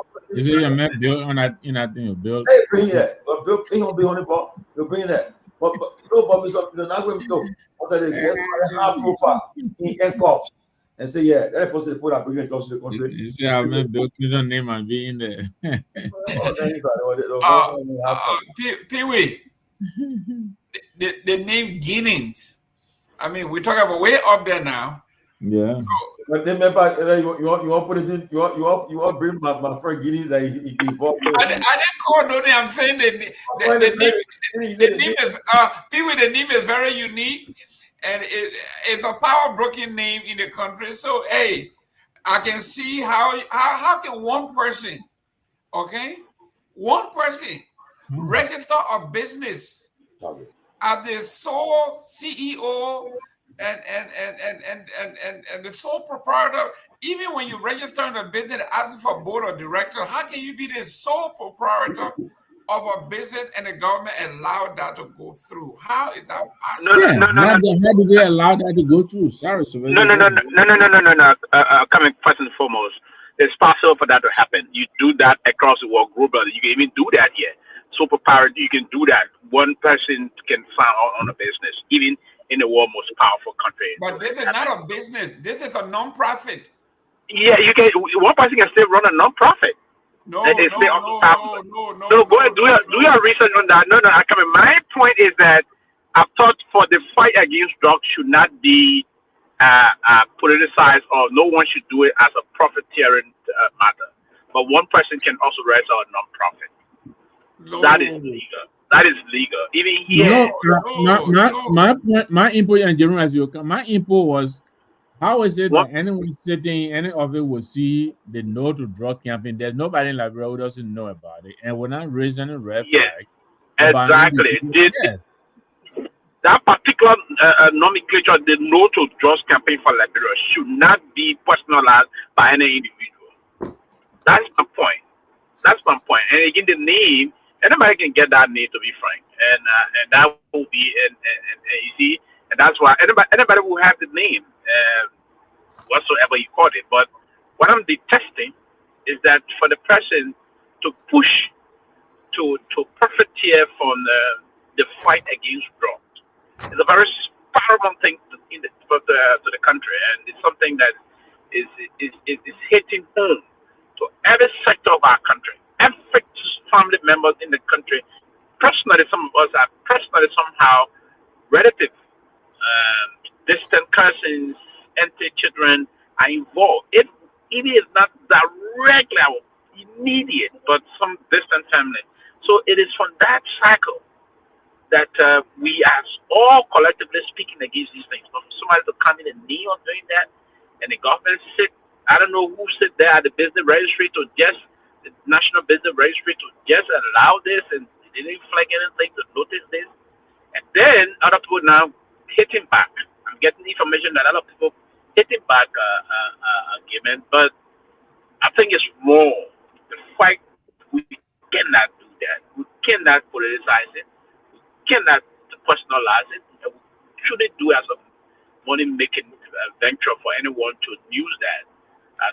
built on that in that thing. Built. Hey, bring that. But Bill ain't gonna be on the ball. They'll bring that. But you know, Bobby, something they're not going to do. What they get high profile in handcuffs and say, yeah, they're supposed to put up bringing drugs to the country. You see how man built his name and be in there. Pewee, the name Guineans. I mean, we're talking about way up there now. Yeah. But remember, you want put it in. You want bring my friend Guinea that he involved. I didn't call no name. I'm saying the name is Pewee. The name is very unique, and it's a power broken name in the country. So hey, I can see how can one person, register a business as the sole CEO. And the sole proprietor, even when you register in a business asking for board of directors, how can you be the sole proprietor of a business and the government allow that to go through? How is that possible? How do they allow that to go through? Sorry, No. Coming first and foremost, it's possible for that to happen. You do that across the world globally. You can even do that here. Sole proprietor, you can do that. One person can sign on a business, even in the world most powerful country. But this is not a business. This is a non-profit. Yeah, you can. One person can still run a non-profit. No. Go ahead, do your research on that. No. My point is that I thought for the fight against drugs should not be politicized, or no one should do it as a profiteering matter. But one person can also register a non-profit. No. That is legal. That is legal. Even here. My input and Jerome, as you come, my input was, how is it that anyone sitting, any of it will see the no to drug campaign? There's nobody in Liberia who doesn't know about it, and we're not raising a red flag. Exactly. That particular nomenclature, the no to drugs campaign for Liberia, should not be personalized by any individual. That's my point. And again, the name. Anybody can get that name, to be frank, and that will be and you see, and that's why anybody will have the name, whatsoever you call it. But what I'm detesting is that for the person to push to profiteer from the fight against drugs. It's a very paramount thing to the country, and it's something that is hitting home to every sector of our country, every family members in the country. Personally, some of us are personally somehow relative, distant cousins, auntie children are involved. It is not directly immediate, but some distant family. So it is from that cycle that we are all collectively speaking against these things. But for somebody to come in and kneel on doing that, and the government sit, I don't know who sit there at the business registry to just, the National Business Registry to just allow this, and they didn't flag anything to notice this. And then other people now hitting back. I'm getting information that other people hitting back argument, but I think it's more the fight. We cannot do that. We cannot politicize it. We cannot personalize it. And we shouldn't do as a money-making venture for anyone to use that,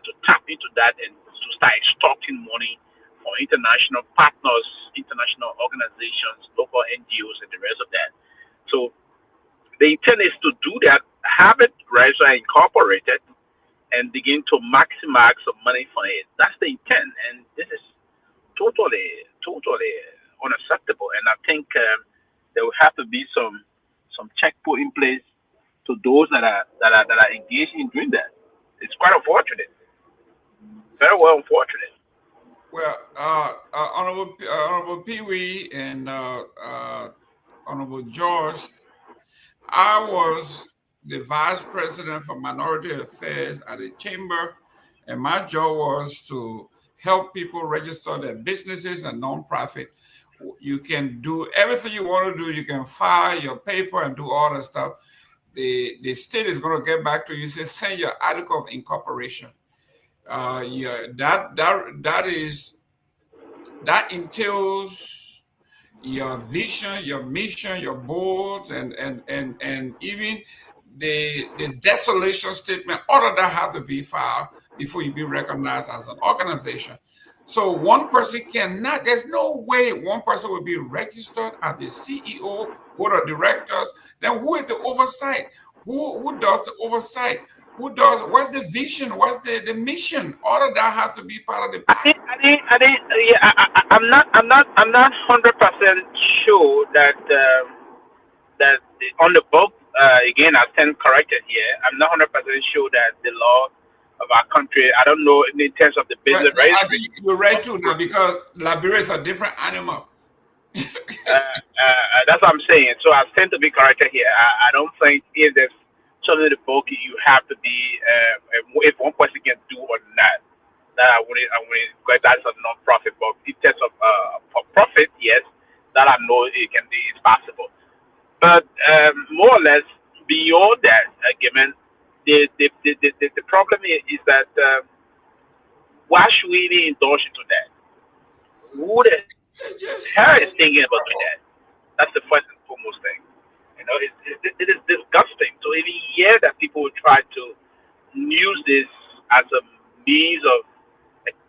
to tap into that and to start extorting money for international partners, international organizations, local NGOs, and the rest of that. So the intent is to do that, have it registered, incorporated, and begin to maximize some money for it. That's the intent, and this is totally unacceptable. And I think there will have to be some check put in place to those that are engaged in doing that. It's quite unfortunate, very well unfortunate. Well, Honorable Pewee and Honorable George, I was the Vice President for Minority Affairs at the Chamber, and my job was to help people register their businesses and nonprofit. You can do everything you want to do. You can file your paper and do all that stuff. The state is going to get back to you. Say, send your article of incorporation. That entails your vision, your mission, your boards, and even the desolation statement. All of that has to be filed before you be recognized as an organization. So one person cannot, there's no way one person will be registered as the CEO, board of directors. Then who is the oversight? Who does the oversight? Who does, what's the vision? What's the mission? All of that has to be part of the package. I'm not 100% sure that that on the book, again, I stand corrected here. I'm not 100% sure that the law of our country, I don't know in terms of the business registry. You're right too now, because Liberia is a different animal. That's what I'm saying. So I tend to be corrected here. I don't think if there's something in the book you have to be, if one person can do or not. That I wouldn't, because that's a non-profit book. In terms of for profit, yes, that I know it's possible. But more or less beyond that, given the problem is that why should we even indulge into that? Who the hell is thinking about doing that? That's the first and foremost thing. You know, it is disgusting to even hear that people will try to use this as a means of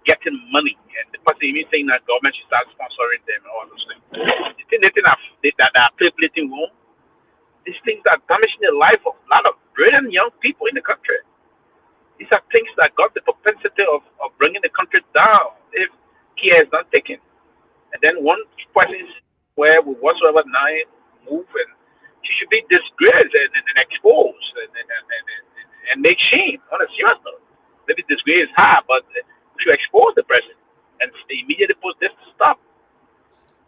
getting money, and the person even saying that government should start sponsoring them and all those things. The thing that are playing wrong, these things are damaging the life of a lot of brilliant young people in the country. These are things that got the propensity of bringing the country down if care is not taken. And then one person where with whatsoever knife move, and she should be disgraced and exposed and make shame on a serious note. Maybe disgrace is hard, but to expose the person and immediately put this to stop,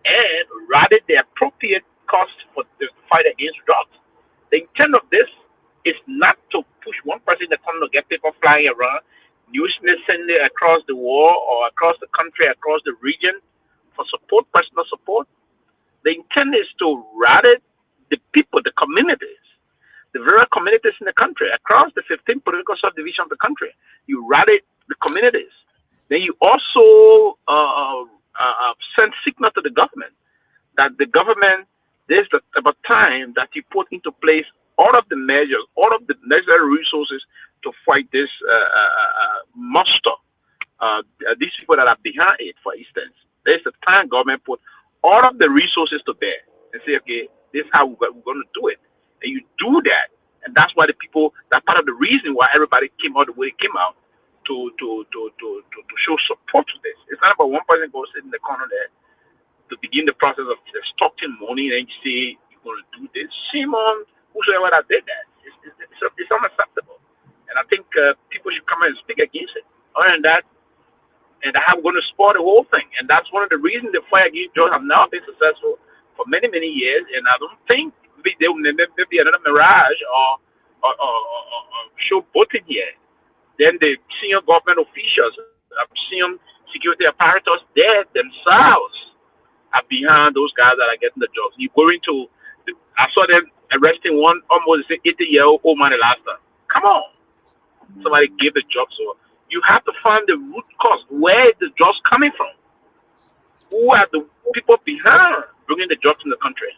and rather the appropriate cost for the fight against drugs. The intent of this is not to push one person in the corner to get people flying around, usually sending it across the world or across the country, across the region for support, personal support. The intent is to rather the people, the communities, the very communities in the country, across the 15 political subdivisions of the country. You rally the communities. Then you also send signal to the government that the government, there's about time that you put into place all of the measures, all of the necessary resources to fight this monster. These people that are behind it, for instance, there's the time government put all of the resources to bear. and say, okay, this is how we're going to do it. And you do that. And that's why that's part of the reason why everybody came out the way they came out to show support to this. It's not about one person go sit in the corner there to begin the process of extorting money and say you're going to do this. Shame on whosoever that did that. It's unacceptable. And I think people should come out and speak against it. Other than that, and I'm going to spoil the whole thing. And that's one of the reasons the fight against drugs have now been successful for many, many years. And I don't think there will maybe another mirage or showboating here. Then the senior government officials, I'm seeing security apparatus there themselves are behind those guys that are getting the jobs. You go into, I saw them arresting one almost 80-year-old man last time. Come on. Somebody gave the job. So you have to find the root cause. Where is the jobs coming from? Who are the people behind bringing the jobs in the country?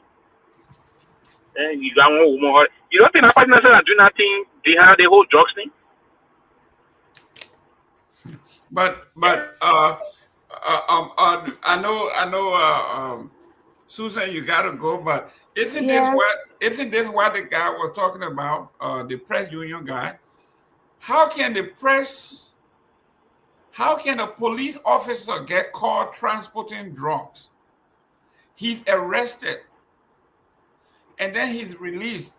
And you got one more. You don't think that partners are doing nothing behind the whole drugs thing? But I know Susan, you gotta go. But isn't this what the guy was talking about? The press union guy. How can a police officer get caught transporting drugs? He's arrested and then he's released.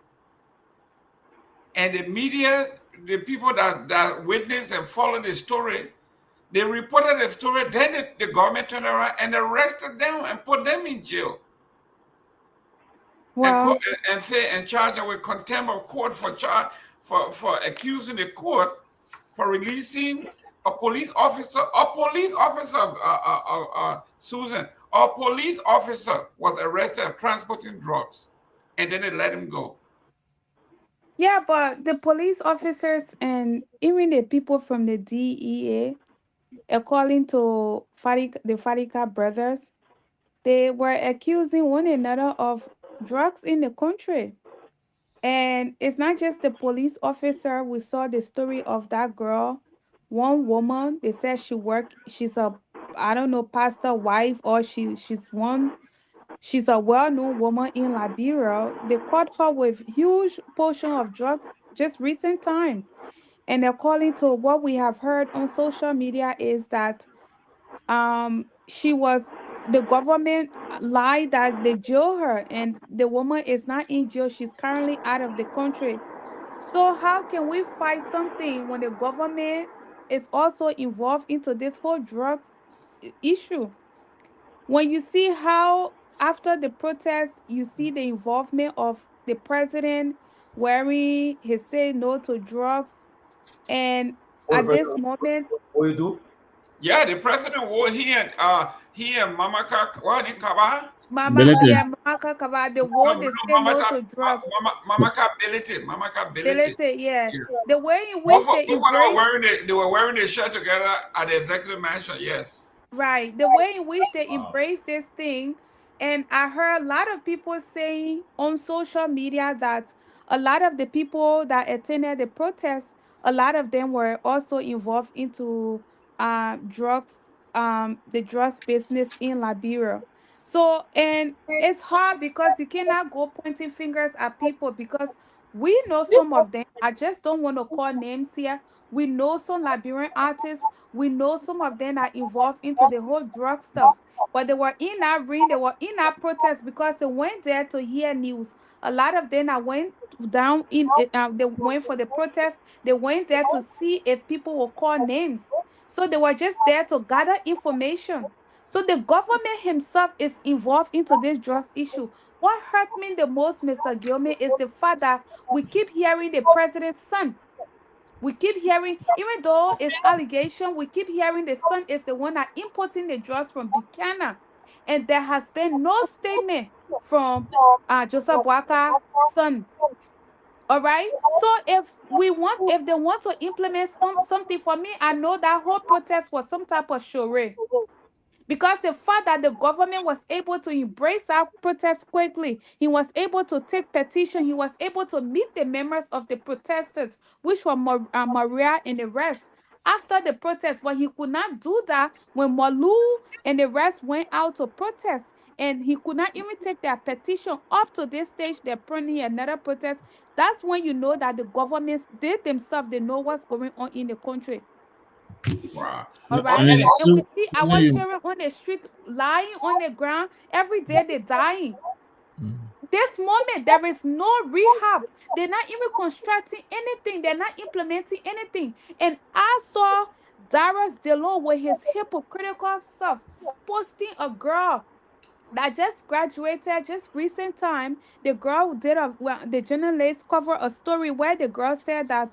And the media, the people that witness and follow the story, they reported the story, then the government turned around and arrested them and put them in jail. Wow. And charge them with contempt of court for accusing the court for releasing a police officer. Susan, a police officer was arrested for transporting drugs, and then they let him go. Yeah, but the police officers and even the people from the DEA, according to the Farika brothers, they were accusing one another of drugs in the country. And it's not just the police officer. We saw the story of that girl, one woman. They said she's a, I don't know, pastor wife, or she's a well-known woman in Liberia. They caught her with huge portion of drugs just recent time. And according to what we have heard on social media is that the government lied that they jailed her, and the woman is not in jail. She's currently out of the country. So how can we fight something when the government is also involved into this whole drugs issue? When you see how after the protest, you see the involvement of the president wearing his say no to drugs, and at this moment, what you do? Yeah, the president wore he and Mamaka Kaba, the war they say no to drugs. Mamaka Ability. Yeah. The way in which they were wearing the shirt together at the executive mansion, yes. Right. The way in which they embrace this thing. And I heard a lot of people saying on social media that a lot of the people that attended the protest, a lot of them were also involved into drugs, the drugs business in Liberia. So, and it's hard because you cannot go pointing fingers at people because we know some of them. I just don't want to call names here. We know some Liberian artists. We know some of them are involved into the whole drug stuff. But they were in our ring, they were in our protest because they went there to hear news. A lot of them that went down in it, they went for the protest. They went there to see if people will call names. So they were just there to gather information. So the government himself is involved into this drugs issue. What hurt me the most, Mr. Gilman, is the fact that we keep hearing the president's son. We keep hearing, even though it's allegation, we keep hearing the son is the one that importing the drugs from Buchanan. And there has been no statement from Joseph Boaka's son. All right. So if they want to implement something, for me, I know that whole protest was some type of charade. Because the fact that the government was able to embrace our protest quickly, he was able to take petition, he was able to meet the members of the protesters, which were Maria and the rest, after the protest. But he could not do that when Malu and the rest went out to protest. and he could not even take their petition up to this stage. They're planning another protest. That's when you know that the governments, they themselves, they know what's going on in the country. Wow. All right. And we see our children on the street lying on the ground. Every day they're dying. This moment, there is no rehab. They're not even constructing anything. They're not implementing anything. And I saw Darius DeLong with his hypocritical self posting a girl that just graduated just recent time. The girl did the journalist covered a story where the girl said that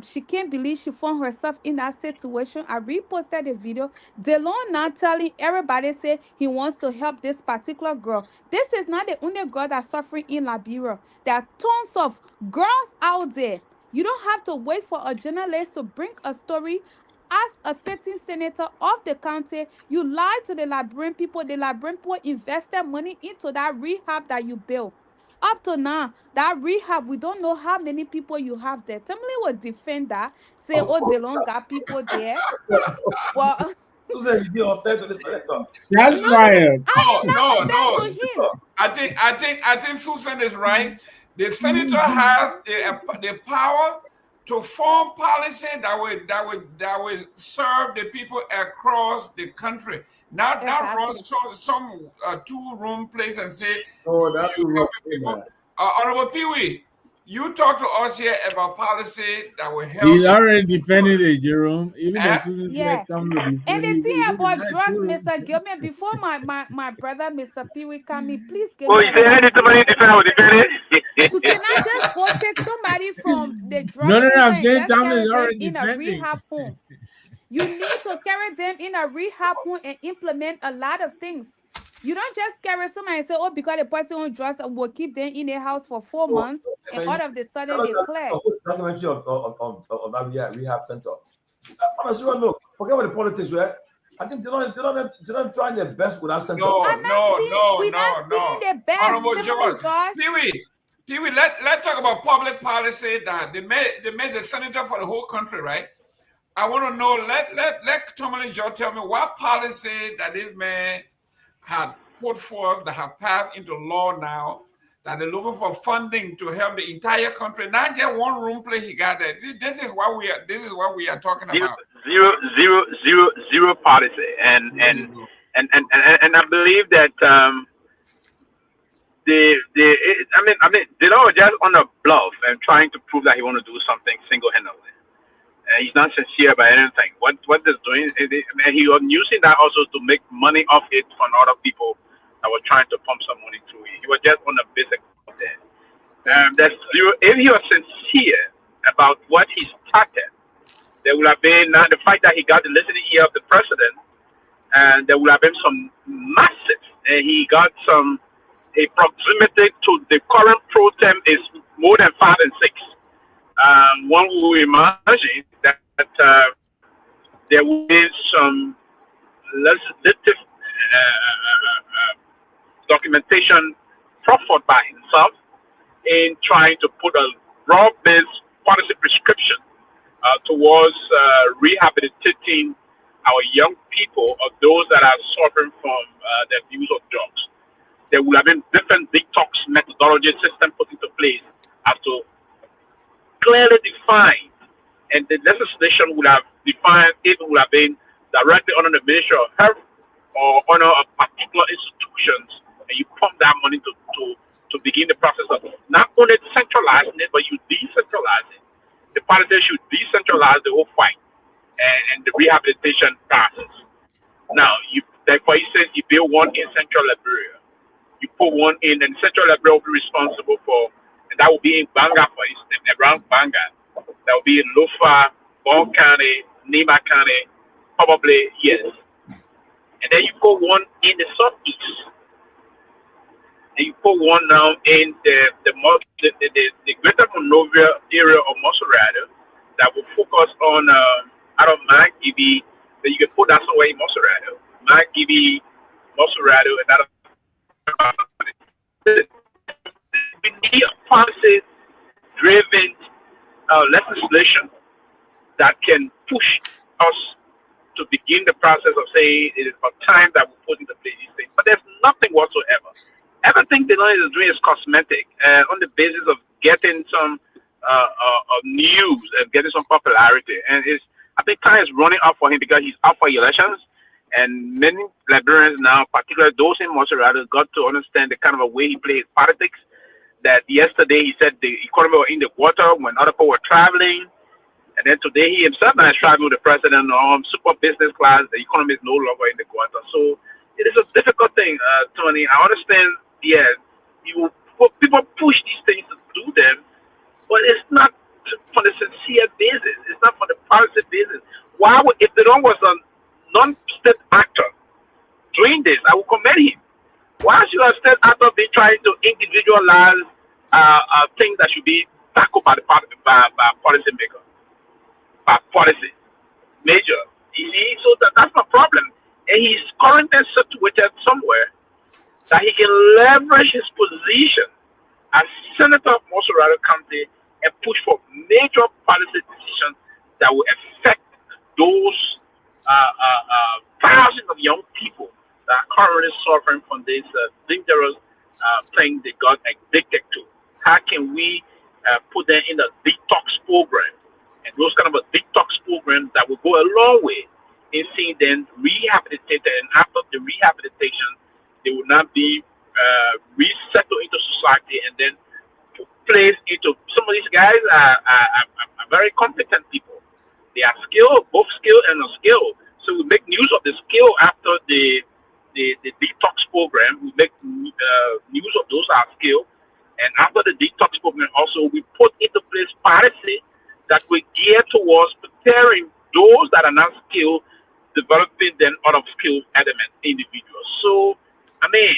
she can't believe she found herself in that situation. I reposted the video. DeLong now telling everybody say he wants to help this particular girl. This is not the only girl that's suffering in Liberia. There are tons of girls out there. You don't have to wait for a journalist to bring a story. As a sitting senator of the county, you lied to the Liberian people. The Liberian people invested money into that rehab that you built. Up to now, that rehab, we don't know how many people you have there. Tamale will defend that, say, oh, DeLong got people there. Well, Susan, you be unfair to the senator. That's fired. To him. I think Susan is right. The senator has the power to form policy that will serve the people across the country. Not run some 2-room place and say, oh, that's wrong. Honorable Pewee, you talk to us here about policy that will help. He's already defended it, Jerome. Even if yeah. And the thing about drugs, Mr. Gayman, before my brother, Mr. Pewee, come in, please give me. You say somebody defend it? You cannot just go take somebody from the drug. No, I'm saying Tom is already in a rehab home. You need to carry them in a rehab home and implement a lot of things. You don't just carry somebody and say, oh, because the person on drugs will keep them in their house for 4 months, and all of a sudden it's clear. Documentary of that rehab center. Honestly, look, forget about the politics, right? I think they're not trying their best with that center. No. The best. Honorable George. Pewee, let's talk about public policy that they made the senator for the whole country, right? I want to know, let Tomalin George tell me what policy that this man had put forth that have passed into law now, that they're looking for funding to help the entire country, not just one room place he got there. This is what we are talking about. Zero policy. And I believe that they don't just on a bluff and trying to prove that he want to do something single-handedly. He's not sincere about anything. What they're doing, and he was using that also to make money off it from other people that were trying to pump some money through it. He was just on a basic there. That's zero. If he was sincere about what he started, there would have been the fact that he got the listening ear of the president, and there would have been some massive. And he got a proximity to the current pro tem is more than 5 and 6. One will imagine that there will be some legislative documentation proffered by himself in trying to put a broad-based policy prescription towards rehabilitating our young people or those that are suffering from the abuse of drugs. There will have been different detox methodology system put into place as to clearly defined, and the legislation would have defined it would have been directly under the Ministry of Health or under a particular institutions, and you pump that money to begin the process of not only centralizing it, but you decentralize it. The politicians should decentralize the whole fight and the rehabilitation process. Now, for instance, you build one in Central Liberia, you put one in, and Central Liberia will be responsible for. And that will be in Banga, for instance, around Banga. That will be in Lofa, Bon County, Nima County, probably, yes. And then you put one in the southeast. And you put one now in the greater Monrovia area of Moserado that will focus on out of Nagbe. Then you can put that somewhere in Moserado. Nagbe, Moserado, and that. We need a policy-driven legislation that can push us to begin the process of saying it is about time that we put into place these things. But there's nothing whatsoever. Everything the Delon is doing is cosmetic, on the basis of getting some news and getting some popularity. And I think time is running up for him because he's up for elections. And many Liberians now, particularly those in Montserrat, got to understand the kind of a way he plays politics. That yesterday he said the economy was in the water when other people were traveling. And then today he himself is traveling with the president on super business class. The economy is no longer in the water. So it is a difficult thing, Tony. I understand, yeah, people push these things to do them, but it's not for the sincere basis. It's not for the policy basis. Why would, if the was a non-state actor doing this, I would commend him. Why should a state actor be trying to individualize things that should be tackled by the policymaker, by policy major? You see, so that's my problem. And he's currently situated somewhere that he can leverage his position as senator of Montserrat County and push for major policy decisions that will affect those thousands of young people that are currently suffering from this dangerous thing they got addicted to. How can we put them in a detox program? And those kind of a detox programs that will go a long way in seeing them rehabilitated. And after the rehabilitation, they will not be resettled into society and then placed into. Some of these guys are very competent people. They are skilled, both skilled and unskilled. So we make use of the skill after the detox program. We make use of those are skilled. And after the detox program, also we put into place policy that we gear towards preparing those that are not skilled, developing them out of skilled element individuals. So, I mean,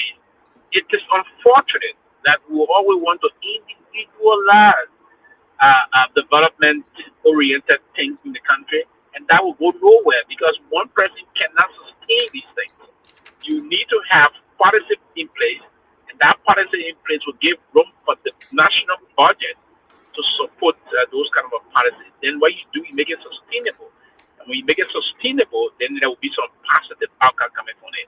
it is unfortunate that we always want to individualize development-oriented things in the country, and that will go nowhere because one person cannot sustain these things. You need to have policy in place, and that policy in place will give room for the national budget to support those kind of policies. Then what you do, you make it sustainable. And when you make it sustainable, then there will be some positive outcome coming from it.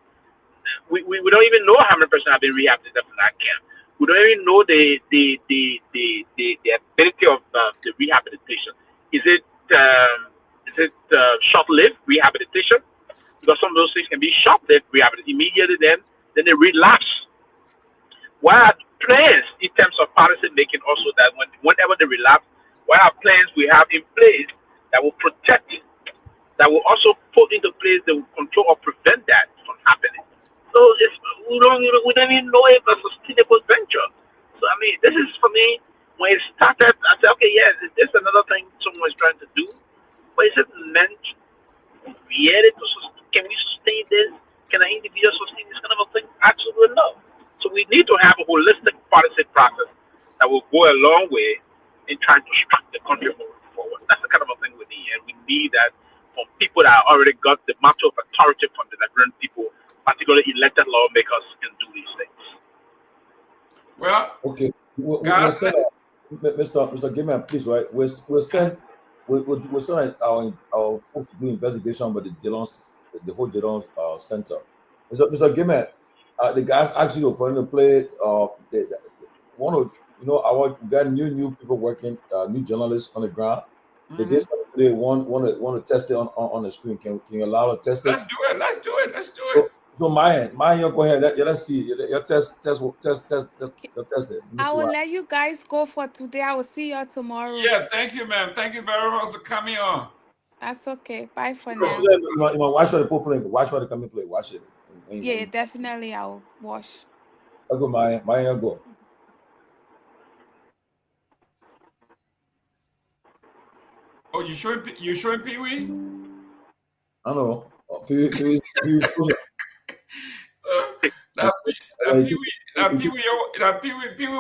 We don't even know how many persons have been rehabilitated from that camp. We don't even know the ability of the rehabilitation. Is it short-lived rehabilitation? Because some of those things can be short-lived rehabilitation. Immediately then they relapse. What are plans in terms of policy making also that whenever they relapse, what are plans we have in place that will protect, that will also put into place that will control or prevent that from happening? So we don't even know if it's a sustainable venture. So I mean, this is for me, when it started, I said, okay, yes, this is another thing someone is trying to do. But is it meant really to sustain? Can we sustain this? Can an individual sustain this kind of a thing? Absolutely no. So we need to have a holistic policy process that will go a long way in trying to struck the country moving forward. That's the kind of a thing we need. And we need that from people that already got the mantle of authority from the Liberian people, particularly elected lawmakers, can do these things. Well, okay. We'll send Mr. Gayman, please, right? We'll send our folks to do investigation by the whole Delon center. Mr. Gayman, the guys actually were going to play. We got new people working, new journalists on the ground. Mm-hmm. They want to test it on the screen. Can you allow to test it? Let's do it. So Myean, you go ahead. Let's see. You test it. I will let you guys go for today. I will see you tomorrow. Yeah, thank you, ma'am. Thank you very much for coming on. That's okay. Bye for now. Watch what the people play. Watch what they come and play. Watch it. Yeah, definitely. I'll watch. I'll go, Myean, go. Oh, you showing Pewee? I know. Pewee. Pewee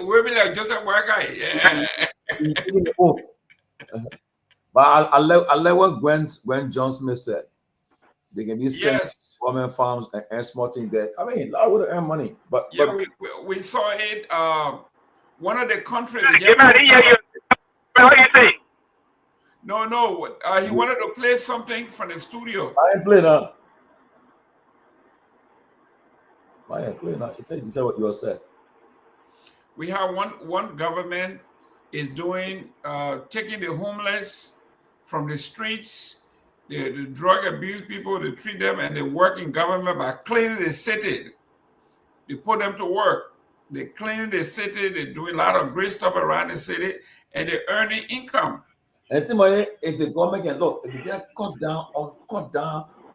waving like Joseph Boyka. Yeah. But I like what Gwen John Smith said. They can be sent women farms and small things that I mean, I would earn money. But yeah, we saw it. One of the countries. How do you think? No. He wanted to play something from the studio. I ain't played that. Myean, play now. You tell what you said. We have one government is doing taking the homeless from the streets, the drug abuse people, they treat them, and they work in government by cleaning the city. They put them to work. They clean the city. They do a lot of great stuff around the city, and they earning income. And if the government can look, if they can cut down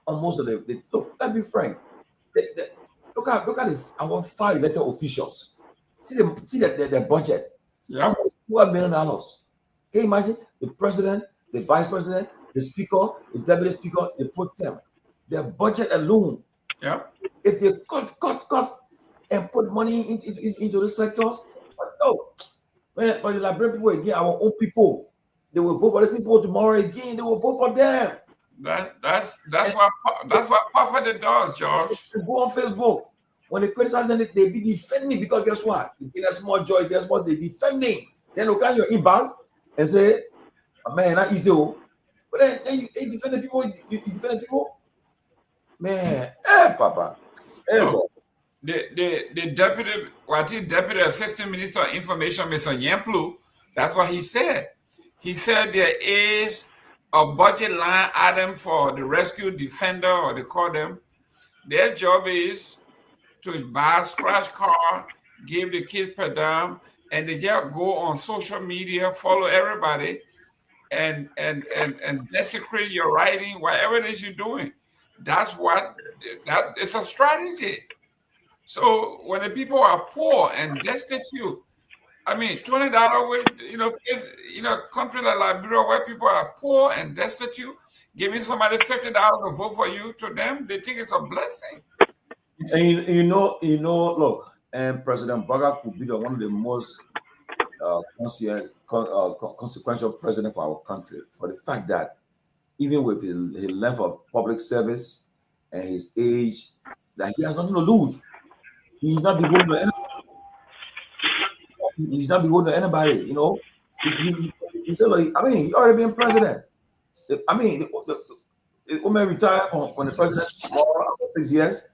on most of the look, let's be frank. Look at our 5 elected officials. See the budget. Yeah. Almost $12 million. Can you imagine the president, the vice president, the speaker, the deputy speaker, they put them. Their budget alone. Yeah. If they cut and put money into the sectors, but no, man, but the Liberian people again, our own people, they will vote for these people tomorrow again. They will vote for them. That's what Puffer does, Josh. They go on Facebook. When they criticize them, they be defending because guess what? They get a small joy, guess what? They defending. Then look at your inbox and say, man, not easy. But then you defend the people, you defend the people. Man, Papa. No. The deputy assistant minister of information, Mr. Nyenwolo, that's what he said. He said there is a budget line item for the rescue defender, or they call them. Their job is to buy a scratch car, give the kids per dime, and they just go on social media, follow everybody, and desecrate your writing, whatever it is you're doing. That it's a strategy. So when the people are poor and destitute, I mean, $20 with country like Liberia where people are poor and destitute, giving somebody $50 to vote for you, to them, they think it's a blessing. And look, and President Baga could be one of the most consequential president for our country, for the fact that even with his length of public service and his age, that he has nothing to lose. He's not beholden to anybody. He's not beholden to anybody, you know. He said, like, I mean, he already been president. I mean, the woman retired from the president for 6 years.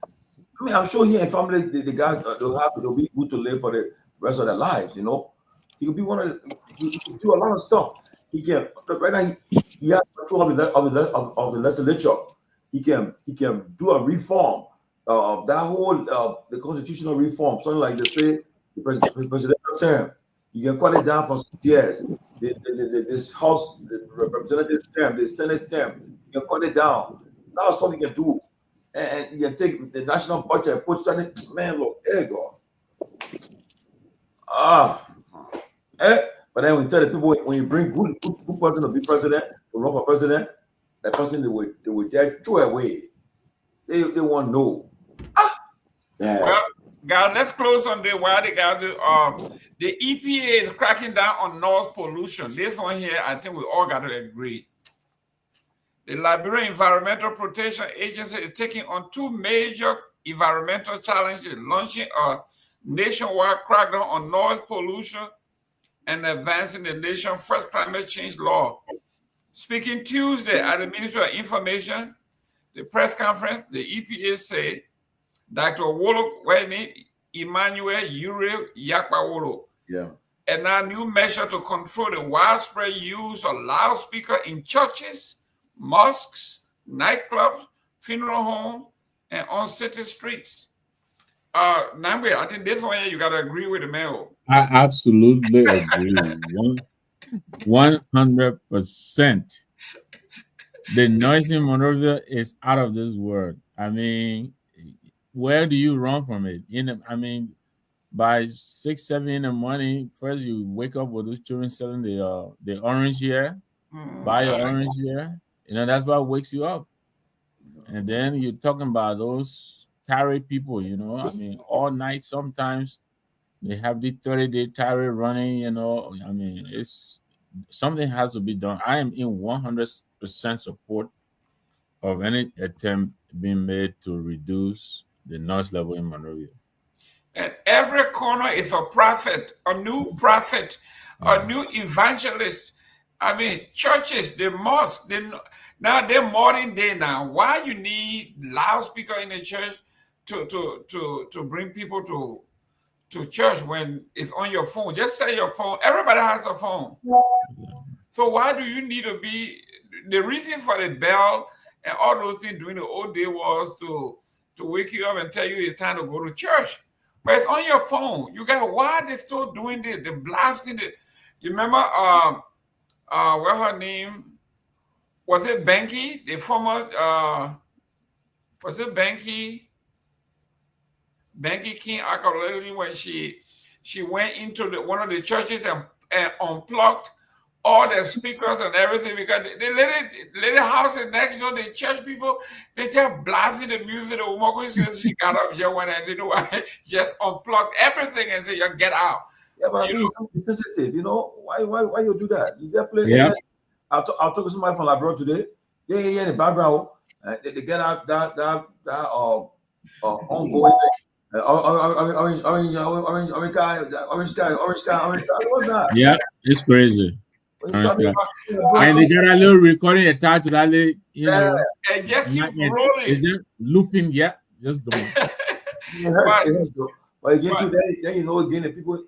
I mean, I'm sure he and family, the guys, they'll be good to live for the rest of their lives, you know. He could be he could do a lot of stuff. He can, right now, he has control of the legislature. He can do a reform. That whole the constitutional reform, something like they say, the presidential term, you can cut it down from 6 years. This House, the representative term, the Senate term, you can cut it down. That's what you can do, and you can take the national budget and put something. Man, look, there you go. But then we tell the people, when you bring good person to be president, to run for president, that person they will just throw away. They want to know. Yeah. Well, guys, let's close on the while the guys. The EPA is cracking down on noise pollution. This one here, I think we all got to agree. The Liberia Environmental Protection Agency is taking on 2 major environmental challenges, launching a nationwide crackdown on noise pollution and advancing the nation's first climate change law. Speaking Tuesday at the Ministry of Information, the press conference, the EPA said Dr. Wolo Emmanuel Uriel Yakpawolo. Yeah. And a new measure to control the widespread use of loudspeakers in churches, mosques, nightclubs, funeral homes, and on city streets. Nagbe, I think this one you gotta agree with the mayor. I absolutely agree. 100%. The noise in Monrovia is out of this world. I mean, where do you run from it? By 6, 7 in the morning, first you wake up with those children selling the orange here, buy your orange here. That's what wakes you up. And then you're talking about those tirade people, all night. Sometimes they have the 30-day tirade running, it's something has to be done. I am in 100% support of any attempt being made to reduce the noise level in Monrovia. And every corner is a prophet, a new prophet, a new evangelist. I mean, churches, the mosques, now they're modern day now. Why you need loudspeaker in the church? to bring people to church when it's on your phone. Just say your phone. Everybody has a phone. So why do you need to be? The reason for the bell and all those things during the old day was to wake you up and tell you it's time to go to church. But it's on your phone. You got, why are they still doing this? They're blasting it. You remember what her name? Was it Banky? The former was it Banky? Banky King Akaleli, when she went into one of the churches and unplugged all the speakers and everything, because the lady house next door, the church people, they just blasting the music. The woman says she got up, just went and said, "No, I just unplugged everything and said, you get out." Yeah, but I mean, it's sensitive, you know. Why you do that? You just play. Yeah. I'll talk to somebody from Liberia today. Yeah, in the background, they get out that ongoing thing. Orange sky. What's that? Yeah, it's crazy. And they get a little recording attached to that, you know, and just keep rolling. It's just looping, yeah, just going. But again, then you know, again, the people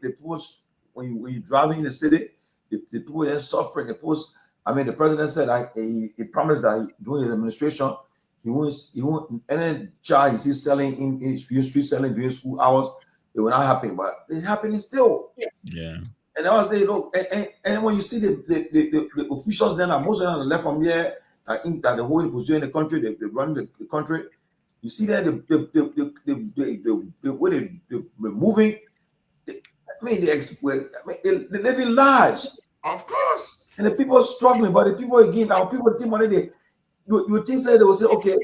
when you're driving in the city, the people are suffering. The president said he promised that during his administration, he won't any child you see selling in his street selling during school hours, it will not happen, but it's happening still. Yeah. And I was saying, look, and when you see the officials, then most of them left from here, I think that the whole position in the country, they run the country. You see that the way they're moving. They're living large. Of course. And the people are struggling, but the people again, our people think money. You think say they will say, okay,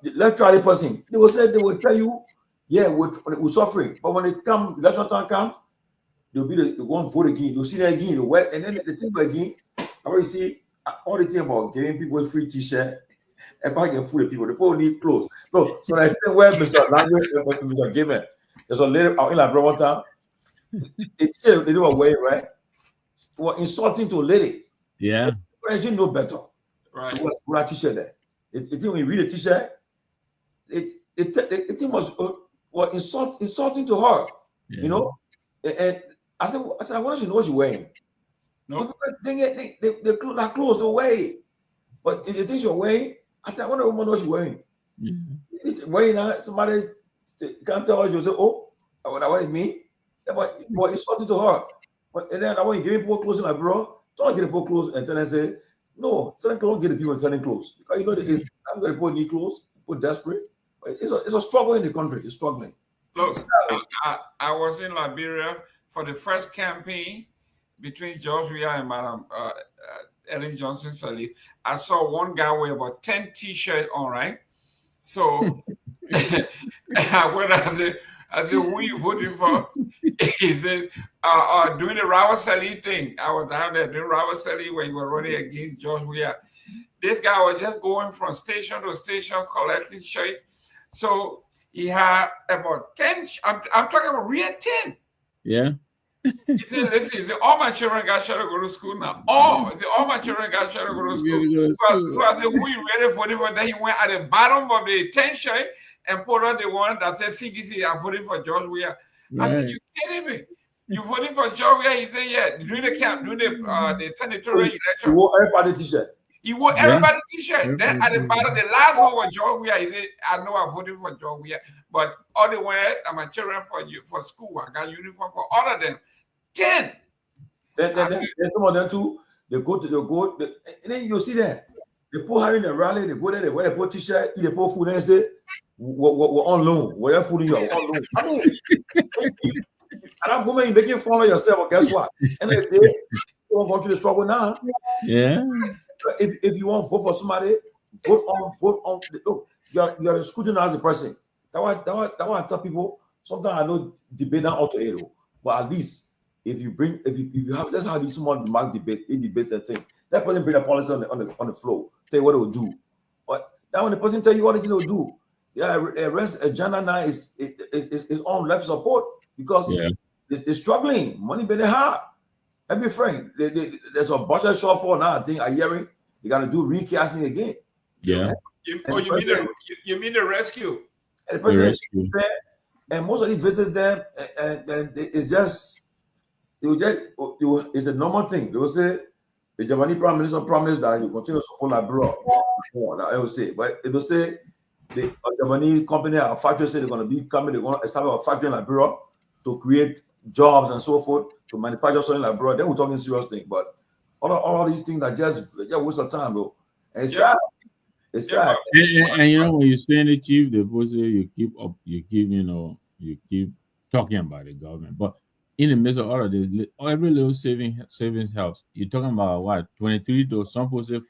let's try the person. They will tell you, yeah, we're suffering. But when it comes, election time comes, they'll be the one vote again. You'll see that again, and then the thing again, I already see all the thing about giving people free t-shirt and buying food to people. The people need clothes. Look, so I still wear Mr. Gayman. There's a lady out in Liberia one time. It's still they do away, right? Were insulting to a lady. Yeah. But you know better. Right. So what's that t-shirt there? It when you read the t-shirt, it was insulting to her. Yeah. You know? And I said, I want you to know what you're wearing. No. They clothes away. But the things you're wearing, I said, I want to know what you're wearing. It's wearing that somebody can't tell her, you say, oh, what it mean? Yeah, but insulting to her. But and then I want you to give people clothes, like, bro, don't get people clothes and then I say, no, selling clothes, don't get the people selling clothes. Because you know, I'm going to put need clothes, put desperate. But it's a struggle in the country. It's struggling. Look, I was in Liberia for the first campaign between George Weah and Madam Ellen Johnson Sirleaf. I saw one guy with about 10 t-shirts on, right? So I went, I said, who are you voting for? He said, doing the Robert Sirleaf thing. I was down there doing Robert Sirleaf when he was running against George Weah. This guy was just going from station to station collecting shirts. So he had about 10, I'm talking about real 10. Yeah. He said, listen, he said, all my children got shot to go to school now. All my children got shot to go to school. So I said, who you ready for this? Then he went at the bottom of the 10 shirt and put on the one that said CDC, I'm voting for George Weah. Right. I said, you kidding me? You voting for George Weah? He said, yeah. During the senatorial election. He wore everybody t-shirt. He wore everybody t-shirt. Then at the bottom, the last one was George Weah. He said, I know I voted for George Weah, but all the way, my children for school. I got uniform for all of them. 10. Then some of them too, they go, and then you see that. They put her in the rally, they go there, they wear the t-shirt, eat the poor food, and they say, we're on loan. We're food in you on loan. I mean, at that moment, you're making fun of yourself, but guess what? And they don't want you to struggle now. Yeah. If you want to vote for somebody, vote on. Look, you are scrutinized as a person. That why I tell people, sometimes I know debate not auto hero, but at least if you have, that's how someone mark debate, in debates and thing. That person bring a policy on the floor, tell you what it will do. But now when the person tell you what it will do, yeah, arrest agenda now is on left support because they're struggling. Money very hard. Let me frank. There's a budget shortfall now. I think I'm hearing they got to do recasting again. Yeah. You mean the rescue? And the president is there, and most of these visits there, and it's just, it's a normal thing. They will say, the Japanese prime minister promised that he will continue to support Liberia. I will say, but it will say the Japanese company or factory say they're going to be coming, they're going to establish a factory in Liberia to create jobs and so forth, to manufacture something in Liberia. Then we're talking serious thing. But all of these things are just waste of time, bro. And it's sad. It's sad. And you know, when you're saying it, Chief, the say you keep talking about the government, but in the midst of all of this, every little savings helps. You're talking about what, 23 to some people say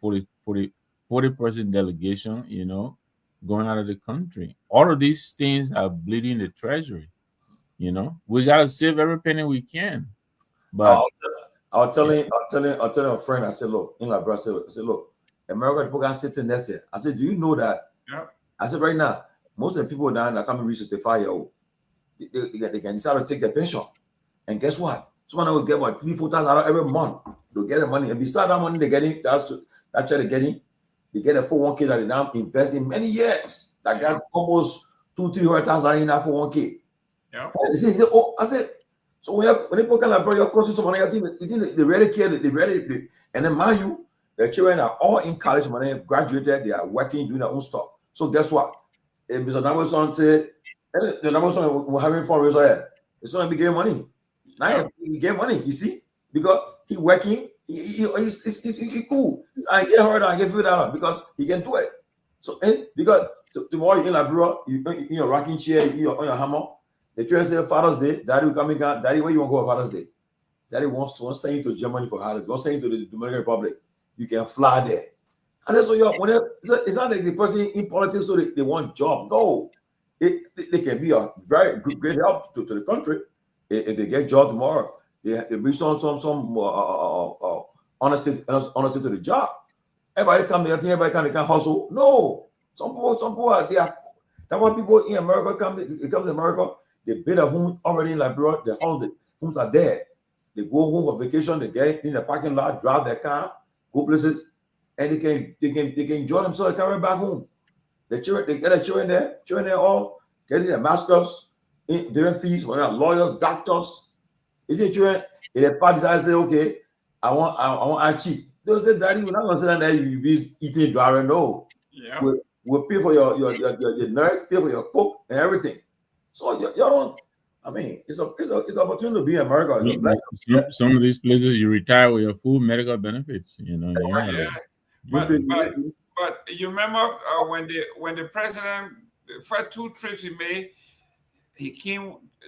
40% delegation, going out of the country. All of these things are bleeding the treasury. We gotta save every penny we can. But I'll tell a friend, I said, look, in Liberia, I said, look, America people can sit in there. I said, do you know that? Yeah. I said, right now, most of the people down that come and reach 65-year-old, they can decide to take their pension. And guess what? Someone will get what, $3,000-4,000 every month. They'll get the money. And besides that money they're getting, that's they're getting, they get a 401k that they now invest in many years. That got almost $200,000-300,000 in that 401k. Yeah. I said, so when people come like, bro, you're costing someone, you think they really care, and then mind you, the children are all in college, when they graduated, they are working, doing their own stuff. So guess what? If Mr. Nagbe said, the Nagbe we're having fun, it's going to be getting money. Now he get money, you see, because he working, he cool. I get hurt, I get filled out because he can do it. So because tomorrow you're in Liberia, you in your rocking chair, you're on your hammer. The children say Father's Day, Daddy will come in. Daddy, where you want to go for Father's Day? Daddy wants to send you to Germany for holidays. Wants to send you to the Dominican Republic. You can fly there. And then so it's not like the person in politics so they want job. No, they can be a very great help to the country. If they get job tomorrow, they bring some honesty to the job. Everybody come there, everybody can hustle. No, some people are there. That's why people in America come to America. They build a home already in Liberia. The homes are there. They go home for vacation. They get in the parking lot, drive their car, go places, and they can enjoy themselves. Carry back home. They get their children there all getting their masters, in different fees. When they're lawyers, doctors. If your children, if the party decide say, okay, I want cheap. They'll say, Daddy, we're not gonna sit down there. You be eating dry. No. Yeah. We'll pay for your nurse, pay for your cook and everything. So you don't. I mean, it's opportunity to be in America. Some of these places you retire with your full medical benefits. Yeah. But you remember when the president, the first 2 trips he made,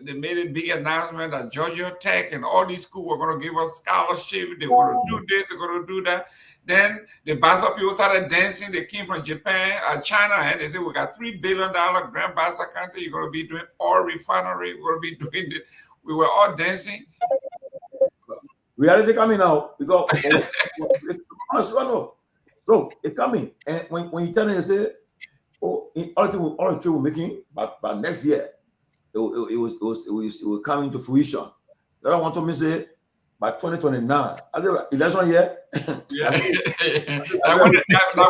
they made a big announcement that Georgia Tech and all these schools were going to give us scholarship. They were going to do this, they're going to do that. Then the Basa people started dancing. They came from Japan, China, and they said, we got $3 billion Grand Basa country. You're going to be doing oil refinery. We're going to be doing this. We were all dancing. Reality coming out because look, it's coming. And when you tell them, they say, all the trade we're making, but next year, it will come into fruition. The other one told me say by 2029. I said election year. Yeah.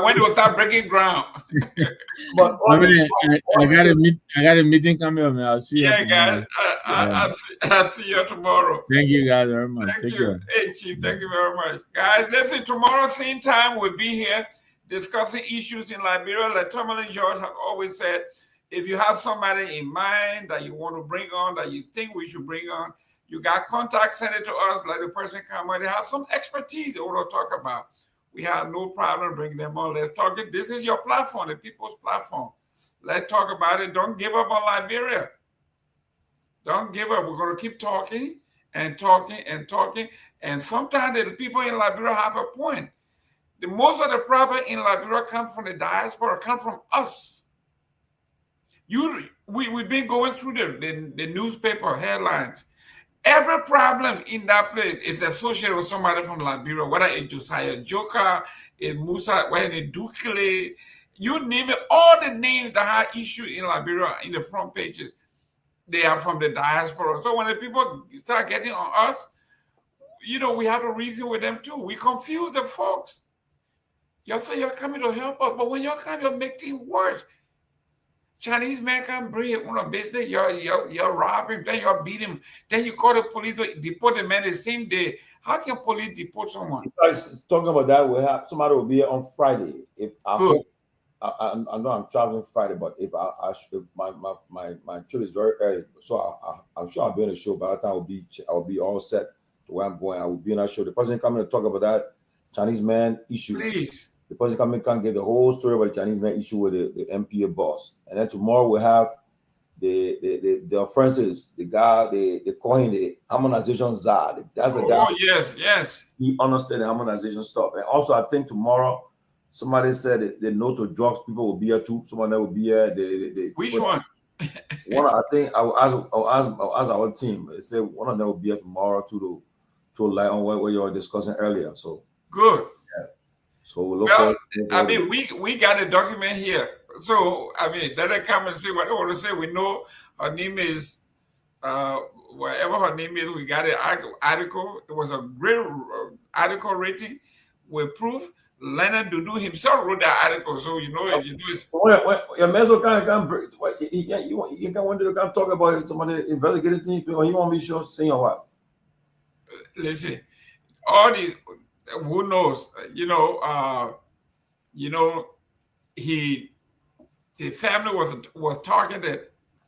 When they will start breaking ground. But I got a meeting coming up, man. I'll see you. Yeah, guys. I'll see you tomorrow. Thank you guys very much. Thank you. Hey, Chief, thank you very much. Guys, listen, tomorrow same time we'll be here discussing issues in Liberia. Like Tomalin George have always said, if you have somebody in mind that you want to bring on, that you think we should bring on, you got contact, send it to us. Like the person Kamara, they have some expertise they want to talk about. We have no problem bringing them on. Let's talk it. This is your platform, the people's platform. Let's talk about it. Don't give up on Liberia. Don't give up. We're going to keep talking and talking and talking. And sometimes the people in Liberia have a point. Most of the problem in Liberia comes from the diaspora, come from us. We've been going through the newspaper headlines. Every problem in that place is associated with somebody from Liberia, whether it's Josiah Joka, it's Musa, whether it's Dukele, you name it, all the names that have issue in Liberia in the front pages, they are from the diaspora. So when the people start getting on us, we have to reason with them too. We confuse the folks. You say you're coming to help us, but when you're coming, you're making things worse. Chinese man can't bring one of business. You're robbing, then you beat him. Then you call the police to deport the man the same day. How can police deport someone? You guys talking about that, we have somebody will be here on Friday. If I Good. hope, I know I'm traveling Friday, but if my trip is very early, so I'm sure I'll be on the show. By that time, I'll be all set to where I'm going. I will be on that show. The person coming to talk about that Chinese man issue. Please. The person coming can give the whole story about the Chinese man issue with the MPA boss, and then tomorrow we'll have the offenses. The guy they call him the harmonization czar. That's the guy. Oh yes. He understands the harmonization stuff. And also, I think tomorrow somebody said that the no to drugs people will be here too. Someone that will be here. Which one? I think I'll ask our team. They said one of them will be here tomorrow to light on what you were discussing earlier. So good. Yeah. So we'll look forward. I mean, we got a document here. So I mean, let her come and say what I want to say. We know her name is whatever her name is. We got an article. It was a great article rating with proof. Leonard Dudu himself wrote that article, so you know it's. Your Meso can't you can want to talk about somebody investigating things, or you want to be sure saying or what? Listen, all these who knows, his family was targeted.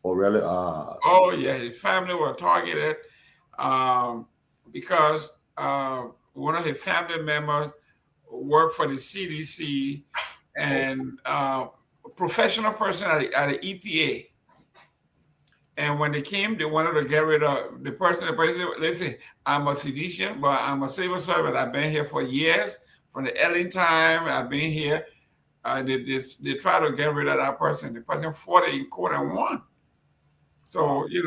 Oh really? Oh yeah, his family was targeted because one of his family members worked for the CDC and a professional person at the EPA. And when they came, they wanted to get rid of the person. The person said, listen, I'm a seditious, but I'm a civil servant. I've been here for years. From the early time, I've been here. They try to get rid of that person. The person fought it in court and won. So, they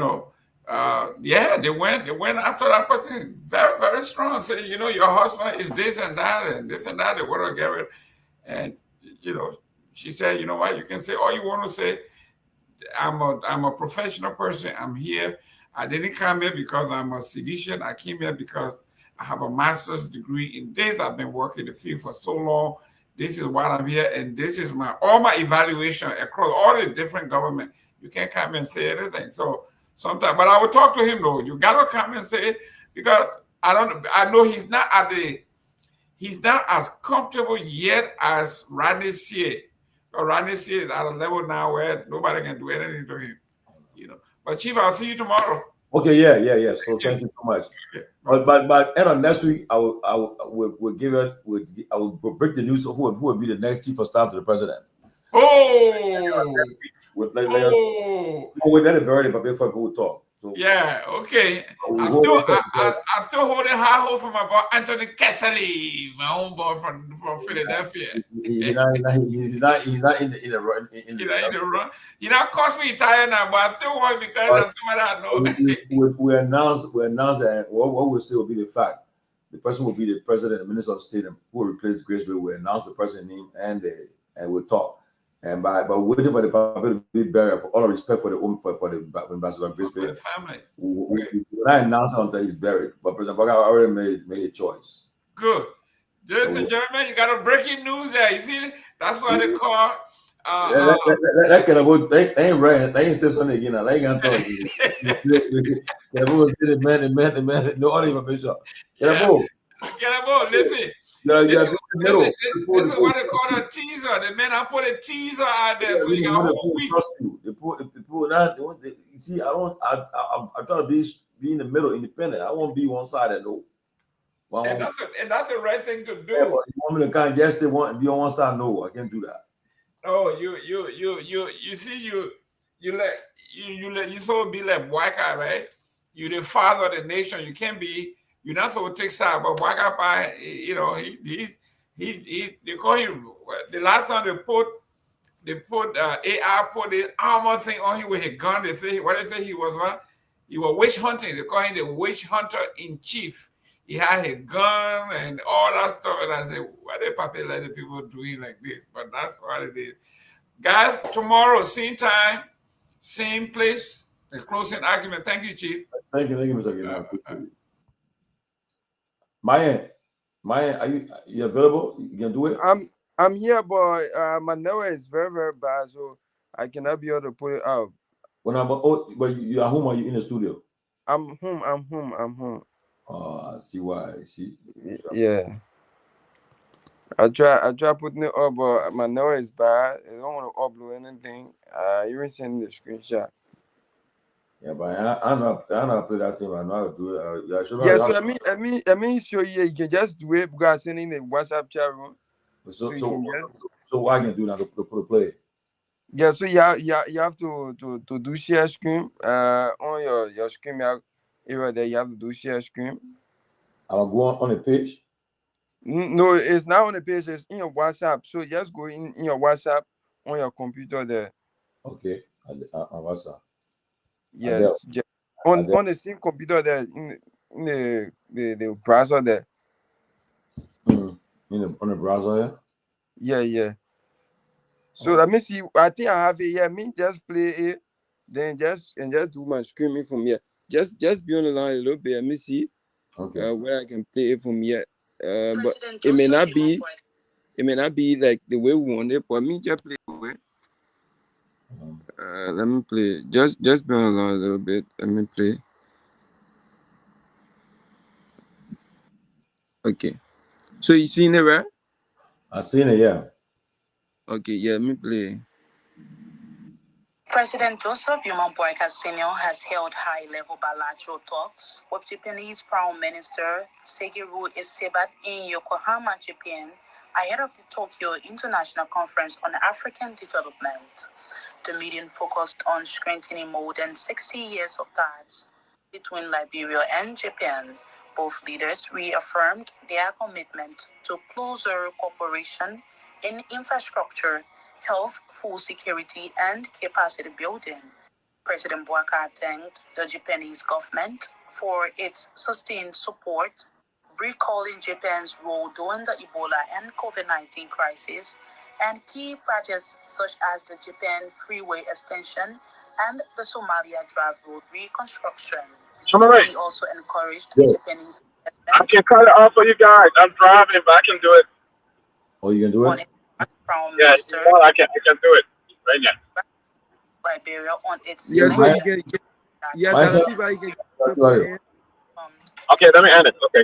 went after that person very, very strong. Say, your husband is this and that and this and that. They want to get rid. And, she said, you know what, you can say all you want to say. I'm a professional person. I'm here. I didn't come here because I'm a seditious. I came here because I have a master's degree in this. I've been working in the field for so long. This is why I'm here, and this is all my evaluation across all the different government. You can't come and say anything. So sometimes, but I will talk to him though. You gotta come and say it because I know he's not as comfortable yet as Rodney Sear. Rodney Sear is at a level now where nobody can do anything to him. But Chief, I'll see you tomorrow. Okay, yeah. So thank you so much. Okay. But end of next week, I will break the news of who will be the next chief of staff to the president. Let it bury it, but before we talk. So, yeah, okay. I'm still holding high hope for my boy Anthony Kessley, my own boy from Philadelphia. He's not in the run. He not cost me tired now, but I still want because of somebody I know. We announced that what we'll say will be the fact. The person will be the president, the minister of state, and who will replace Grace Bill. We announce the president's name and we'll talk. And by waiting for the public to be buried, for all respect for the ambassador of the family. When I announce until he's buried, but President Baga already made a choice. Good. Ladies and gentlemen, you got a breaking news there. You see, that's why they call. That Kehleboe, they ain't right. They ain't said something again. They ain't gonna talk. Kehleboe said the man, no other information. Kehleboe, listen. This is what they call a teaser. The man, I put a teaser out there, so you got a whole week. You see, I try to be in the middle, independent. I won't be one side and no. And that's the right thing to do. Yeah, but you want me to kind of yes, they want to be on one side? No, I can't do that. Oh, you see, you so be like white guy, right? You the father of the nation. You can't be. You're not so take side, but Waka Pai, they call him. The last time they put AI put the armor thing on him with a gun. They say he was what? He was witch hunting. They call him the witch hunter in chief. He had a gun and all that stuff. And I said, why they probably let the people doing like this? But that's what it is. Guys, tomorrow, same time, same place. The closing argument. Thank you, Chief. Thank you, Mr. Gayman. Myean, are you available? You can do it? I'm here, but my network is very, very bad. So I cannot be able to put it out. When but you are home or you in the studio? I'm home. Oh, I see why. I see. Yeah. I try putting it up, but my network is bad. I don't want to upload anything. Even send the screenshot. Yeah, but I know how to play that thing. I know how to do it. Yeah, So I mean, show you can just do it because I send in the WhatsApp chat room. So what I can do now to play? Yeah, so you have to do share screen. On your screen, there you have to do share screen. I'll go on the page. No, it's not on the page. It's in your WhatsApp. So just go in your WhatsApp on your computer there. Okay, on WhatsApp. Yes, on the same computer there in the browser there. On the browser, yeah. Yeah. So let me see. I think I have it here. Me just play it, then just do my screaming from here. Just be on the line a little bit. Let me see. Okay. Where I can play it from here. But it may not be like the way we want it. But me just play the way. Let me play. Just be on the line a little bit. Let me play. Okay. So you seen it, right? I seen it, yeah. Okay, yeah, let me play. President Joseph Boyka Sr. has held high-level bilateral talks with Japanese Prime Minister Shigeru Ishiba in Yokohama, Japan, ahead of the Tokyo International Conference on African Development. The meeting focused on strengthening more than 60 years of ties between Liberia and Japan. Both leaders reaffirmed their commitment to closer cooperation in infrastructure, health, food security, and capacity building. President Boyka thanked the Japanese government for its sustained support, recalling Japan's role during the Ebola and COVID-19 crisis, and key projects such as the Japan Freeway extension and the Somalia Drive Road reconstruction. He also encouraged Japanese investment. I can cut it off for you guys. I'm driving, but I can do it. Oh, you can do it? Yeah, I can do it right now. Liberia on its so you can Okay, let me end it. Okay.